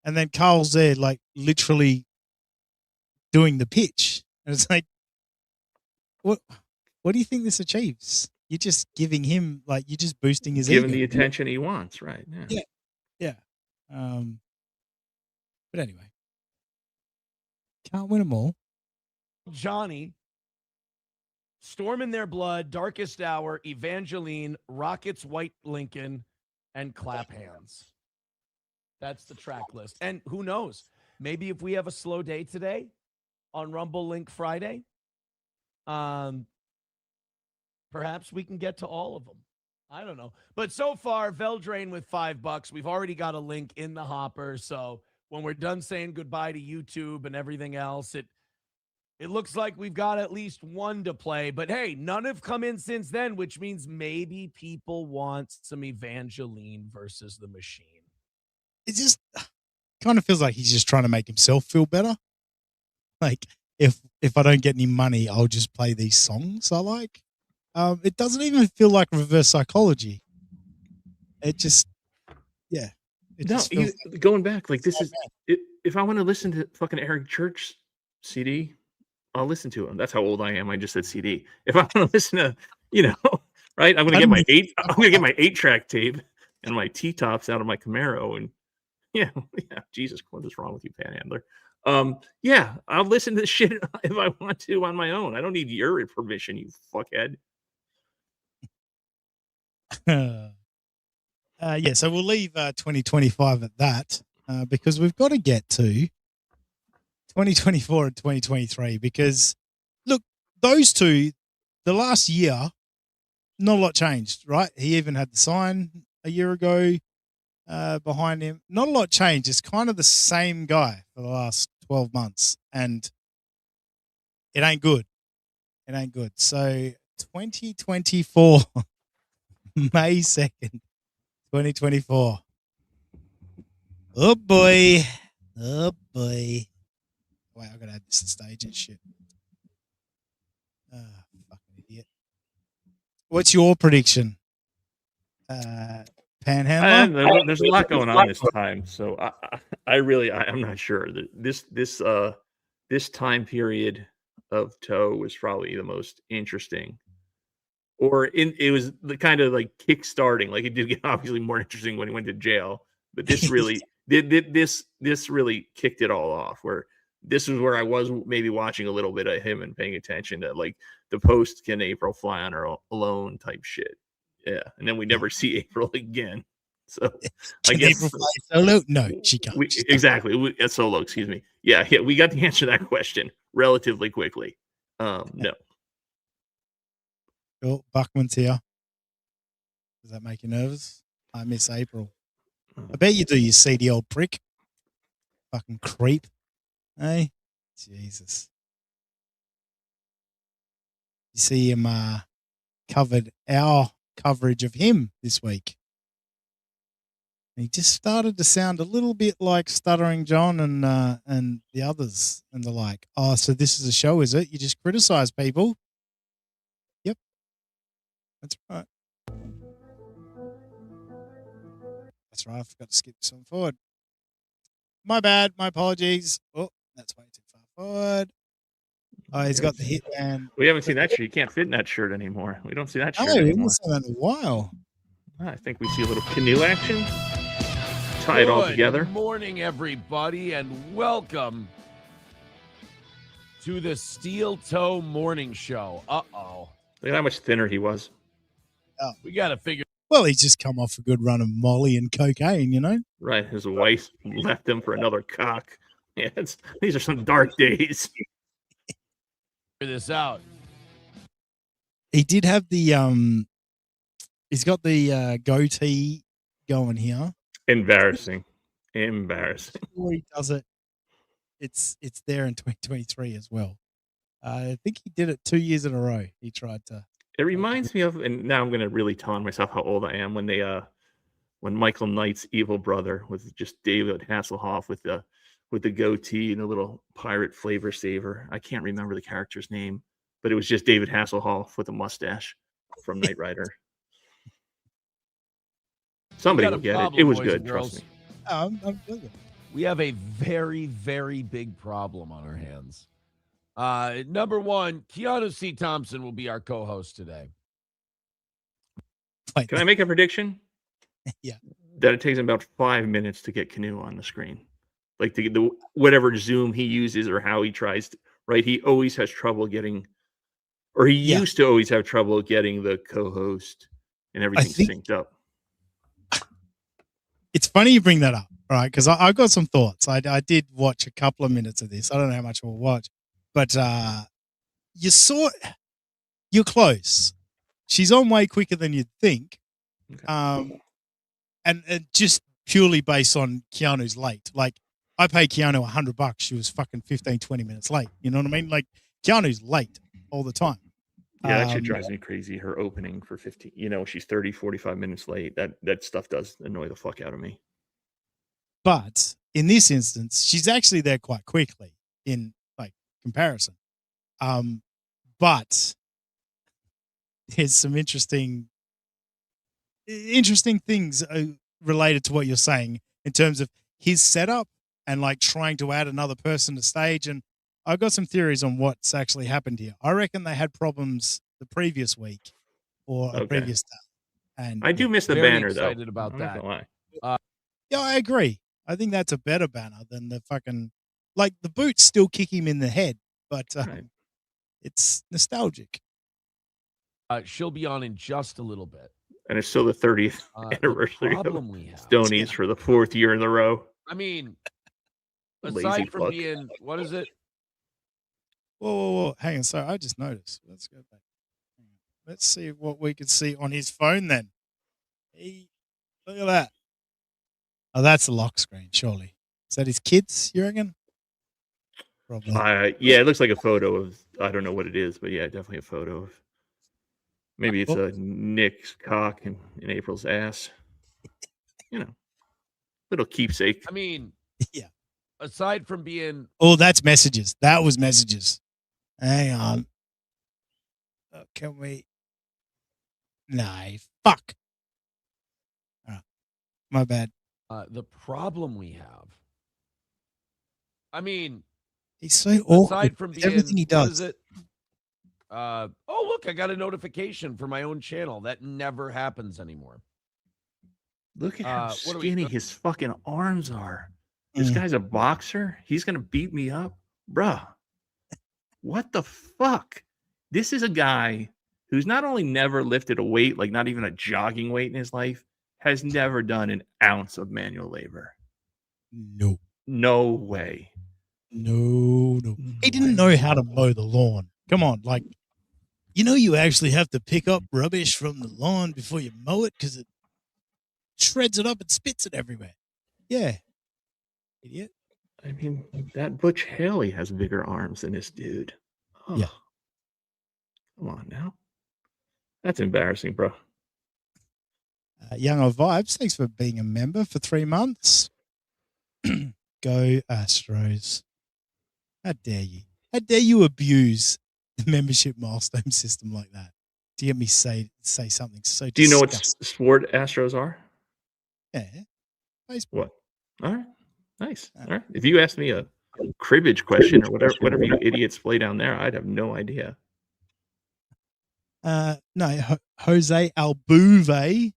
and then Carl's there, like, literally doing the pitch, and it's like, what do you think this achieves? You're just giving him, like, you're just boosting his Give him ego. the attention he wants, right? Yeah. But anyway, can't win them all. Johnny, Storm in Their Blood, Darkest Hour, Evangeline, Rockets, White Lincoln, and Clap Hands. That's the track list. And who knows? Maybe if we have a slow day today on Rumble Link Friday, perhaps we can get to all of them. I don't know. But so far, Veldrain with $5. We've already got a link in the hopper. So when we're done saying goodbye to YouTube and everything else, It looks like we've got at least one to play, but hey, none have come in since then, which means maybe people want some Evangeline versus the Machine. It just kind of feels like he's just trying to make himself feel better. Like if I don't get any money, I'll just play these songs I like. It doesn't even feel like reverse psychology. It just, yeah. It No, just feels going back, like this so is if I want to listen to fucking Eric Church CD, I'll listen to him. That's how old I am. I just said CD. If I want to listen to, right, I'm gonna get my 8-track tape and my T-tops out of my Camaro, and yeah, Jesus, what is wrong with you, Panhandler? Yeah, I'll listen to this shit if I want to on my own. I don't need your permission, you fuckhead. yeah, so we'll leave 2025 at that because we've got to get to 2024 and 2023 because, look, those two, the last year, not a lot changed, right? He even had the sign a year ago behind him. Not a lot changed. It's kind of the same guy for the last 12 months, and it ain't good. It ain't good. So 2024, May 2nd, 2024. Oh boy. Oh boy. Wait, I gotta add this to stage and shit. Fucking idiot. What's your prediction? Panhandler? There's a lot going on this time, so I'm not sure. This time period of Toe was probably the most interesting, it was the kind of like kick-starting. Like it did get obviously more interesting when he went to jail, but this really this really kicked it all off. Where this was where I was maybe watching a little bit of him and paying attention to like the post "Can April fly on her alone" type shit. Yeah, and then we never see April again. So I guess April fly solo? No, she can't. Exactly. Solo, excuse me. Yeah, we got to answer that question relatively quickly. No. Oh, Buckman's here. Does that make you nervous? I miss April. I bet you do, you seedy old prick. Fucking creep. Hey? Jesus. You see him covered our coverage of him this week. He just started to sound a little bit like Stuttering John and the others and the like. Oh, so this is a show, is it? You just criticize people? Yep. That's right. That's right. I forgot to skip some forward. My bad. My apologies. Oh, that's way too far forward. Oh, he's got the Hitman. We haven't seen that shirt. You can't fit in that shirt anymore. We don't see that shirt Oh, we anymore. haven't seen that in a while. I think we see a little canoe action. Tie it all together. Good morning, everybody, and welcome to the Steel Toe Morning Show. Uh-oh. Look at how much thinner he was. Oh. We got to figure. Well, he's just come off a good run of Molly and cocaine, you know? Right. His wife left him for another cock. Yeah, these are some dark days. Figure this out. He did have the he's got the goatee going here. Embarrassing. Before he does it, it's there in 2023 as well. I think he did it 2 years in a row. He tried to. It reminds me of, and now I'm going to really tell myself how old I am, when they when Michael Knight's evil brother was just David Hasselhoff with the goatee and a little pirate flavor saver. I can't remember the character's name, but it was just David Hasselhoff with a mustache from Knight Rider. Somebody will get it. It was good, trust me. I'm good. We have a very, very big problem on our hands. Number one, Keanu C. Thompson will be our co-host today. Can I make a prediction? Yeah. That it takes him about 5 minutes to get Canoe on the screen. Like to get the whatever Zoom he uses or how he tries to, right? He always has trouble getting, or he used to always have trouble getting the co-host and everything synced up. It's funny you bring that up, right? Because I got some thoughts. I did watch a couple of minutes of this. I don't know how much we'll watch, but you're close. She's on way quicker than you'd think. Okay. And just purely based on Keanu's late. Like, I paid Keanu $100. She was fucking 15, 20 minutes late. You know what I mean? Like, Keanu's late all the time. Yeah, that shit drives me crazy. Her opening for 15, she's 30, 45 minutes late. That stuff does annoy the fuck out of me. But in this instance, she's actually there quite quickly in like comparison. But there's some interesting things related to what you're saying in terms of his setup and like trying to add another person to stage. And I've got some theories on what's actually happened here. I reckon they had problems the previous week or a previous day. And I do miss the Very banner though. excited about I'm not that. gonna lie. Yeah, I agree. I think that's a better banner than the fucking like the boots still kick him in the head, but it's nostalgic. She'll be on in just a little bit. And it's still the 30th anniversary of problem we have- Stonies for the 4th year in a row. I mean, Lazy aside from fuck. being, what is it? Whoa. Hang on. Sorry, I just noticed. Let's go back. Let's see what we could see on his phone then. Look at that. Oh, that's a lock screen, surely. Is that his kids, you reckon? Probably. Yeah, it looks like a photo of, I don't know what it is, but yeah, definitely a photo of. Maybe it's Nick's cock in April's ass. Little keepsake. I mean, yeah. Aside from being, Oh, that's messages. That was messages. Hang on. Can we? Nah, fuck. All right. My bad. the problem we have. I mean, He's so awkward. aside from being, Everything he what does. is it? Oh, look, I got a notification for my own channel. That never happens anymore. Look at how what are we- skinny his fucking arms are. This guy's a boxer. He's going to beat me up. Bruh. What the fuck? This is a guy who's not only never lifted a weight, like not even a jogging weight in his life, has never done an ounce of manual labor. No. No way. No. He didn't know how to mow the lawn. Come on, like, you actually have to pick up rubbish from the lawn before you mow it because it shreds it up and spits it everywhere. Yeah. Idiot. I mean, that Butch Haley has bigger arms than this dude. Oh, Yeah. come on now. That's embarrassing, bro. Younger Vibes, thanks for being a member for 3 months. Go Astros. How dare you? How dare you abuse the membership milestone system like that? To get me say something so Do you know what disgusting. sport Astros are? Yeah. What? All right. Nice. All right. If you asked me a cribbage question or whatever you idiots play down there, I'd have no idea. No, Jose Altuve.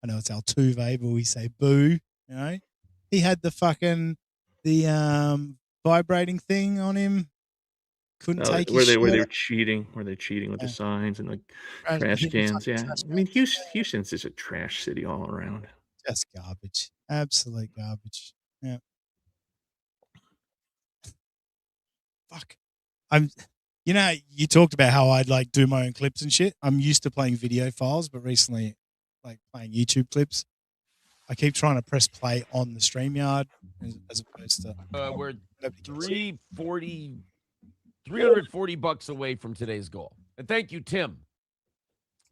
I know it's Altuve, but we say boo. He had the vibrating thing on him. Couldn't take where his they shirt were off. cheating, with the signs and the Trash- trash hitting cans. fucking Yeah. trash I mean, Houston's just a trash city all around. Just garbage. Absolute garbage. Yeah. Fuck. You talked about how I'd like do my own clips and shit. I'm used to playing video files, but recently, like playing YouTube clips, I keep trying to press play on the StreamYard as opposed to. We're 340 bucks away from today's goal. And thank you, Tim,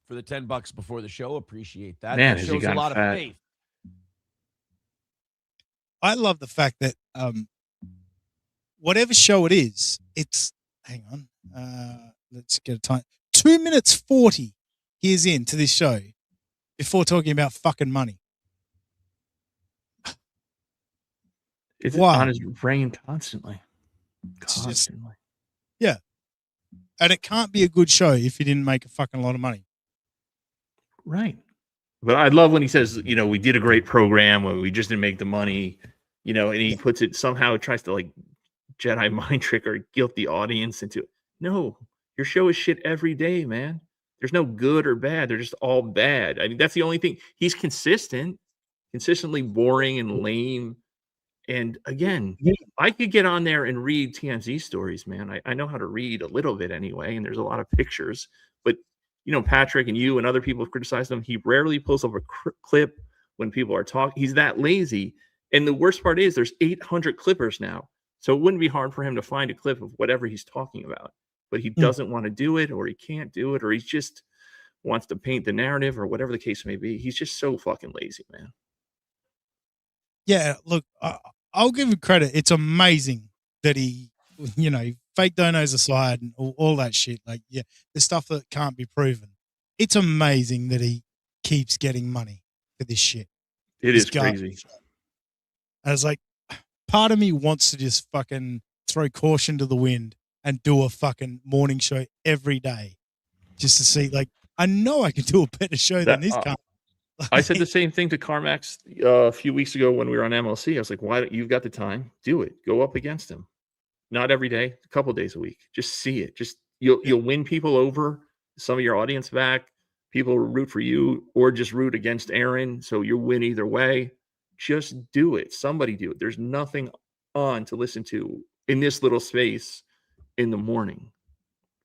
for the $10 before the show. Appreciate that. Man, That has he shows a gotten lot fat. of faith. I love the fact that whatever show it is, it's hang on. Let's get a time. 2 minutes 40 years into this show before talking about fucking money. It's Wow. on his brain constantly. Just- yeah. And it can't be a good show if you didn't make a fucking lot of money. Right. But I love when he says, we did a great program where we just didn't make the money, and he puts it somehow, tries to like Jedi mind trick or guilt the audience into it. No, your show is shit every day, man. There's no good or bad. They're just all bad. I mean, that's the only thing. He's consistently boring and lame. And again, I could get on there and read TMZ stories, man. I know how to read a little bit anyway, and there's a lot of pictures. But, Patrick and you and other people have criticized him. He rarely pulls up a clip when people are talking. He's that lazy. And the worst part is there's 800 clippers now. So it wouldn't be hard for him to find a clip of whatever he's talking about. but he doesn't want to do it, or he can't do it, or he just wants to paint the narrative, or whatever the case may be. He's just so fucking lazy, man. Yeah, look, I'll give him credit. It's amazing that he, fake donos aside and all that shit. Like, yeah, the stuff that can't be proven. It's amazing that he keeps getting money for this shit. It This is garbage. crazy. And it's like, part of me wants to just fucking throw caution to the wind and do a fucking morning show every day just to see, like, I know I can do a better show than this guy. I said the same thing to Carmax a few weeks ago when we were on MLC. I was like, why don't you've got the time? Do it. Go up against him. Not every day, a couple days a week. Just see it. Just you'll win people over, some of your audience back. People root for you or just root against Aaron. So you win either way. Just do it. Somebody do it. There's nothing on to listen to in this little space in the morning.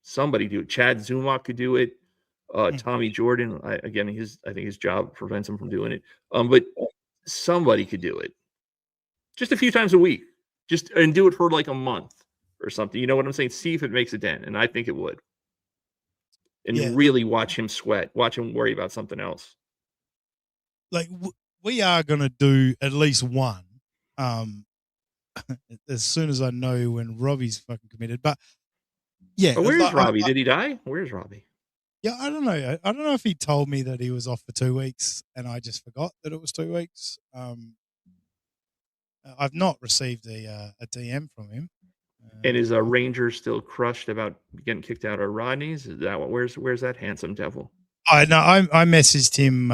Somebody do it. Chad Zumach could do it. Tommy Jordan, I think his job prevents him from doing it. But somebody could do it just a few times a week, and do it for like a month or something. You know what I'm saying? See if it makes a dent, and I think it would. And really watch him sweat, watch him worry about something else. Like, we are going to do at least one as soon as I know when Robbie's fucking committed. But yeah. But where's Robbie? Did he die? Where's Robbie? Yeah, I don't know. I don't know if he told me that he was off for 2 weeks and I just forgot that it was 2 weeks. I've not received a DM from him. And is a Ranger still crushed about getting kicked out of Rodney's? Is that what? Where's that handsome devil? I messaged him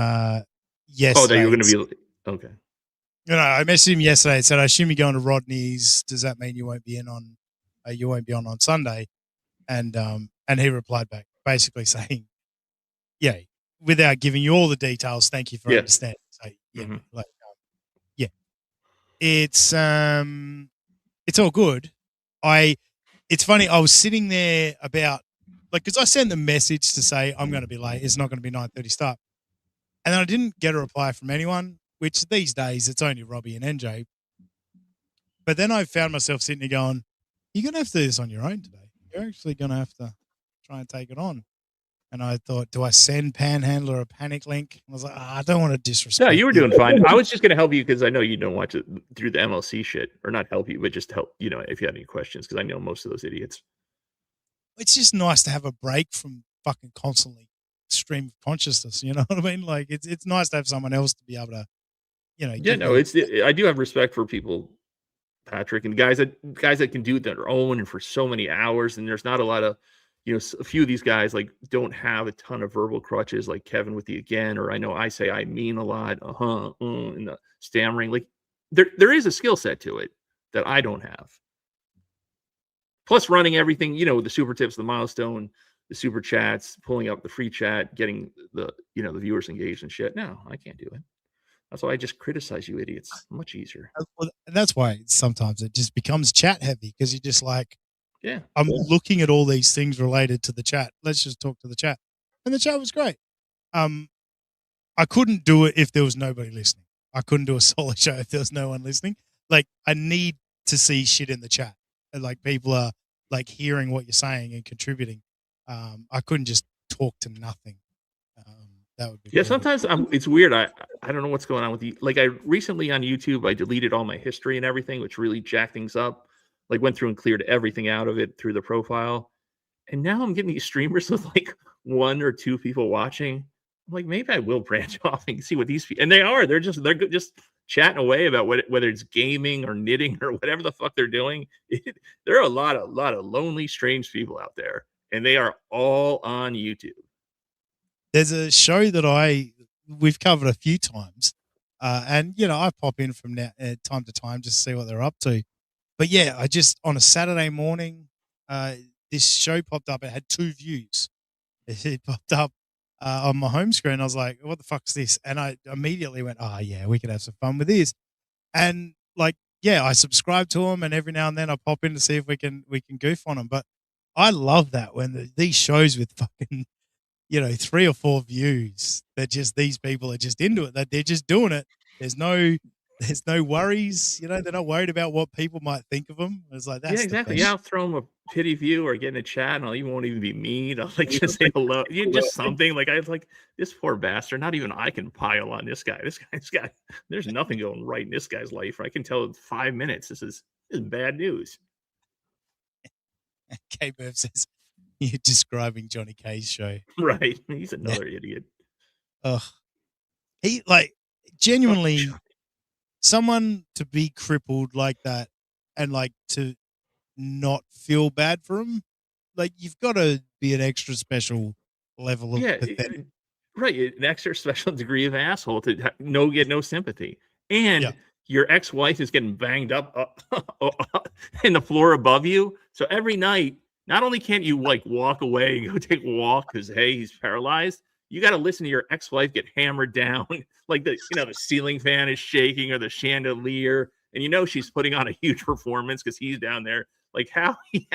yesterday. Oh, that you're going to be okay. I messaged him yesterday and said, I assume you're going to Rodney's. Does that mean you won't be on Sunday? And he replied back, basically saying, yeah, without giving you all the details, thank you for understanding. So yeah, it's all good. It's funny. I was sitting there because I sent the message to say I'm going to be late. It's not going to be 9:30 start, and then I didn't get a reply from anyone. Which these days it's only Robbie and NJ. But then I found myself sitting there going, "You're going to have to do this on your own today. You're actually going to have to try and take it on." And I thought, do I send Panhandler a panic link? I was like, I don't want to disrespect. No, you were doing fine. I was just going to help you because I know you don't watch it through the MLC shit, or not help you, but just help, if you had any questions, because I know most of those idiots. It's just nice to have a break from fucking constantly stream of consciousness. You know what I mean? Like it's nice to have someone else to be able to, Yeah, no, I do have respect for people, Patrick, and guys that can do their own and for so many hours. And there's not a lot of, a few of these guys like don't have a ton of verbal crutches like Kevin with the again, or I know I say I mean a lot, and the stammering. Like there is a skill set to it that I don't have. Plus running everything, the super tips, the milestone, the super chats, pulling up the free chat, getting the the viewers engaged and shit. No, I can't do it. That's why I just criticize you idiots. Much easier. Well, and that's why sometimes it just becomes chat heavy because you're just like, yeah, I'm looking at all these things related to the chat. Let's just talk to the chat. And the chat was great. I couldn't do it if there was nobody listening. I couldn't do a solo show if there was no one listening. Like, I need to see shit in the chat. And, like, people are like hearing what you're saying and contributing. I couldn't just talk to nothing. That would be yeah. Sometimes it's weird. I don't know what's going on with you. Like, I recently on YouTube, I deleted all my history and everything, which really jacked things up. Like, went through and cleared everything out of it through the profile. And now I'm getting these streamers with like 1 or 2 people watching. I'm like, maybe I will branch off and see what these people, and they're just chatting away about whether it's gaming or knitting or whatever the fuck they're doing. There are a lot of lonely, strange people out there, and they are all on YouTube. There's a show that we've covered a few times, and I pop in from time to time just to see what they're up to. But yeah, I just on a Saturday morning, this show popped up. It had 2 views. It popped up on my home screen. I was like, "What the fuck's this?" And I immediately went, "Oh yeah, we could have some fun with this." And like, yeah, I subscribe to them, and every now and then I pop in to see if we can goof on them. But I love that when these shows with fucking 3 or 4 views, that just these people are just into it. That they're just doing it. There's no there's no worries. You know, they're not worried about what people might think of them. It's like that's Yeah, exactly. the Yeah, best. I'll throw him a pity view or get in a chat, and I won't even be mean. I'll like just say hello. You just something like I was like this poor bastard. Not even I can pile on this guy. This guy's got. There's nothing going right in this guy's life. I can tell in 5 minutes. This is bad news. K Murph says you're describing Johnny K's show. Right. He's another idiot. Ugh. He like genuinely someone to be crippled like that and like to not feel bad for him. Like you've got to be an extra special level of Yeah, pathetic. right. An extra special degree of asshole to get no sympathy, and Yeah. your ex-wife is getting banged up in the floor above you. So every night, not only can't you like walk away and go take a walk because hey, he's paralyzed. You got to listen to your ex-wife get hammered down, like the ceiling fan is shaking or the chandelier, and you know she's putting on a huge performance because he's down there. Like how he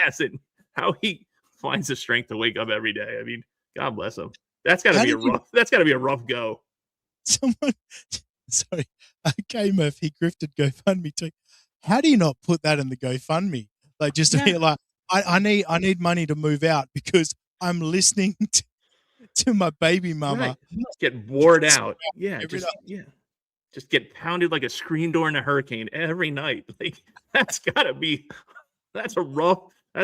finds the strength to wake up every day. I mean, God bless him. That's got to How be did you- That's got to be a rough go. Someone, sorry, K Murph, he grifted GoFundMe too. How do you not put that in the GoFundMe? Like just to be like, I need money to move out because I'm listening to my baby mama. Right. Get bored out. Yeah, Every just night. just get pounded like a screen door in a hurricane every night. Like that's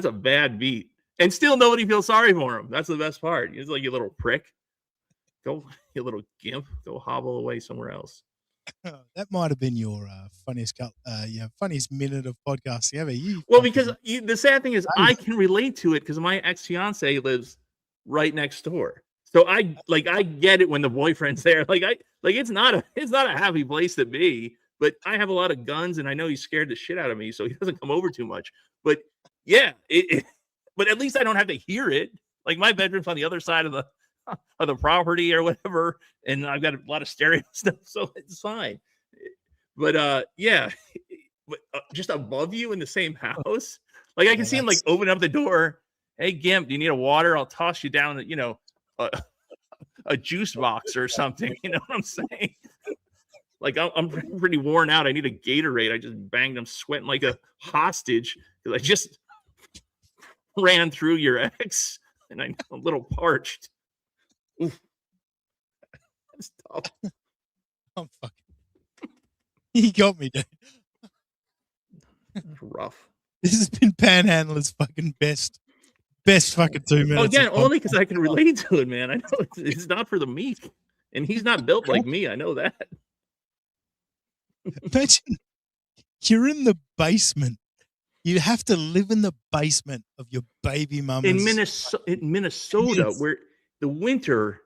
a bad beat. And still nobody feels sorry for him. That's the best part. He's like, you little prick. Go, you little gimp. Go hobble away somewhere else. That might have been your funniest funniest minute of podcasting ever. Well, because the sad thing is I can relate to it because my ex-fiance lives right next door. So I get it when the boyfriend's there. It's not a happy place to be, but I have a lot of guns and I know he's scared the shit out of me, so he doesn't come over too much. But yeah, but at least I don't have to hear it. Like my bedroom's on the other side of the property or whatever, and I've got a lot of stereo stuff, so it's fine. But yeah, but just above you in the same house, like I can see him like open up the door. Hey, Gimp, do you need a water? I'll toss you down, a juice box or something. You know what I'm saying? Like I'm pretty worn out. I need a Gatorade. I just banged. I'm sweating like a hostage because I just ran through your ex, and I'm a little parched. Oof. That's tough. I'm fucking. He got me, dude. That's rough. This has been Panhandler's fucking best fucking 2 minutes. Oh, again, of only because I can relate to it, man. I know it's not for the meek, and he's not built like me. I know that. Imagine you're in the basement. You have to live in the basement of your baby mama's. In Minnesota, Yes. where the winter,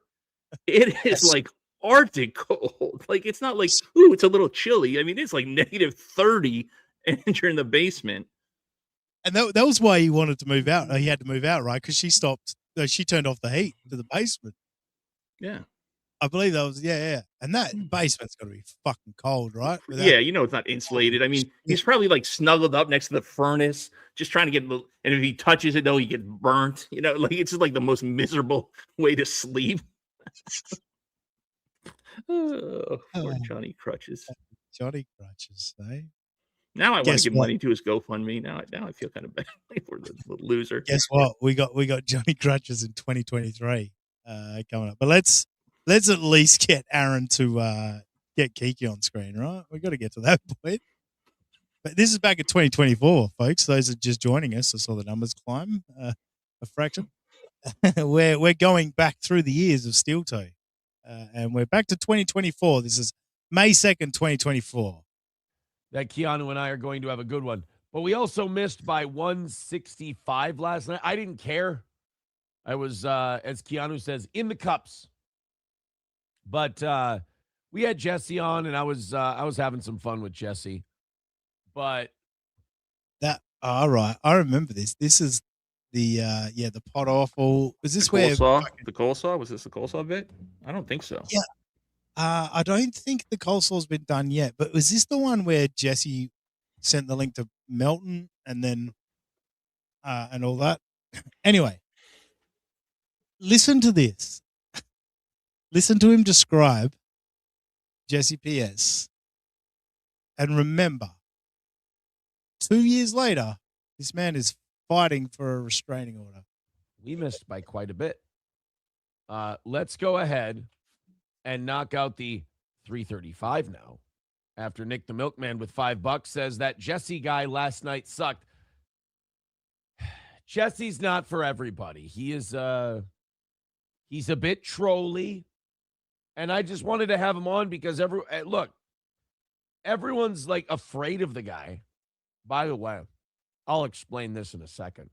it is like Arctic cold. Like it's not like, ooh, it's a little chilly. I mean, it's like negative 30, and you're in the basement. And that was why he wanted to move out. He had to move out, right? Because she stopped. She turned off the heat to the basement. Yeah. I believe that was yeah. And that basement's got to be fucking cold, right? Without- Yeah, it's not insulated. I mean, he's probably like snuggled up next to the furnace, just trying to get. And if he touches it, though, he gets burnt. Like it's just like the most miserable way to sleep. Oh, poor Johnny Crutches. Johnny Crutches, eh? Now I want Guess to give what? money to his GoFundMe. Now I feel kind of bad for the loser. Guess what? We got Johnny Crutches in 2023 coming up. But let's at least get Aaron to get Kiki on screen, right? We got to get to that point. But this is back in 2024, folks. Those are just joining us. I saw the numbers climb a fraction. we're going back through the years of Steel Toe, and we're back to 2024. This is May 2nd, 2024. That Keanu and I are going to have a good one. But we also missed by 165 last night. I didn't care. I was, as Keanu says, in the cups. But we had Jesse on, and I was having some fun with Jesse. But All right, I remember this. This is the the pot awful. Is this where The coleslaw? Was this the coleslaw bit? I don't think so. Yeah. I don't think the coleslaw's been done yet, but was this the one where Jesse sent the link to Melton and then and all that? Anyway, listen to this. Listen to him describe Jesse PS And remember, 2 years later, this man is fighting for a restraining order. We missed by quite a bit. Let's go ahead and knock out the 335 now. After Nick the Milkman with $5 says that Jesse guy last night sucked. Jesse's not for everybody. He's a bit trolly. And I just wanted to have him on because everyone's like afraid of the guy. By the way, I'll explain this in a second.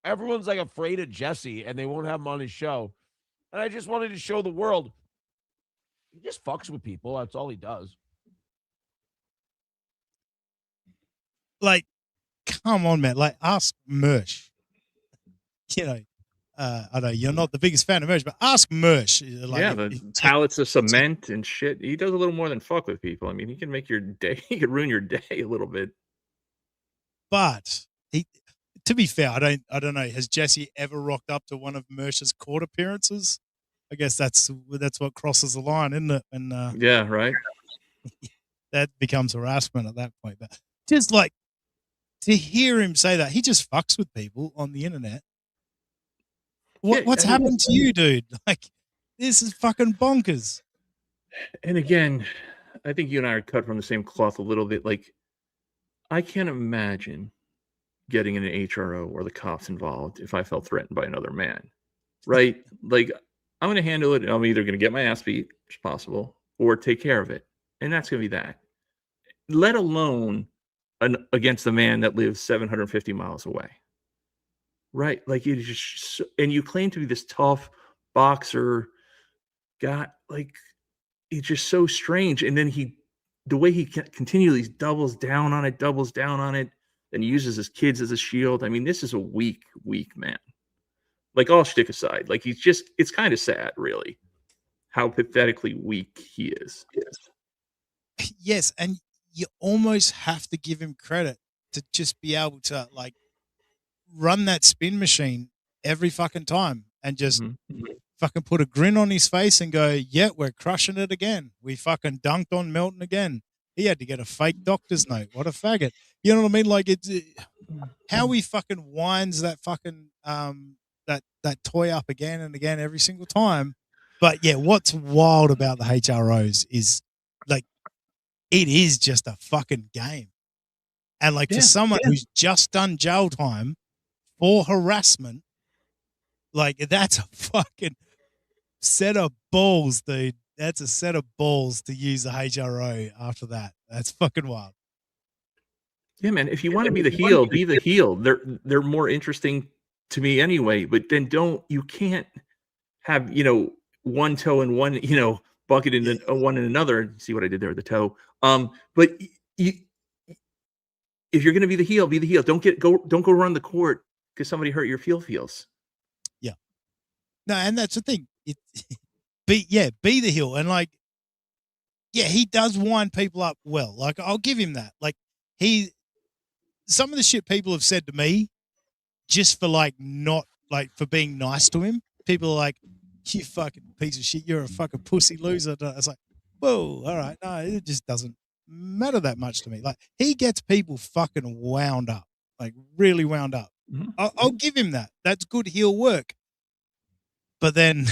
Everyone's like afraid of Jesse and they won't have him on his show. And I just wanted to show the world he just fucks with people. That's all he does. Like, come on, man. Like, ask Mersh. You know, I know you're not the biggest fan of Mersh, but ask Mersh. Like, yeah, the pallets of cement and shit. He does a little more than fuck with people. I mean, he can make your day. He could ruin your day a little bit. But to be fair, I don't know. Has Jesse ever rocked up to one of Mersh's court appearances? I guess that's what crosses the line, isn't it? And yeah, right. That becomes harassment at that point. But just like to hear him say that, he just fucks with people on the internet. What's happened to you, dude? Like, this is fucking bonkers. And again, I think you and I are cut from the same cloth a little bit. Like, I can't imagine getting in an HRO or the cops involved if I felt threatened by another man, right? Like, I'm going to handle it. I'm either going to get my ass beat, as possible, or take care of it. And that's going to be that. Let alone against a man that lives 750 miles away. Right? Like, you just, and you claim to be this tough boxer guy. Like, it's just so strange. And then the way he continually doubles down on it, and uses his kids as a shield. I mean, this is a weak man. Like, all shtick aside, like, it's kind of sad, really, how pathetically weak he is. Yes, and you almost have to give him credit to just be able to, like, run that spin machine every fucking time and just fucking put a grin on his face and go, yeah, we're crushing it again. We fucking dunked on Melton again. He had to get a fake doctor's note. What a faggot. You know what I mean? Like, it's how he fucking winds that fucking that toy up again and again every single time. But yeah, what's wild about the HROs is, like, it is just a fucking game. And like, for someone who's just done jail time for harassment, like, that's a fucking set of balls, dude. That's a set of balls to use the HRO after that. That's fucking wild. Yeah, man. If you want to be the heel, be the heel. They're more interesting to me anyway. But then you can't have, one toe in one, bucket in one in another. See what I did there with the toe. But if you're going to be the heel, be the heel. Don't go run the court because somebody hurt your feels. Yeah. No, and that's the thing. Be the heel. And like, yeah, he does wind people up well. Like, I'll give him that. Like, some of the shit people have said to me just for like, not like, for being nice to him. People are like, you fucking piece of shit. You're a fucking pussy loser. It's like, whoa, all right. No, it just doesn't matter that much to me. Like, he gets people fucking wound up, like really wound up. Mm-hmm. I'll give him that. That's good heel work. But then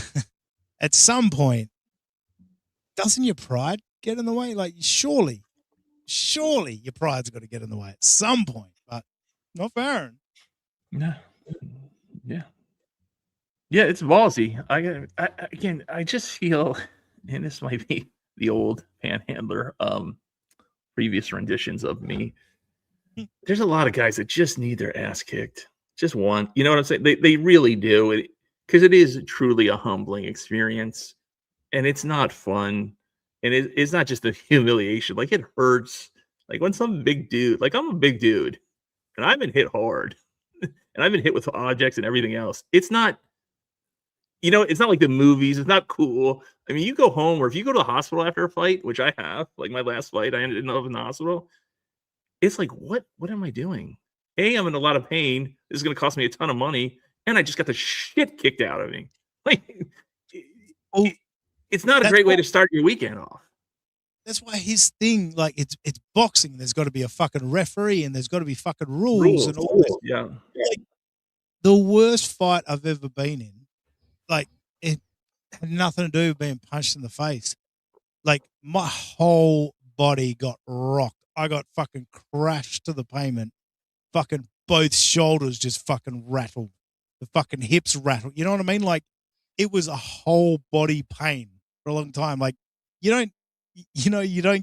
at some point, doesn't your pride get in the way? Like, surely your pride's got to get in the way at some point, but not for Aaron. No. Yeah, it's ballsy. I just feel, and this might be the old panhandler previous renditions of me. There's a lot of guys that just need their ass kicked. Just one. You know what I'm saying? They really do. Because it is truly a humbling experience. And it's not fun. And it's not just a humiliation. Like, it hurts. Like, when some big dude, like, I'm a big dude, and I've been hit hard. And I've been hit with objects and everything else. It's not, it's not like the movies. It's not cool. I mean, you go home, or if you go to the hospital after a fight, which I have, like my last fight, I ended up in the hospital. It's like, what am I doing? I'm in a lot of pain. This is going to cost me a ton of money. And I just got the shit kicked out of me. Like, it's not a great way to start your weekend off. That's why his thing, like it's boxing. There's got to be a fucking referee and there's got to be fucking rules and all this. Yeah. Like, the worst fight I've ever been in, like it had nothing to do with being punched in the face. Like my whole body got rocked. I got fucking crashed to the pavement. Fucking both shoulders just fucking rattled. The fucking hips rattled. You know what I mean? Like it was a whole body pain for a long time. Like you don't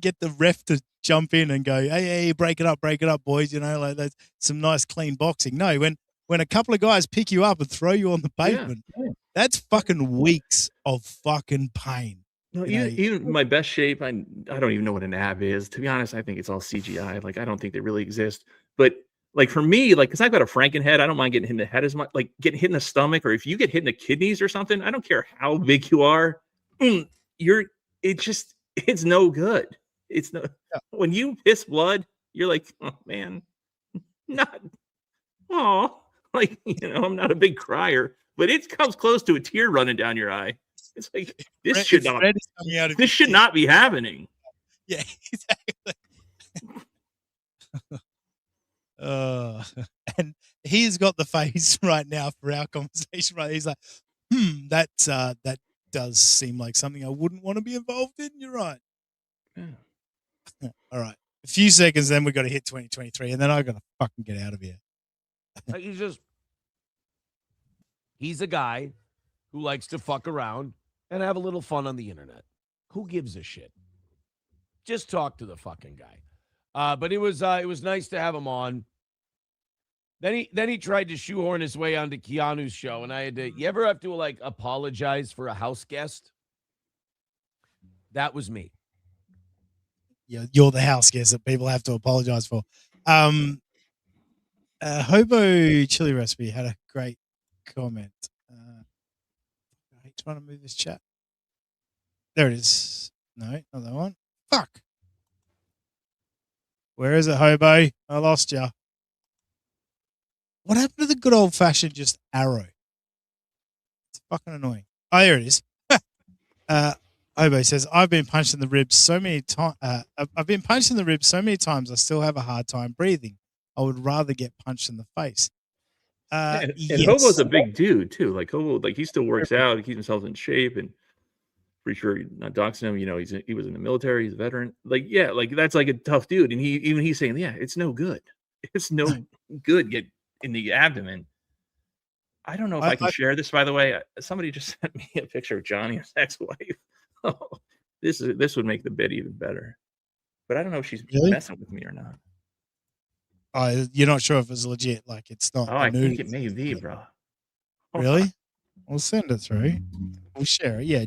get the ref to jump in and go, hey, break it up, boys. You know, like that's some nice clean boxing. No, when a couple of guys pick you up and throw you on the pavement, that's fucking weeks of fucking pain. No, even my best shape, I don't even know what an ab is. To be honest, I think it's all CGI. Like I don't think they really exist. But like for me, like because I've got a Frankenhead, I don't mind getting hit in the head as much. Like getting hit in the stomach, or if you get hit in the kidneys or something, I don't care how big you are. It's no good. It's no when you piss blood, you're like, oh man, like I'm not a big crier, but it comes close to a tear running down your eye. It's like this should not be happening. Yeah, exactly. And he's got the face right now for our conversation. Right, he's like, that does seem like something I wouldn't want to be involved in. You're right. Yeah. All right, a few seconds, then we got to hit 2023, and then I got to fucking get out of here. He's a guy who likes to fuck around and have a little fun on the internet. Who gives a shit? Just talk to the fucking guy. But it was nice to have him on. Then he tried to shoehorn his way onto Keanu's show, and I had to. You ever have to like apologize for a house guest? That was me. Yeah, you're the house guest that people have to apologize for. Hobo Chili Recipe had a great comment. I hate trying to move this chat. There it is. No, not that one. Fuck. Where is it, Hobo? I lost you. What happened to the good old fashioned just arrow? It's fucking annoying. Oh, here it is. Hobo says, I've been punched in the ribs so many times. I've been punched in the ribs so many times. I still have a hard time breathing. I would rather get punched in the face. And yes. Hobo's a big dude too. Like Hobo, like he still works out, he keeps himself in shape, and pretty sure not doxing him. You know, he was in the military, he's a veteran. Like, yeah, like that's like a tough dude. And he's saying, yeah, it's no good. It's no good. Get in the abdomen. I don't know if I can share this. By the way, somebody just sent me a picture of Johnny, his ex-wife. Oh, this would make the bit even better. But I don't know if she's messing with me or not. You're not sure if it's legit. Like it's not. Oh, I think it may be, bro. Really? We'll send it through. We'll share it. Yeah,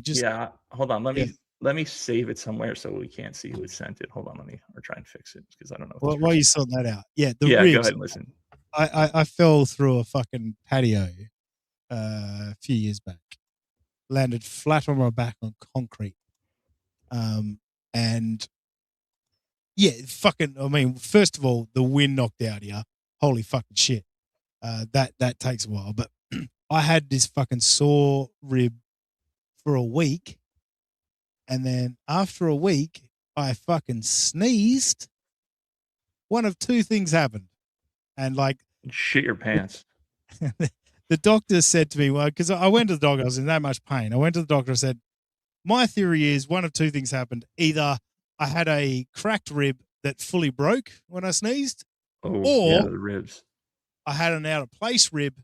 hold on. Let me save it somewhere so we can't see who sent it. Hold on, or try and fix it because I don't know. While you sort that out, ribs, go ahead and listen. I fell through a fucking patio a few years back. Landed flat on my back on concrete. And yeah, I mean, first of all, the wind knocked out here. Holy fucking shit. That takes a while. But I had this fucking sore rib for a week. And then after a week, I fucking sneezed. One of two things happened. And like, shit your pants. The doctor said to me, well, because I went to the doctor, I was in that much pain. I went to the doctor and said, my theory is one of two things happened. Either I had a cracked rib that fully broke when I sneezed, or the ribs. I had an out of place rib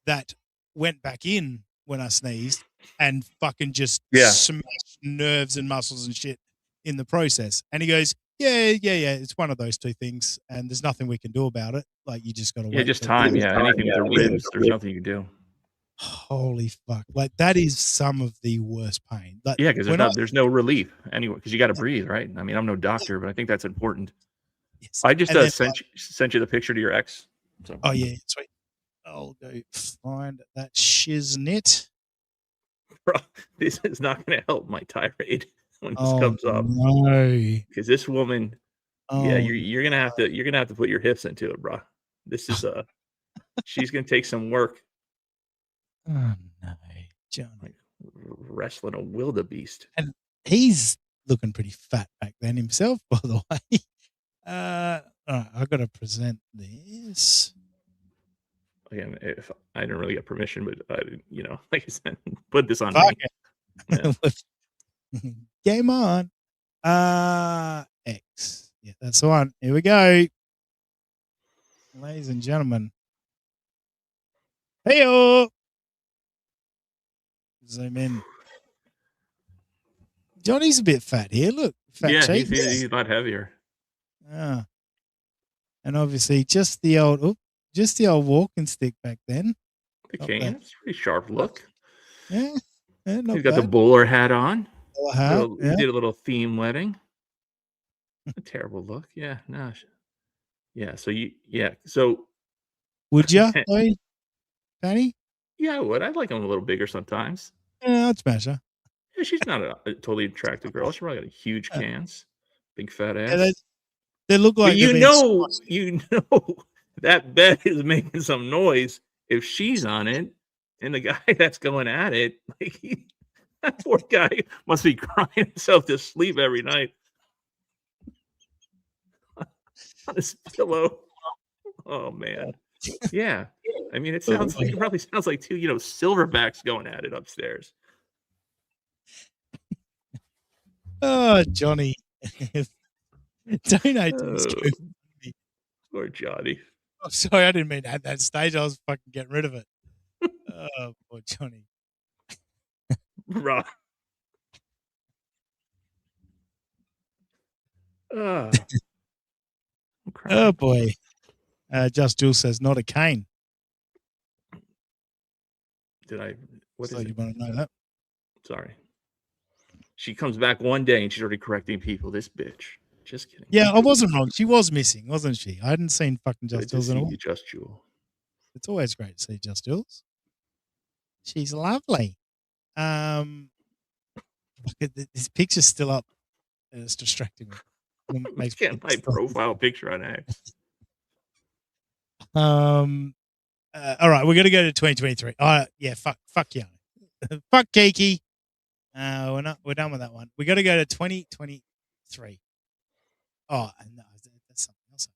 that went back in when I sneezed and fucking just smashed nerves and muscles and shit in the process. And he goes, yeah, it's one of those two things, and there's nothing we can do about it. Like you just got to wait. Yeah, just time. Yeah, anything with the ribs, there's nothing you can do. Holy fuck! Like that is some of the worst pain. Like, yeah, because there's no relief anyway. Because you got to breathe, right? I mean, I'm no doctor, but I think that's important. Yes. I just sent you the picture to your ex. So. Oh yeah, sweet. I'll go find that shiznit. Bro, this is not going to help my tirade when this comes up. No, because this woman, you're gonna have to put your hips into it, bro. This is she's gonna take some work. Oh no, Johnny. Like wrestling a wildebeest. And he's looking pretty fat back then himself, by the way. All right, I've got to present this. Again, if I didn't really get permission, but like I said, put this on Fuck me. it. Game on. X. Yeah, that's the one. Here we go. Ladies and gentlemen. Hey-o. Zoom in. Johnny's a bit fat here. Look. Fat Yeah, cheeks. he's a lot heavier. Yeah. And obviously just the old walking stick back then. The Not cane, bad. it's a pretty sharp look. Yeah. Not He's got the bad. bowler hat on. Bowler hat, He yeah. did a little theme wedding. A terrible look. Yeah, no. Yeah, so Would you, Penny? Yeah, I would. I'd like him a little bigger sometimes. Yeah, I'd smash her. Yeah, she's not a totally attractive girl. She probably got huge cans, big fat ass. Yeah, they look like But they're being you know that bed is making some noise if she's on it, and the guy that's going at it, that poor guy must be crying himself to sleep every night on his pillow. Oh man, yeah. I mean, it probably sounds like two, silverbacks going at it upstairs. Oh, Johnny. Donate to this group. Poor Johnny. Oh, sorry, I didn't mean at that stage. I was fucking getting rid of it. Oh, poor Johnny. Right. Oh, boy. Just Jules says, not a cane. Did I? What So is you it? want to know that? Sorry. She comes back one day and she's already correcting people. This bitch. Just kidding. Yeah, I wasn't wrong. She was missing, wasn't she? I hadn't seen fucking Good Just to Jules in see a while. you, Just Jewel. It's always great to see Just Jules. She's lovely. This picture's still up. It's distracting me. It makes me Get my profile picture on X. all right, we're gonna go to 2023. Yeah, fuck Yana. Fuck Kiki. We're done with that one. We gotta go to 2023. Oh no, that's something else.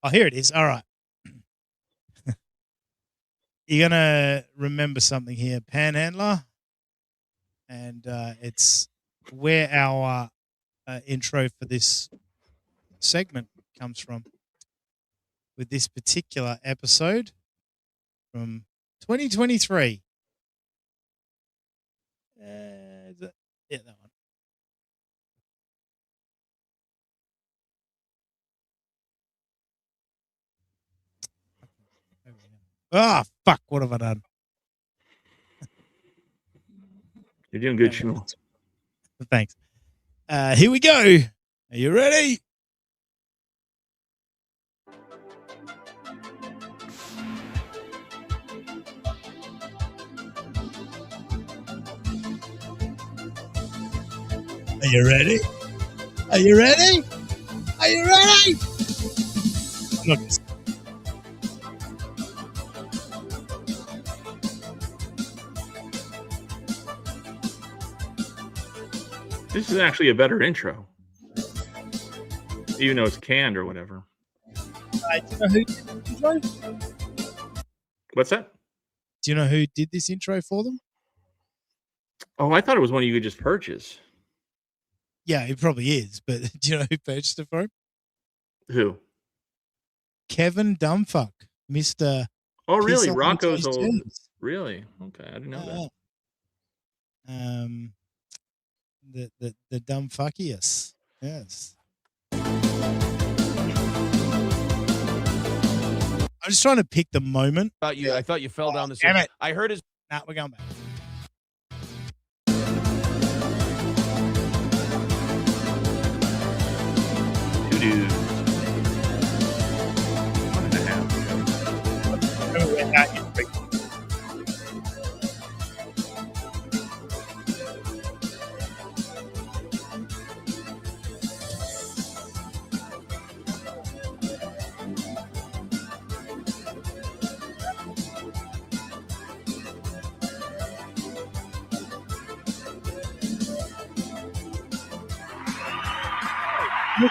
Oh, here it is. All right. You're gonna remember something here, Panhandler. And it's where our intro for this segment comes from. With this particular episode from 2023. Yeah, that one. Ah, fuck. What have I done? You're doing good, Shmuel. Thanks. Here we go. Are you ready? Are you ready? Are you ready? Are you ready? I'm not gonna say- This is actually a better intro. Even though it's canned or whatever. Do you know who did this intro? What's that? Do you know who did this intro for them? Oh, I thought it was one you could just purchase. Yeah, it probably is. But do you know who purchased it for him? Who? Kevin Dumbfuck, Mr. Oh, Kiss really? on Rocco's Taste old. Tunes. Really? Okay, I didn't know that. The Dumbfuckiest. Yes. I'm just trying to pick the moment. I thought you fell down the Damn it. I heard his. Nah, we're going back. Two dudes. 1.5. April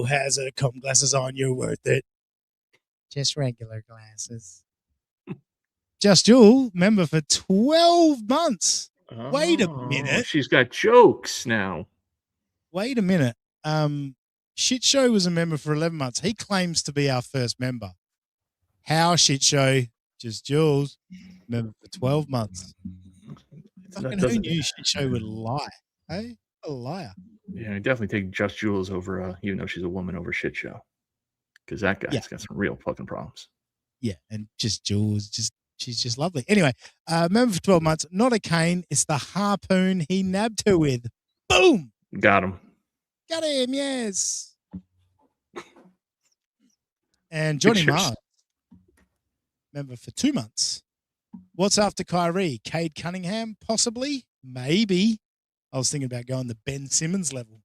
has her cum glasses on. You're worth it. Just regular glasses. Just Jewel, member for 12 months. Wait a minute. She's got jokes now. Wait a minute. Shit Show was a member for 11 months. He claims to be our first member. How Shit Show? Just Jules, member for 12 months. Fucking who knew Shit Show would lie? Hey, a liar. Yeah, I definitely take Just Jules over, even though she's a woman, over Shit Show. Because that guy's got some real fucking problems. Yeah, and Just Jules, she's just lovely. Anyway, member for 12 months, not a cane. It's the harpoon he nabbed her with. Boom! Got him. Got him, yes. And Johnny Mars, member for 2 months. What's after Kyrie? Cade Cunningham, possibly? Maybe. I was thinking about going the Ben Simmons level.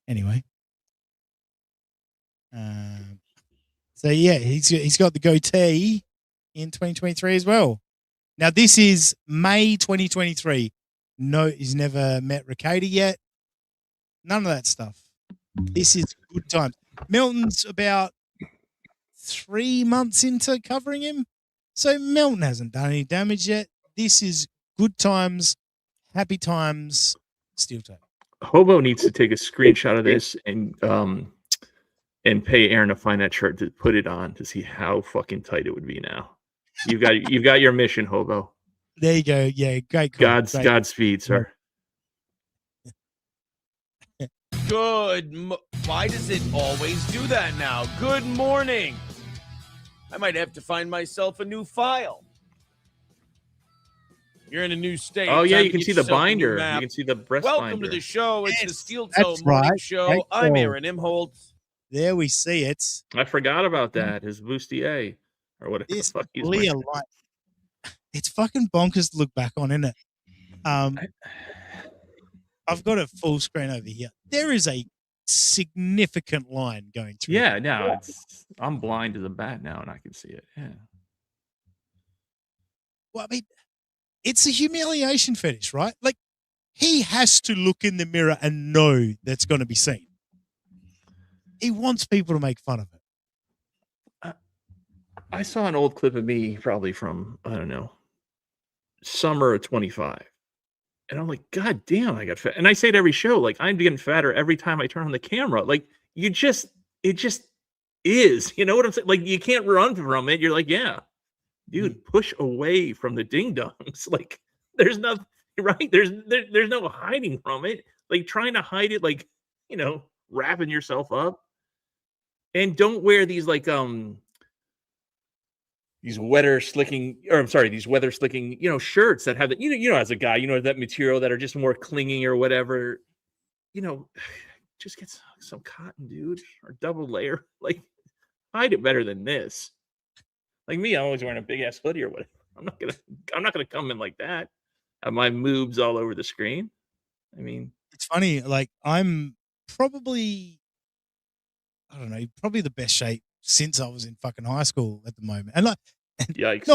Anyway. So, yeah, he's got the goatee in 2023 as well. Now, this is May 2023. No, he's never met Ricada yet. None of that stuff. This is good time. Milton's about 3 months into covering him. So Milton hasn't done any damage yet. This is good times, happy times, steel toe. Hobo needs to take a screenshot of this and pay Aaron to find that shirt to put it on to see how fucking tight it would be now. You've got your mission, Hobo. There you go. Yeah, great call. Godspeed, sir. Why does it always do that now? Good morning. I might have to find myself a new file. You're in a new state. Oh, yeah, Time you to can get see the yourself a new binder. map. You can see the breast Welcome binder. to the show. It's the Steel Toe That's Morning right. Show. Great I'm call. Aaron Imholtz. There we see it. I forgot about that. His bustier or whatever the fuck he's Clear wearing. light. It's fucking bonkers to look back on, isn't it? I've got a full screen over here. There is a significant line going through. Yeah, no, I'm blind as a bat now, and I can see it. Yeah. Well, I mean, it's a humiliation fetish, right? Like, he has to look in the mirror and know that's going to be seen. He wants people to make fun of it. I saw an old clip of me probably from, I don't know, summer of 25. And I'm like, God damn, I got fat. And I say it every show, like, I'm getting fatter every time I turn on the camera. Like, it just is. You know what I'm saying? Like, you can't run from it. You're like, yeah, dude, push away from the ding dongs. Like, there's nothing, right? There's no hiding from it. Like, trying to hide it, like, you know, wrapping yourself up. And don't wear these, like, these weather slicking, you know, shirts that have that, you know, as a guy, you know, that material that are just more clinging or whatever, you know, just get some cotton, dude, or double layer. Like, hide it better than this. Like me, I'm always wearing a big ass hoodie or whatever. I'm not gonna come in like that. Have my moobs all over the screen. I mean, it's funny. Like, I'm probably, I don't know, probably the best shape since I was in fucking high school at the moment. And like, yikes.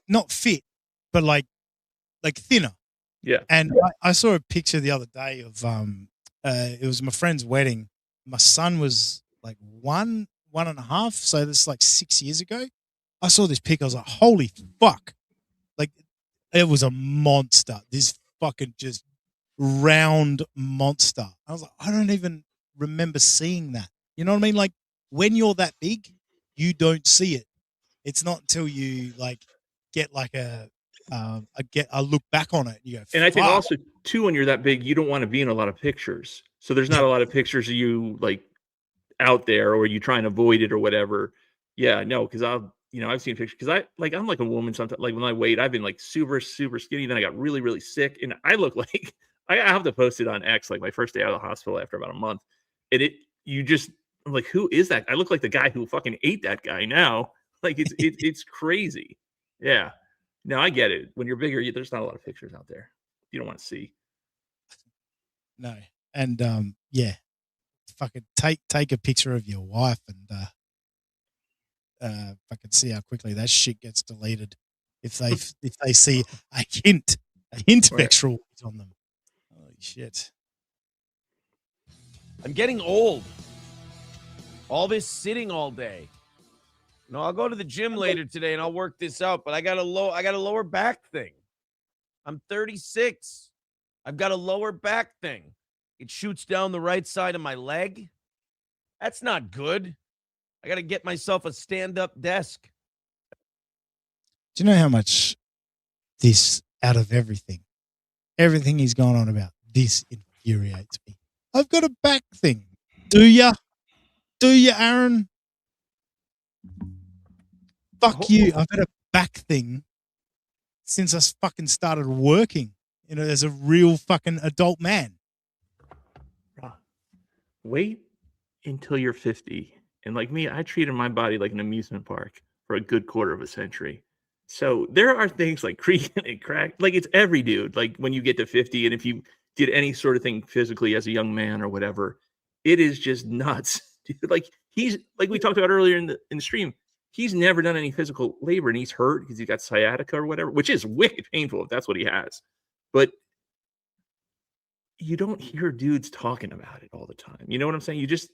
not fit, but like thinner. Yeah. And I saw a picture the other day of it was my friend's wedding. My son was like one and a half, so this is like 6 years ago. I saw this pic, I was like, holy fuck. Like, it was a monster. This fucking just round monster. I was like, I don't even remember seeing that. You know what I mean? Like, when you're that big, you don't see it. It's not until you like get like a look back on it. You go, and I think fuck. also too, when you're that big, you don't want to be in a lot of pictures. So there's not a lot of pictures of you like out there, or you try and avoid it or whatever. Yeah, no, because I've seen pictures, because I'm like a woman sometimes. Like when I weighed, I've been like super, super skinny. Then I got really, really sick, and I look like I have to post it on X, like my first day out of the hospital after about a month. And I'm like, who is that? I look like the guy who fucking ate that guy now. Like it's crazy. Yeah. Now I get it. When you're bigger, there's not a lot of pictures out there. You don't want to see. No. And yeah, fucking take a picture of your wife and fucking see how quickly that shit gets deleted if they see a hint of extra weight on them. Holy shit. I'm getting old. All this sitting all day. No, I'll go to the gym later today and I'll work this out, but I got a lower back thing. I'm 36. I've got a lower back thing. It shoots down the right side of my leg. That's not good. I got to get myself a stand-up desk. Do you know how much this, out of everything he's gone on about, this infuriates me? I've got a back thing. Do ya, Aaron? Fuck you. I've had a back thing since I fucking started working, as a real fucking adult man. Wait until you're 50. And like me, I treated my body like an amusement park for a good quarter of a century. So there are things like creaking and crack. Like it's every dude. Like when you get to 50 and if you did any sort of thing physically as a young man or whatever, it is just nuts. Dude, like we talked about earlier in the stream, he's never done any physical labor and he's hurt because he's got sciatica or whatever, which is wicked painful if that's what he has. But you don't hear dudes talking about it all the time. You know what I'm saying? You just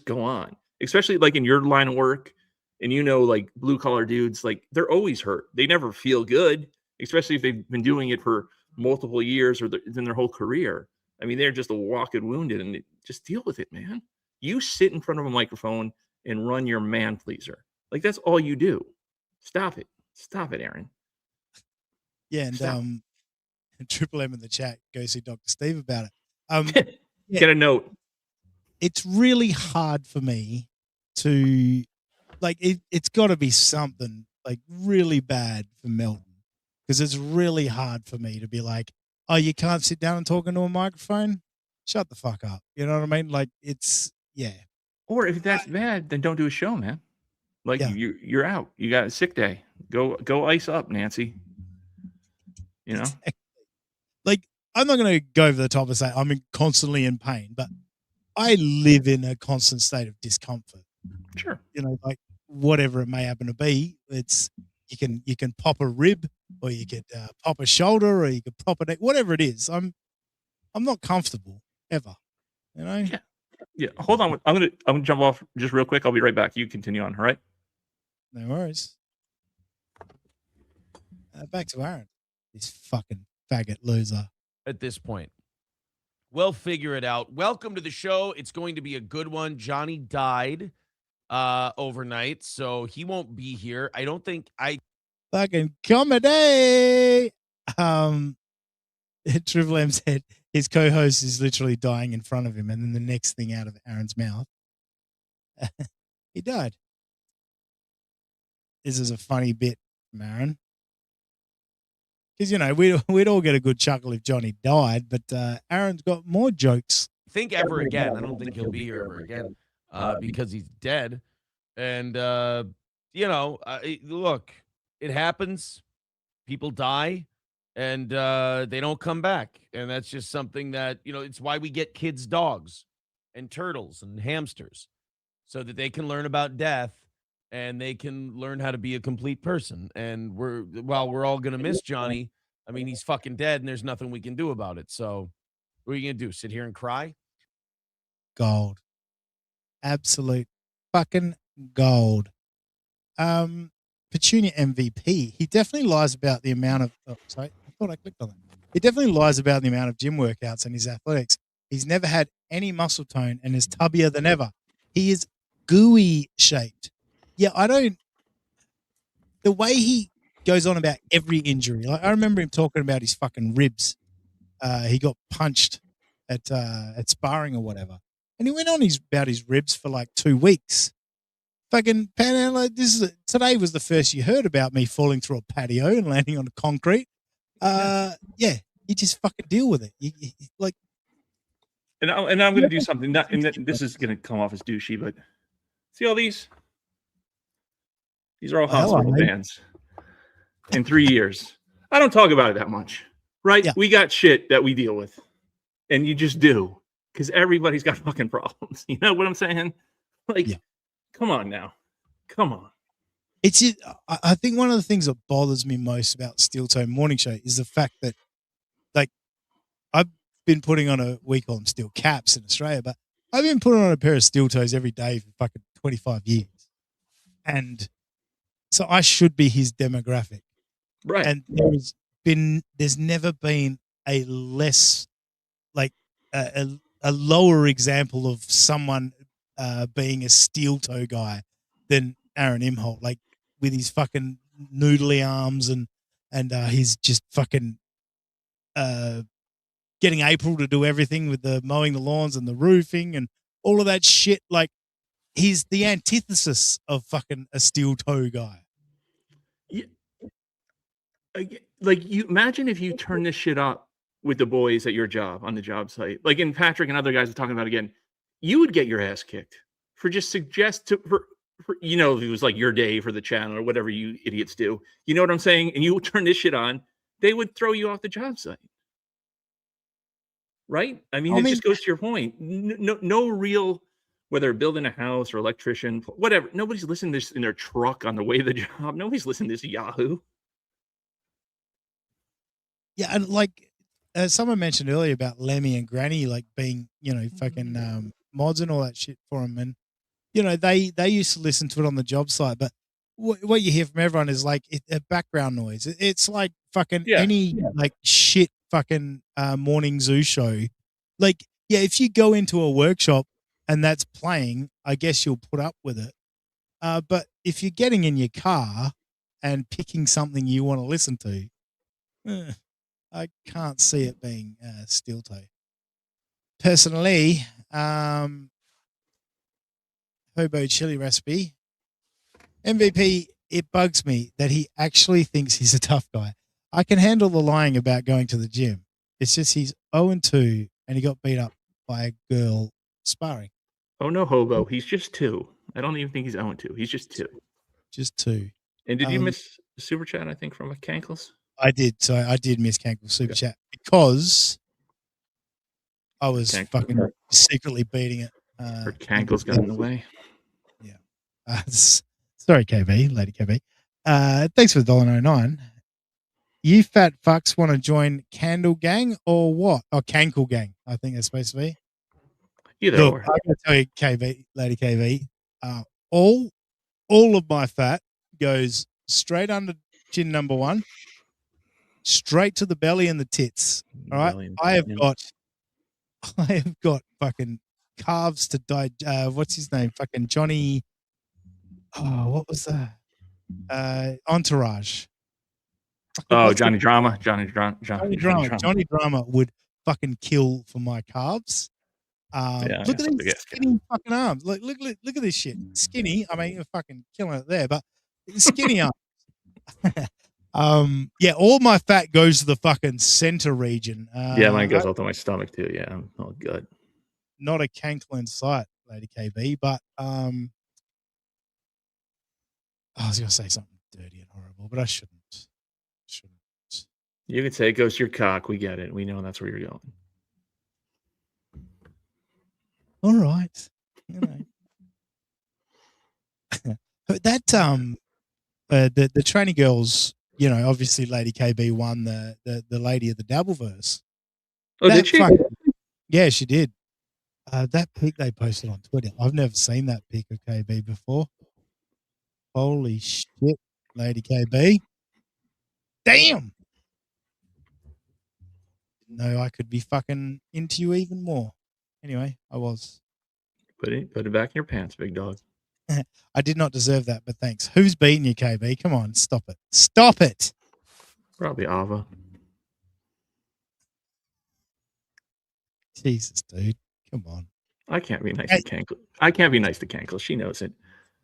go on, especially like in your line of work and like blue collar dudes, like they're always hurt. They never feel good, especially if they've been doing it for multiple years or in their whole career. I mean, they're just a walking wounded and just deal with it, man. You sit in front of a microphone and run your man pleaser. Like that's all you do. Stop it, Aaron. Yeah, and Triple M in the chat, go see Dr. Steve about it. Get a note. It's really hard for me to it's got to be something like really bad for Melton, because it's really hard for me to be like, oh, you can't sit down and talk into a microphone? Shut the fuck up. You know what I mean? Like it's Or if that's bad, then don't do a show, man. Like you're out. You got a sick day. Go ice up, Nancy. Like I'm not going to go over the top and say I'm constantly in pain, but I live in a constant state of discomfort. Sure. Like whatever it may happen to be, it's you can pop a rib, or you could pop a shoulder, or you could pop a neck, whatever it is. I'm not comfortable ever. Yeah. Hold on. I'm gonna jump off just real quick. I'll be right back. You continue on. All right. No worries. Back to Aaron. This fucking faggot loser. At this point, we'll figure it out. Welcome to the show. It's going to be a good one. Johnny died overnight, so he won't be here. I don't think fucking comedy. Triple M said his co-host is literally dying in front of him, and then the next thing out of Aaron's mouth, he died. This is a funny bit from Aaron. Because, we'd all get a good chuckle if Johnny died, but Aaron's got more jokes. Think ever again. I don't think he'll be here ever again because he's dead. And, look, it happens. People die, and they don't come back. And that's just something that, it's why we get kids' dogs and turtles and hamsters, so that they can learn about death and they can learn how to be a complete person. And we're all going to miss Johnny. I mean, he's fucking dead and there's nothing we can do about it. So what are you going to do? Sit here and cry? Gold. Absolute fucking gold. Petunia MVP. He definitely lies about the amount of, I thought I clicked on that. He definitely lies about the amount of gym workouts and his athletics. He's never had any muscle tone and is tubbier than ever. He is gooey shaped. Yeah, the way he goes on about every injury. Like I remember him talking about his fucking ribs. He got punched at sparring or whatever, and he went on about his ribs for like 2 weeks. Fucking Panhandler. Today was the first you heard about me falling through a patio and landing on the concrete. You just fucking deal with it. And I'm going to do something. This is going to come off as douchey, but see all these. These are all hospital bands. in 3 years. I don't talk about it that much, right? Yeah. We got shit that we deal with, and you just do because everybody's got fucking problems. You know what I'm saying? Like, come on now, come on. I think one of the things that bothers me most about Steel Toe Morning Show is the fact that, like, I've been putting on we call them steel caps in Australia, but I've been putting on a pair of steel toes every day for fucking 25 years. And so I should be his demographic. Right. And there's never been a less, like, a lower example of someone being a steel toe guy than Aaron Imholt, like with his fucking noodly arms and he's just fucking getting April to do everything with the mowing the lawns and the roofing and all of that shit. Like, he's the antithesis of fucking a steel toe guy. Yeah. Like, you imagine if you turn this shit up with the boys at your job on the job site, like, and Patrick and other guys are talking about again, you would get your ass kicked for just for you know, if it was like your day for the channel or whatever you idiots do. You know what I'm saying? And you turn this shit on, they would throw you off the job site. Right? I mean, it just goes to your point. No real, whether building a house or electrician, whatever. Nobody's listening to this in their truck on the way to the job. Nobody's listening to this Yahoo. Yeah, and like someone mentioned earlier about Lemmy and Granny, like being, you know, fucking mods and all that shit for them, and you know they used to listen to it on the job site, but what you hear from everyone is like a background noise. It's like fucking any like shit fucking morning zoo show. Like, yeah, if you go into a workshop and that's playing, I guess you'll put up with it. But if you're getting in your car and picking something you want to listen to, I can't see it being steel toe. Personally, Hobo Chili Recipe, MVP, it bugs me that he actually thinks he's a tough guy. I can handle the lying about going to the gym. It's just he's 0-2 and he got beat up by a girl sparring. Oh, no, Hobo. He's just 2. I don't even think he's 0-2. He's just 2. Just 2. And did you miss the super chat, I think, from Cankles? I did. So I did miss Cankles super chat because I was fucking secretly beating it. Or Cankles got in the way. Yeah. Sorry, KB, Lady KB. Thanks for the $1.09. You fat fucks want to join Candle Gang or what? Or Cankle Gang, I think it's supposed to be. Either Look, or. I gotta tell you, KB, Lady KB, all of my fat goes straight under chin number 1, straight to the belly and the tits. All right. I have got fucking calves to die. What's his name? Fucking Johnny. Oh, what was that? Entourage. Oh, Johnny Drama. Johnny Drama. Johnny Drama would fucking kill for my calves. Look at these skinny fucking arms. Look at this shit. Skinny. I mean, you're fucking killing it there, but skinny arms. Yeah, all my fat goes to the fucking center region. Yeah, mine goes all to my stomach too. Yeah, I'm all good. Not a cankle in sight, Lady KB, but I was gonna say something dirty and horrible, but I shouldn't. You can say it goes to your cock. We get it. We know that's where you're going. All right. You know. That the training girls, you know, obviously Lady KB won the lady of the Dabbleverse. Oh, did she? Yeah, she did. That pic they posted on Twitter, I've never seen that pic of KB before. Holy shit, Lady KB. Damn. No, I could be fucking into you even more. Anyway, I was. Put it back in your pants, big dog. I did not deserve that, but thanks. Who's beating you, KB? Come on, stop it. Stop it. Probably Ava. Jesus, dude. Come on. I can't be nice to Cankle. I can't be nice to Cankle. She knows it.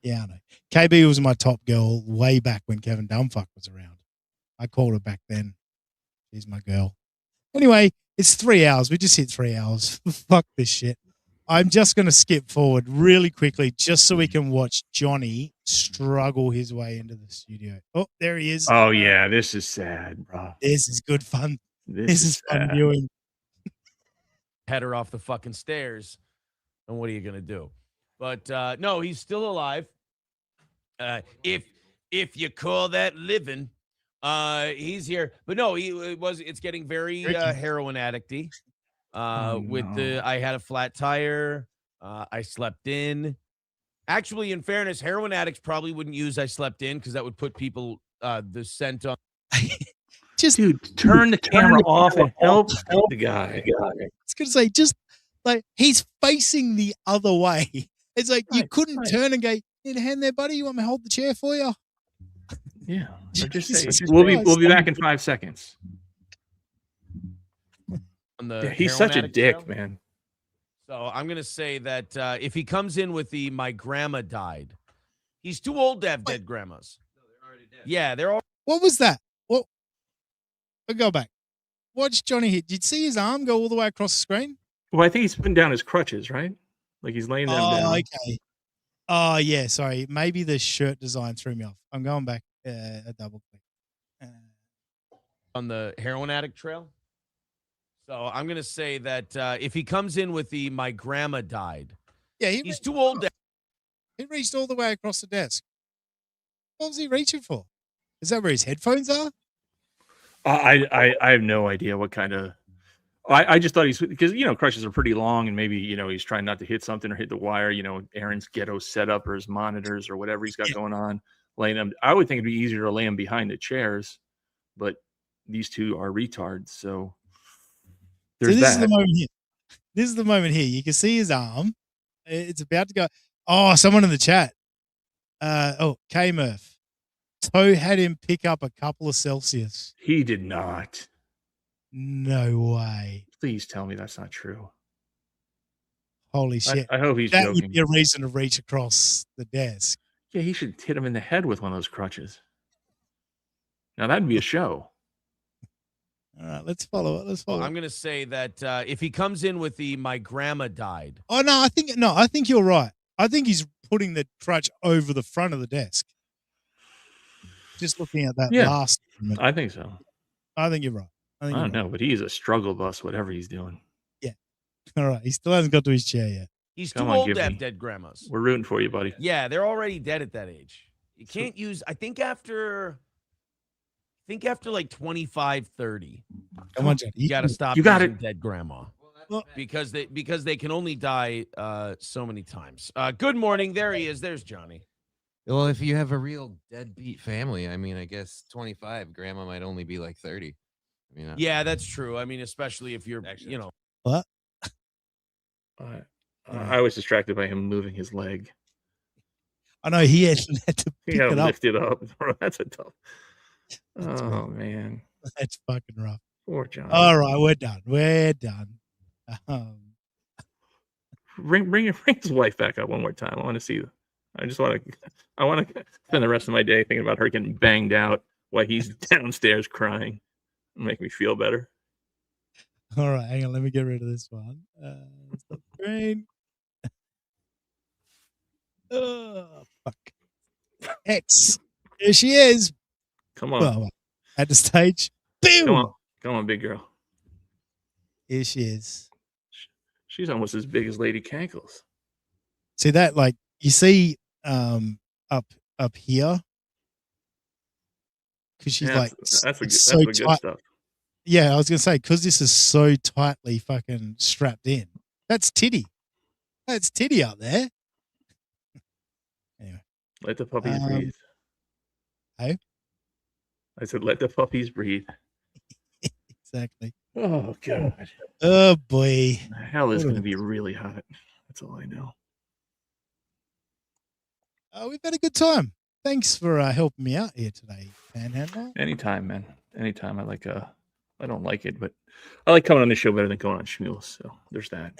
Yeah, I know. KB was my top girl way back when Kevin Dumbfuck was around. I called her back then. She's my girl. Anyway, it's 3 hours. We just hit 3 hours. Fuck this shit. I'm just going to skip forward really quickly just so we can watch Johnny struggle his way into the studio. Oh, there he is. Oh yeah, this is sad, bro. This is good fun. This is fun sad. viewing. Header off the fucking stairs. And what are you going to do? But no, he's still alive. If you call that living, he's here. But no, it's getting very heroin addicty. I had a flat tire. I slept in. Actually, in fairness, heroin addicts probably wouldn't use I slept in because that would put people the scent on. Just Dude, turn the camera off and help the guy. I was going to say, just like he's facing the other way. It's like you couldn't turn and go, "Need a hand there, buddy? You want me to hold the chair for you?" Yeah. Or just say, Jesus we'll Christ. be back in 5 seconds. On the Yeah, he's heroin such a addict dick, trail. man. So I'm gonna say that if he comes in with the "my grandma died," he's too old to have dead grandmas. No, they're already dead. Yeah, they're all. What was that? What? I'll go back. Watch Johnny hit. Did you see his arm go all the way across the screen? Well, I think he's putting down his crutches, right? Like he's laying them down. Okay. Oh, yeah. Sorry. Maybe the shirt design threw me off. I'm going back a double click. On the heroin addict trail. So I'm gonna say that if he comes in with the "my grandma died," Yeah, he's too old to. He reached all the way across the desk. What was he reaching for? Is that where his headphones are? I have no idea what kind of. I just thought he's because crutches are pretty long and maybe he's trying not to hit something or hit the wire. Aaron's ghetto setup or his monitors or whatever he's got going on. Laying them. I would think it'd be easier to lay him behind the chairs, but these two are retards. So there's This that. is the moment here. This is the moment here. You can see his arm. It's about to go. Oh, someone in the chat. K Murph. Toe had him pick up a couple of Celsius. He did not. No way. Please tell me that's not true. Holy shit. I hope he's that joking. would be a reason to reach across the desk. Yeah, he should hit him in the head with one of those crutches. Now that'd be a show. All right, let's follow it. Let's follow Well, it. I'm gonna say that if he comes in with the "my grandma died," Oh no, I think you're right. I think he's putting the crutch over the front of the desk. Just looking at that last moment. I think so. I think you're right. I don't know, but he's a struggle bus, whatever he's doing. Yeah. All right. He still hasn't got to his chair yet. he's Come too on, old give to have me. dead grandmas. We're rooting for you, buddy. Yeah, they're already dead at that age. You can't use. I think after like 25, 30. Come on, Johnny. You got to stop. You got using it. dead grandma. Well, Because they can only die so many times. Good morning. There he is. There's Johnny. Well, if you have a real deadbeat family, I mean, I guess 25, grandma might only be like 30. I mean, Yeah, that's true. I mean, especially if you're, what? I was distracted by him moving his leg. I know he had to He pick had it to up. lift it up. That's a tough. That's Oh rough. man, That's fucking rough. poor John. All right, we're done. We're done. Bring his wife back up one more time. I want to see. I want to spend the rest of my day thinking about her getting banged out while he's downstairs crying. Make me feel better. All right, hang on. Let me get rid of this one. Stop screen. Oh, fuck. X. There she is. Come on, Well, at the stage. Boom. come on, big girl. Here she is. She's almost as big as Lady Cankles. See that? Like, you see up here? Because she's like, That's so the good tight. stuff. Yeah, I was going to say, because this is so tightly fucking strapped in. That's titty. That's titty up there. Anyway. Let the puppies breathe. Hey? I said, let the puppies breathe. Exactly. Oh god. Oh boy. Hell is going to be really hot. That's all I know. We've had a good time. Thanks for helping me out here today, Panhandler. Anytime, man. Anytime. I don't like it, but I like coming on this show better than going on Shmuel. So there's that.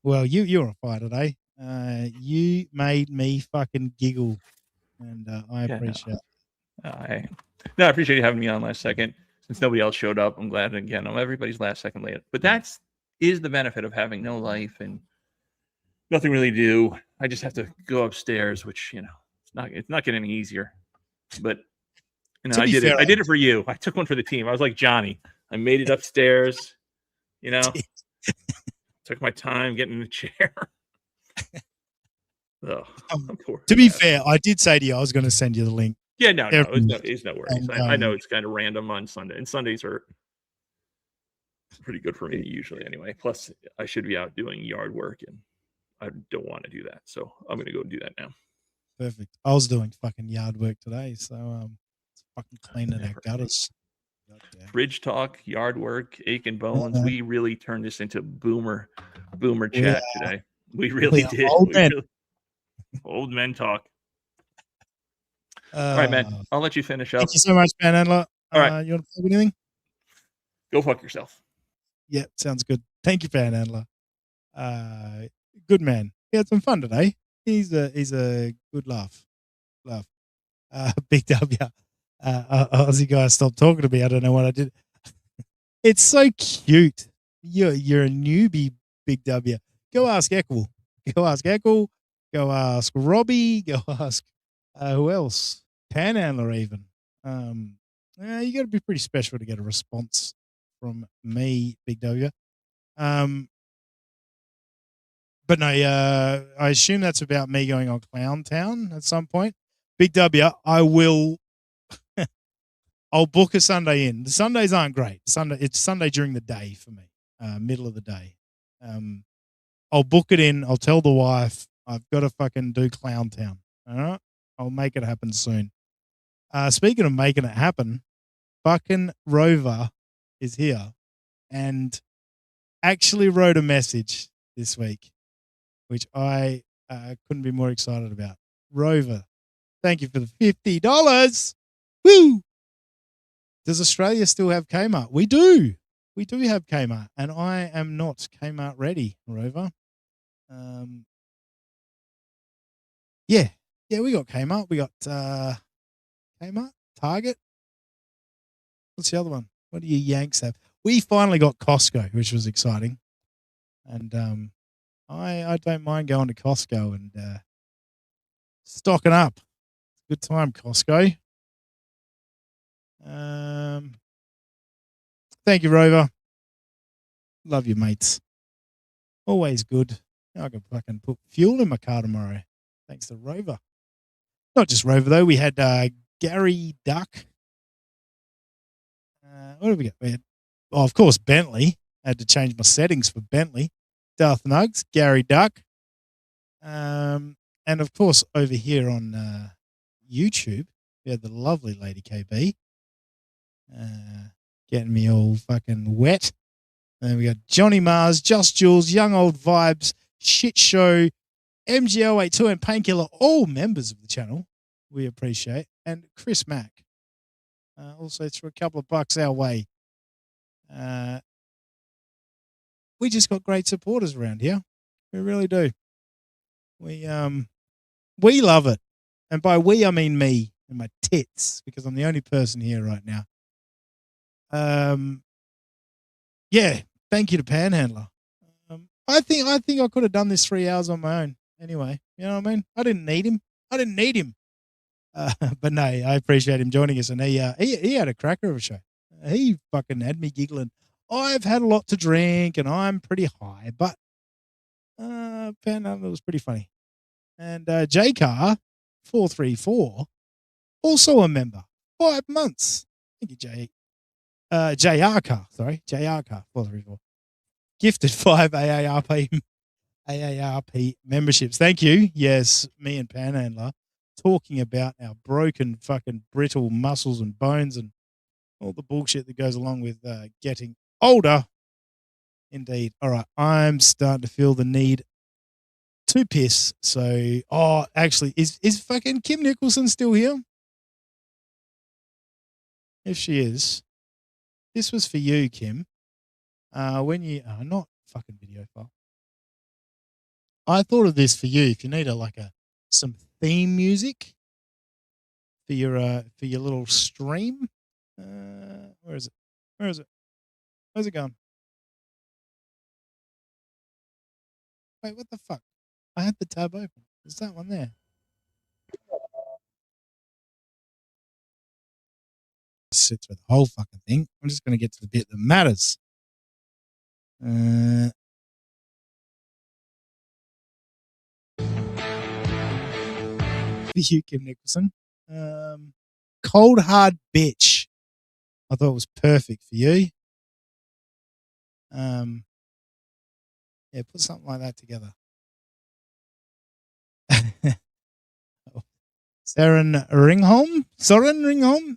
Well, you're on fire today. You made me fucking giggle, and I appreciate it. I appreciate you having me on last second. Since nobody else showed up, I'm glad. Again, I'm everybody's last second late. But that's the benefit of having no life and nothing really to do. I just have to go upstairs, which it's not getting any easier. But To I be did fair, it. I did it for you. I took one for the team. I was like Johnny. I made it upstairs. Took my time getting in the chair. Oh, I'm poor. To be fair, I did say to you I was going to send you the link. Yeah, no, every week. it's no worries. And, I know it's kind of random on Sunday, and Sundays are pretty good for me usually anyway. Plus, I should be out doing yard work, and I don't want to do that, so I'm going to go do that now. Perfect. I was doing fucking yard work today, so fucking cleaning our gutters. Bridge talk, yard work, ache and bones. We really turned this into boomer chat today. We really did. Old men talk. All right, man. I'll let you finish up. Thank you so much, Panhandler. All right. You want to plug anything? Go fuck yourself. Yeah, sounds good. Thank you, Panhandler. Good man. He had some fun today. He's a good laugh. Big W. Aussie guy stopped talking to me. I don't know what I did. It's so cute. You're a newbie, Big W. Go ask Eckle. Go ask Eckle. Go ask Robbie. Go ask who else? Panhandler even. You got to be pretty special to get a response from me, Big W. But no, I assume that's about me going on Clown Town at some point. Big W, I will. I'll book a Sunday in. The Sundays aren't great. It's Sunday during the day for me, middle of the day. I'll book it in. I'll tell the wife I've got to fucking do Clown Town. All right, I'll make it happen soon. Speaking of making it happen, fucking Rover is here and actually wrote a message this week, which I couldn't be more excited about. Rover, thank you for the $50. Woo! Does Australia still have Kmart? We do. We do have Kmart, and I am not Kmart ready, Rover. Yeah, we got Kmart. We got Kmart, Target. What's the other one? What do you Yanks have? We finally got Costco, which was exciting, and I don't mind going to Costco and stocking up. Good time, Costco. Thank you, Rover. Love you, mates. Always good. I can fucking put fuel in my car tomorrow. Thanks to Rover. Not just Rover, though. We had Gary Duck. What did we get? We had, of course, Bentley. I had to change my settings for Bentley. Darth Nugs, Gary Duck. And, of course, over here on YouTube, we had the lovely Lady KB. Getting me all fucking wet. And then we got Johnny Mars, Just Jules, Young Old Vibes, Shit Show, MGO82, and Painkiller, all members of the channel. We appreciate. And Chris Mack. Also threw a couple of bucks our way. We just got great supporters around here. We really do. We love it. And by we, I mean me and my tits, because I'm the only person here right now. Yeah, thank you to Panhandler. I think I could have done this 3 hours on my own. Anyway, you know what I mean? I didn't need him. But no, I appreciate him joining us, and he had a cracker of a show. He fucking had me giggling. I've had a lot to drink, and I'm pretty high, but Panhandler was pretty funny. And JCar 434, also a member, 5 months. Thank you, J. JRCar, sorry, JRCar 434. Gifted 5 AARP memberships. Thank you. Yes, me and Panhandler talking about our broken fucking brittle muscles and bones and all the bullshit that goes along with getting older. Indeed. All right, I'm starting to feel the need to piss. So, actually, is fucking Kim Nicholson still here? If she is, this was for you, Kim. When you not fucking video file. I thought of this for you. If you need some theme music for your little stream. Where is it? Where's it going? Wait, what the fuck? I had the tab open. There's that one there. Sit through the whole fucking thing. I'm just going to get to the bit that matters. For you, Kim Nicholson. Cold hard bitch. I thought it was perfect for you. Yeah, put something like that together. Soren Ringholm?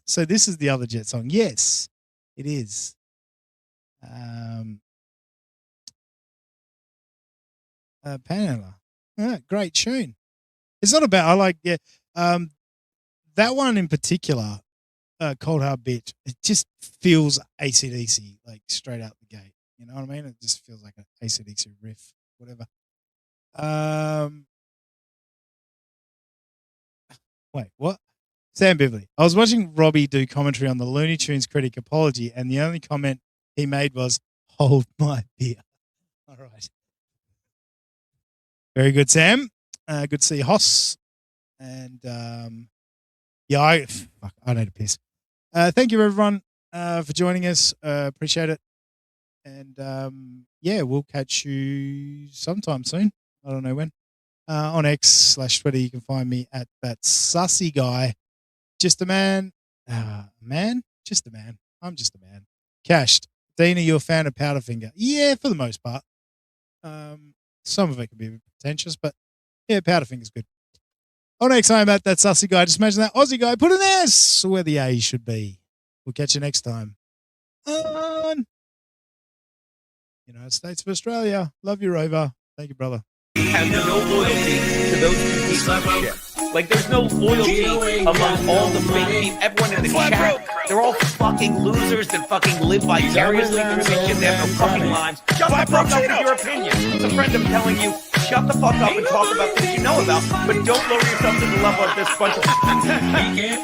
So this is the other Jet song. Yes, it is. Panela. Great tune. It's not about, I like, yeah. That one in particular, Cold Hard Bitch, it just feels AC/DC, like straight out the gate. You know what I mean? It just feels like an AC/DC riff, whatever. Wait, what? Sam Bivley. I was watching Robbie do commentary on the Looney Tunes Critic Apology, and the only comment he made was, "Hold my beer." All right. Very good, Sam. Good to see Hoss. And yeah, I need a piss. Thank you, everyone, for joining us. Appreciate it. And yeah, we'll catch you sometime soon. I don't know when. On X/Twitter, you can find me at that sussy guy. Just a man. Just a man. I'm just a man. Cashed. Dina, you a fan of Powderfinger? Yeah, for the most part. Some of it can be a bit pretentious, but yeah, Powderfinger's good. On X, I'm at that sussy guy. Just imagine that Aussie guy put an S where the A should be. We'll catch you next time. On United States of Australia. Love you, Rover. Thank you, brother. Have no loyalty to those two pieces of shit. Like, there's no loyalty among all the fake people. Everyone in the chat, they're all fucking losers that fucking live vicariously through this shit. They have no fucking lives. Shut the fuck up with your opinion. It's a friend of telling you, shut the fuck up and talk about things you know about, but don't lower yourself to the level of this bunch of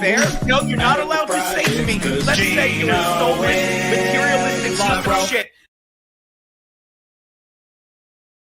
fair? No, you're not allowed to say to me, let's say you were stolen materialistic love for shit.